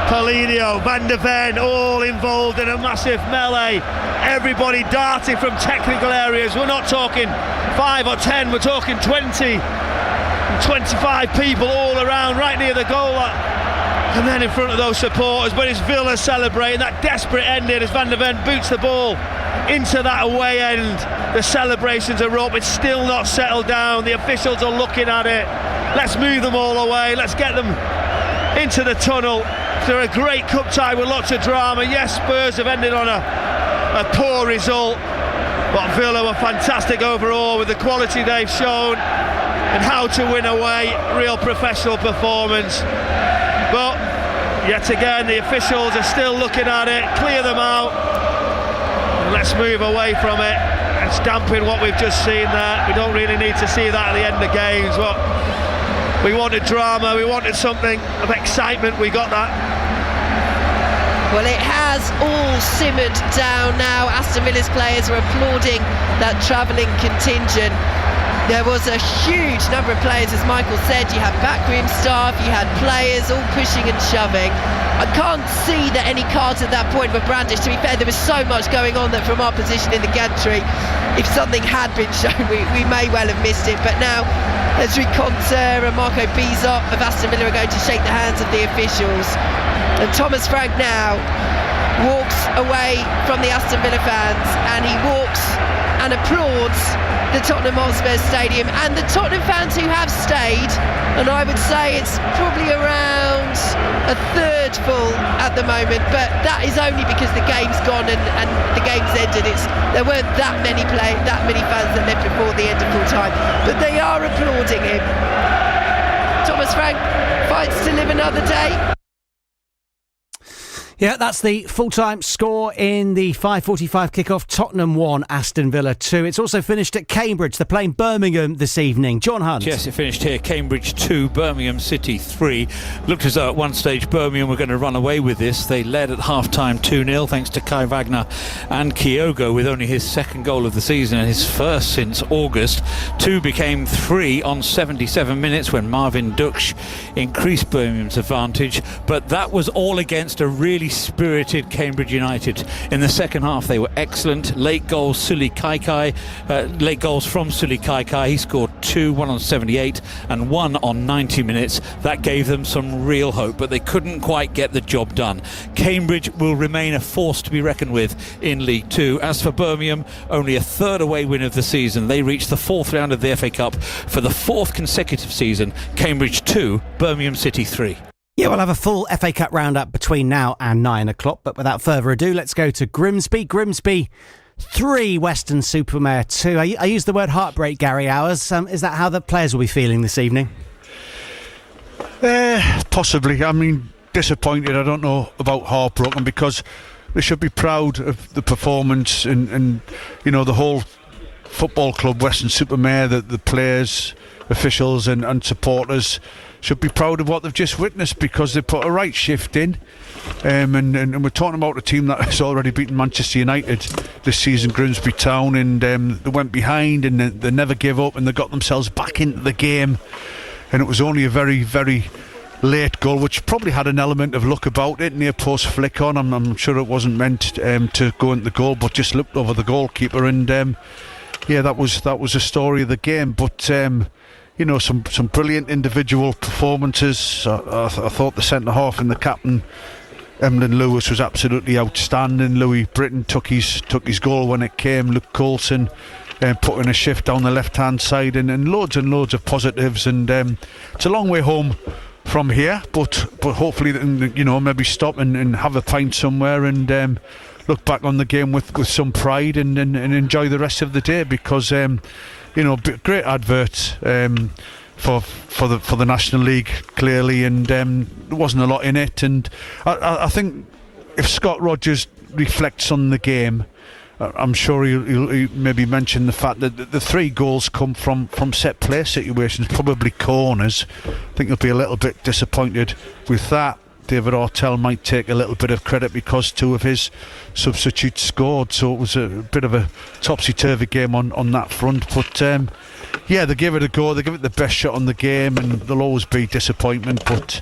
Paulinho, Van der Ven, all involved in a massive melee. Everybody darting from technical areas. We're not talking 5 or 10, we're talking 20, 25 people all around right near the goal. And then in front of those supporters, but it's Villa celebrating that desperate ending as Van der Ven boots the ball into that away end. The celebrations are up, it's still not settled down. The officials are looking at it. Let's move them all away, let's get them into the tunnel. They're a great cup tie with lots of drama. Yes, Spurs have ended on a poor result, but Villa were fantastic overall with the quality they've shown and how to win away. Real professional performance. But yet again, the officials are still looking at it. Clear them out. And let's move away from it. It's dampen what we've just seen there. We don't really need to see that at the end of games. But we wanted drama. We wanted something of excitement. We got that. Well, it has all simmered down now. Aston Villa's players are applauding that travelling contingent. There was a huge number of players, as Michael said. You had backroom staff, you had players all pushing and shoving. I can't see that any cards at that point were brandished. To be fair, there was so much going on that from our position in the gantry, if something had been shown, we may well have missed it. But now, Ezri Konsa and Marco Bizot of Aston Villa are going to shake the hands of the officials. And Thomas Frank now walks away from the Aston Villa fans, and he walks and applauds the Tottenham Hotspur Stadium and the Tottenham fans who have stayed, and I would say it's probably around a third full at the moment, but that is only because the game's gone and the game's ended. There weren't that many fans that left before the end of full time, but they are applauding him. Thomas Frank fights to live another day. Yeah, that's the full-time score in the 5:45 kickoff. Tottenham 1, Aston Villa 2. It's also finished at Cambridge. They're playing Birmingham this evening. John Hunt. Yes, it finished here. Cambridge 2, Birmingham City 3. Looked as though at one stage Birmingham were going to run away with this. They led at half-time 2-0 thanks to Kai Wagner and Kyogo with only his second goal of the season and his first since August. 2 became 3 on 77 minutes when Marvin Duksh increased Birmingham's advantage. But that was all against a really spirited Cambridge United. In the second half they were excellent. Late goals from Suli Kaikai. He scored 2, one on 78 and 1 on 90 minutes. That gave them some real hope, but they couldn't quite get the job done. Cambridge will remain a force to be reckoned with in League 2. As for Birmingham, only a third away win of the season. They reached the 4th round of the FA Cup for the 4th consecutive season. Cambridge 2, Birmingham City 3. Yeah, we'll have a full FA Cup roundup between now and 9 o'clock. But without further ado, let's go to Grimsby. Grimsby 3, Weston-Super-Mare 2. I used the word heartbreak, Gary Hours. Is that how the players will be feeling this evening? Possibly. I mean, disappointed. I don't know about heartbroken, because they should be proud of the performance and you know, the whole football club, Weston-Super-Mare, the players, officials and supporters should be proud of what they've just witnessed, because they put a right shift in, and we're talking about a team that has already beaten Manchester United this season, Grimsby Town, and they went behind and they never give up and they got themselves back into the game, and it was only a very, very late goal which probably had an element of luck about it, near post flick on. I'm sure it wasn't meant to go into the goal, but just looked over the goalkeeper, and yeah, that was the story of the game. But you know, some brilliant individual performances. I thought the centre half and the captain, Emlyn Lewis, was absolutely outstanding. Louis Britton took his goal when it came. Luke Coulson put in a shift down the left hand side, and loads of positives. And it's a long way home from here, but hopefully, you know, maybe stop and have a pint somewhere and look back on the game with some pride and enjoy the rest of the day, because you know, great adverts for the National League, clearly, and there wasn't a lot in it. And I think if Scott Rogers reflects on the game, I'm sure he'll maybe mention the fact that the 3 goals come from set play situations, probably corners. I think he'll be a little bit disappointed with that. David Ortell might take a little bit of credit because 2 of his substitutes scored, so it was a bit of a topsy-turvy game on that front. But yeah, they give it a go, they give it the best shot on the game, and there'll always be disappointment, but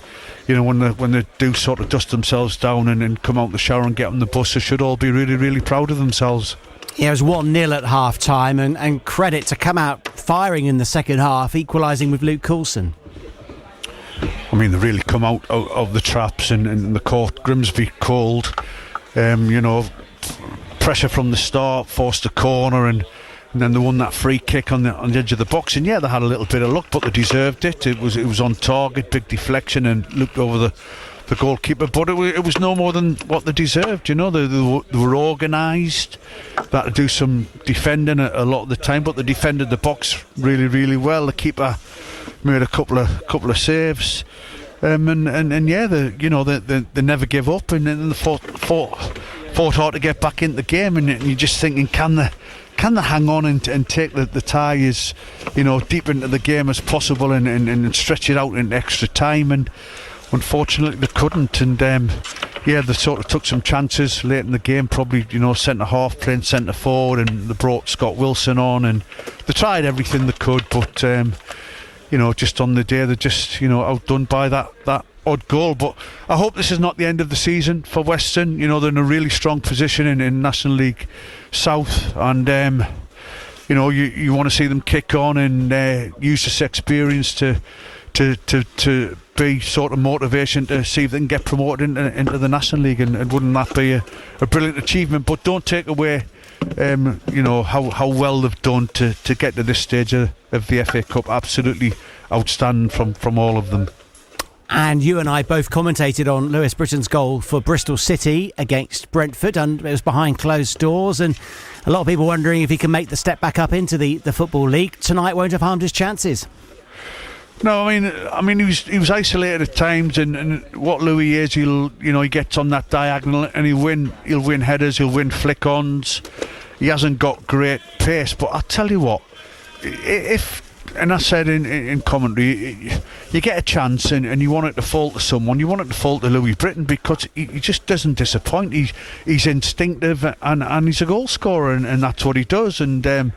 you know, when they do sort of dust themselves down and come out the shower and get on the bus, they should all be really, really proud of themselves. Yeah, it was 1-0 at half-time, and credit to come out firing in the second half, equalising with Luke Coulson. I mean, they really come out of the traps and the court. Grimsby cold, you know, pressure from the start, forced a corner, and then they won that free kick on the edge of the box. And yeah, they had a little bit of luck, but they deserved it. It was on target, big deflection, and looked over the goalkeeper. But it was no more than what they deserved. You know, they were organised. They had to do some defending a lot of the time, but they defended the box really, really well. The keeper made a couple of saves, and yeah, they never give up, and then they fought hard to get back into the game, and you're just thinking, can they hang on and take the tie as, you know, deep into the game as possible and stretch it out in extra time, and unfortunately they couldn't. And yeah, they sort of took some chances late in the game, probably, you know, centre half playing centre forward, and they brought Scott Wilson on, and they tried everything they could, but you know, just on the day they're just, you know, outdone by that odd goal. But I hope this is not the end of the season for Weston. You know, they're in a really strong position in National League South, and you know, you want to see them kick on and use this experience to to be sort of motivation to see if they can get promoted into the National League, and wouldn't that be a brilliant achievement? But don't take away how well they've done to get to this stage of the FA Cup. Absolutely outstanding from all of them. And you and I both commentated on Lewis Britton's goal for Bristol City against Brentford, and it was behind closed doors, and a lot of people wondering if he can make the step back up into the Football League. Tonight won't have harmed his chances. No, I mean, he was isolated at times, and what Louis is, he gets on that diagonal and he'll win headers, he'll win flick-ons. He hasn't got great pace, but I tell you what, and I said in commentary, you get a chance and you want it to fall to someone, you want it to fall to Louis Britton, because he just doesn't disappoint. He's instinctive and he's a goal scorer, and that's what he does. And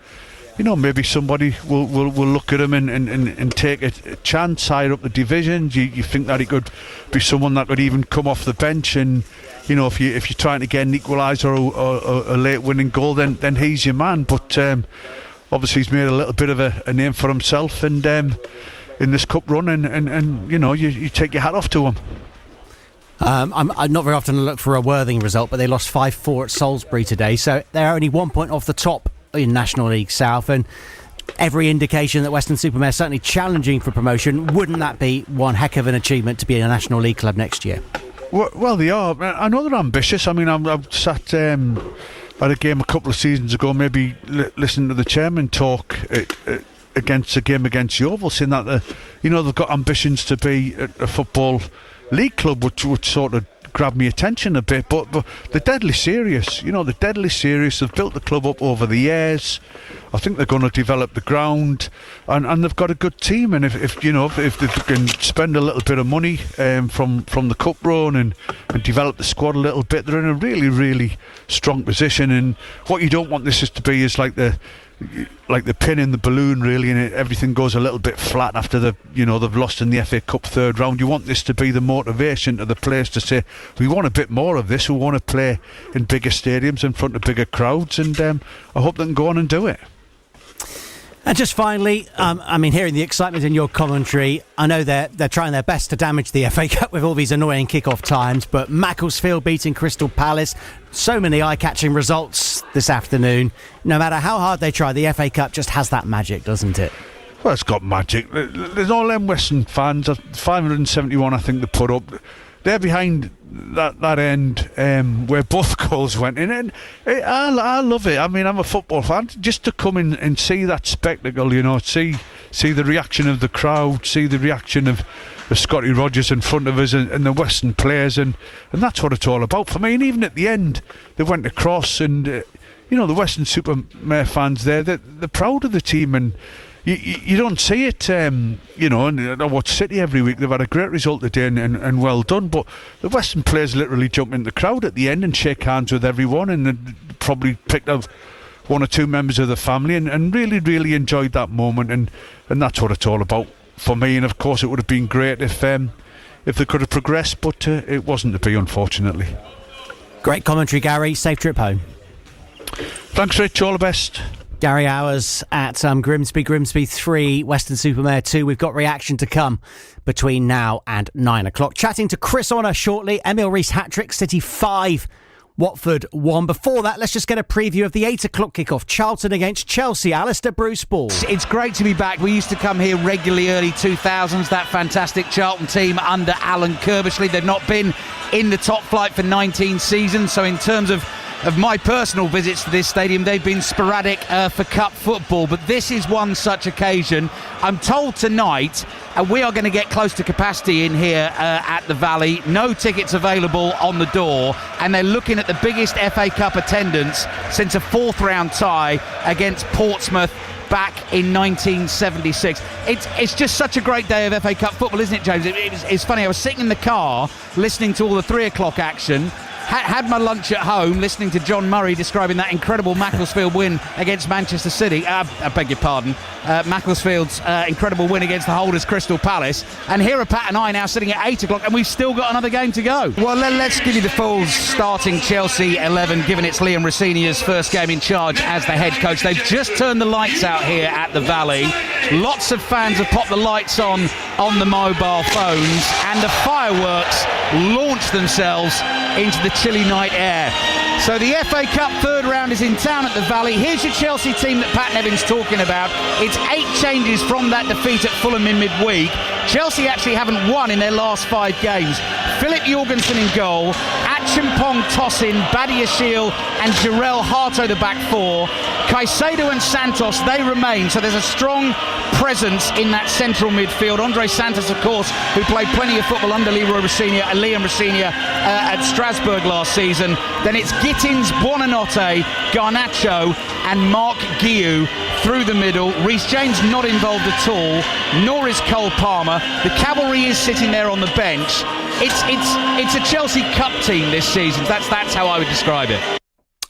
maybe somebody will look at him and take a chance higher up the divisions. You think that he could be someone that could even come off the bench, and if you're trying to get an equaliser or a late winning goal, then he's your man. But obviously he's made a little bit of a name for himself, and in this cup run, and you take your hat off to him. I'm not very often look for a Worthing result, but they lost 5-4 at Salisbury today, so they're only 1 point off the top in National League South, and every indication that Weston-Super-Mare is certainly challenging for promotion. Wouldn't that be one heck of an achievement to be in a National League club next year? Well, they are. I know they're ambitious. I mean, I've sat at a game a couple of seasons ago, maybe listening to the chairman talk against a game against Yeovil, saying that they've got ambitions to be a football league club, which would sort of grab me attention a bit, but they're deadly serious. They're deadly serious. They've built the club up over the years. I think they're going to develop the ground, and they've got a good team. And if they can spend a little bit of money from the cup run and develop the squad a little bit, they're in a really, really strong position. And what you don't want this is to be is like the pin in the balloon, really, and everything goes a little bit flat after they've lost in the FA Cup third round. You want this to be the motivation to the players to say, we want a bit more of this. We want to play in bigger stadiums in front of bigger crowds, and I hope they can go on and do it. And just finally, hearing the excitement in your commentary, I know they're trying their best to damage the FA Cup with all these annoying kick-off times, but Macclesfield beating Crystal Palace, so many eye-catching results this afternoon. No matter how hard they try, the FA Cup just has that magic, doesn't it? Well, it's got magic. There's all them Western fans, 571 I think they put up. They're behind that end where both goals went in, and I love it. I mean, I'm a football fan. Just to come in and see that spectacle, see the reaction of the crowd, see the reaction of Scotty Rogers in front of us and the Western players, and that's what it's all about for me. And even at the end, they went across, and the Weston-Super-Mare fans there, they're proud of the team, and you don't see it, and I watch City every week. They've had a great result today, and well done. But the Western players literally jump in the crowd at the end and shake hands with everyone, and probably picked up one or two members of the family, and really, really enjoyed that moment. And that's what it's all about for me. And of course, it would have been great if they could have progressed, but it wasn't to be, unfortunately. Great commentary, Gary. Safe trip home. Thanks, Rich. All the best. Gary Hours at Grimsby 3, Weston-Super-Mare 2. We've got reaction to come between now and 9 o'clock. Chatting to Chris Honor shortly. Emil Rees hat-trick, City 5, Watford 1. Before that, let's just get a preview of the 8 o'clock kickoff. Charlton against Chelsea. Alistair Bruce Ball. It's great to be back. We used to come here regularly early 2000s, that fantastic Charlton team under Alan Kirbishley. They've not been in the top flight for 19 seasons, so in terms of my personal visits to this stadium, they've been sporadic for cup football, but this is one such occasion. I'm told tonight we are going to get close to capacity in here at the Valley. No tickets available on the door, and they're looking at the biggest FA Cup attendance since a fourth round tie against Portsmouth back in 1976. It's just such a great day of FA Cup football, isn't it, James? It's funny, I was sitting in the car listening to all the 3 o'clock action, had my lunch at home listening to John Murray describing that incredible Macclesfield win against Manchester City. I beg your pardon. Macclesfield's incredible win against the holders Crystal Palace. And here are Pat and I now sitting at 8 o'clock, and we've still got another game to go. Well, let's give you the full starting Chelsea 11, given it's Liam Rosenior's first game in charge as the head coach. They've just turned the lights out here at the Valley. Lots of fans have popped the lights on the mobile phones, and the fireworks launch themselves into the chilly night air. So the FA Cup third round is in town at the Valley. Here's your Chelsea team that Pat Nevin's talking about. It's 8 changes from that defeat at Fulham in midweek. Chelsea actually haven't won in their last 5 games. Philip Jorgensen in goal, Achimpong Tosin, Badiashile and Jarrell Harto the back 4. Caicedo and Santos, they remain, so there's a strong presence in that central midfield. Andre Santos, of course, who played plenty of football under Liam Rosenior at Strasbourg last season. Then it's Gittins, Buonanotte, Garnacho and Mark Guiu through the middle. Reece James not involved at all, nor is Cole Palmer. The cavalry is sitting there on the bench. It's a Chelsea Cup team this season. That's how I would describe it.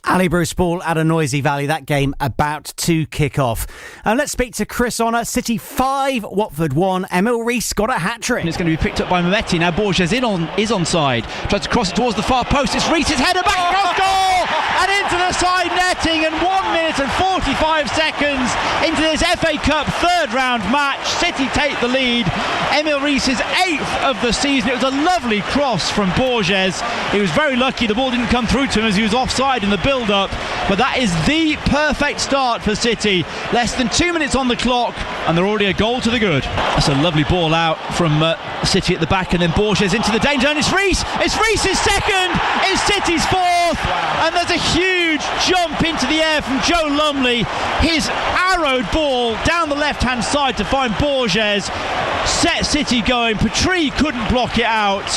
Ali Bruce Ball at a noisy Valley. That game about to kick off. Let's speak to Chris Honor. City 5, Watford 1. Emil Rees got a hat-trick. It's going to be picked up by Mehmeti. Now Borges is onside. Tries to cross it towards the far post. It's Rees's header back across goal and into the side netting. And 1 minute and 45 seconds into this FA Cup third round match. City take the lead. Emil Rees's 8th of the season. It was a lovely cross from Borges. He was very lucky the ball didn't come through to him as he was offside in the build-up, but that is the perfect start for City. Less than 2 minutes on the clock and they're already a goal to the good. That's a lovely ball out from City at the back, and then Borges into the danger, and it's Rees. It's Rees's second. It's City's 4th, and there's a huge jump into the air from Joe Lumley. His arrowed ball down the left-hand side to find Borges set City going. Petrie couldn't block it out.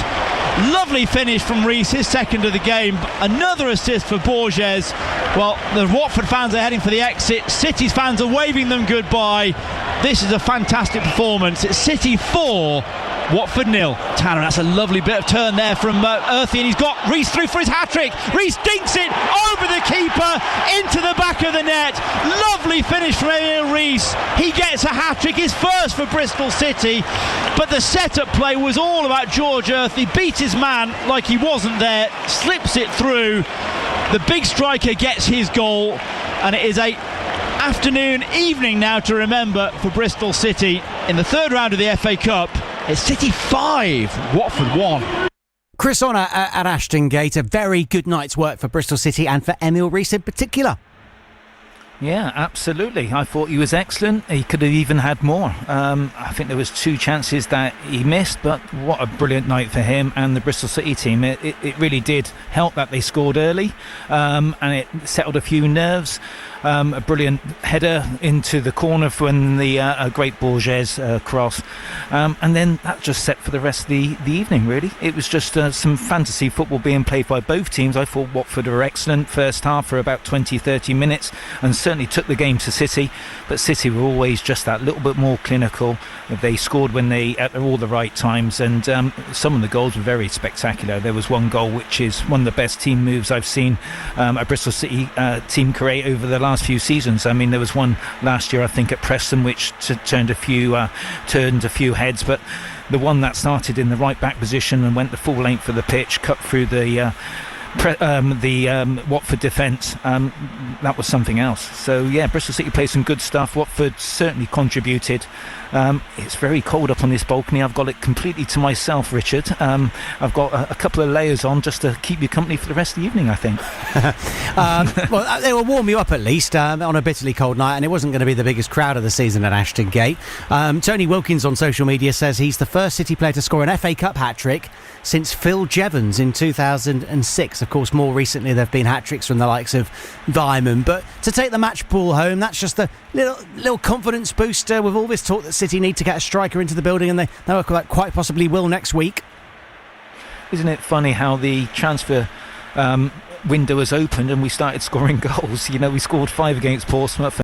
Lovely finish from Rees, his second of the game. Another assist for Borges. Well, the Watford fans are heading for the exit. City's fans are waving them goodbye. This is a fantastic performance. It's City 4, Watford 0. Tanner, that's a lovely bit of turn there from Earthy, and he's got Rees through for his hat-trick. Rees dinks it over the keeper into the back of the net. Lovely finish from Emil Rees. He gets a hat-trick, his first for Bristol City, but the set-up play was all about George Earthy. Beat his man like he wasn't there, slips it through. The big striker gets his goal, and it is a evening now to remember for Bristol City in the third round of the FA Cup. It's City 5, Watford 1. Chris Honor at Ashton Gate. A very good night's work for Bristol City and for Emil Rees in particular. Yeah, absolutely. I thought he was excellent. He could have even had more. I think there was 2 chances that he missed, but what a brilliant night for him and the Bristol City team. It really did help that they scored early, and it settled a few nerves. A brilliant header into the corner when the great Borges cross, and then that just set for the rest of the evening, really. It was just some fantasy football being played by both teams. I thought Watford were excellent first half for about 20-30 minutes and certainly took the game to City, but City were always just that little bit more clinical. They scored when they at all the right times, and some of the goals were very spectacular. There was one goal which is one of the best team moves I've seen a Bristol City team create over the last few seasons. I mean, there was one last year I think at Preston which turned a few heads, but the one that started in the right back position and went the full length of the pitch, cut through the Watford defence, that was something else. So yeah, Bristol City played some good stuff. Watford certainly contributed. It's very cold up on this balcony. I've got it completely to myself, Richard. I've got a couple of layers on just to keep you company for the rest of the evening, I think. Well, they will warm you up at least on a bitterly cold night, and it wasn't going to be the biggest crowd of the season at Ashton Gate. Tony Wilkins on social media says he's the first City player to score an FA Cup hat-trick since Phil Jevons in 2006. Of course, more recently there have been hat-tricks from the likes of Vyman, but to take the match ball home, that's just a little confidence booster with all this talk that City need to get a striker into the building, and they quite possibly will next week. Isn't it funny how the transfer window has opened and we started scoring goals? You know, we scored 5 against Portsmouth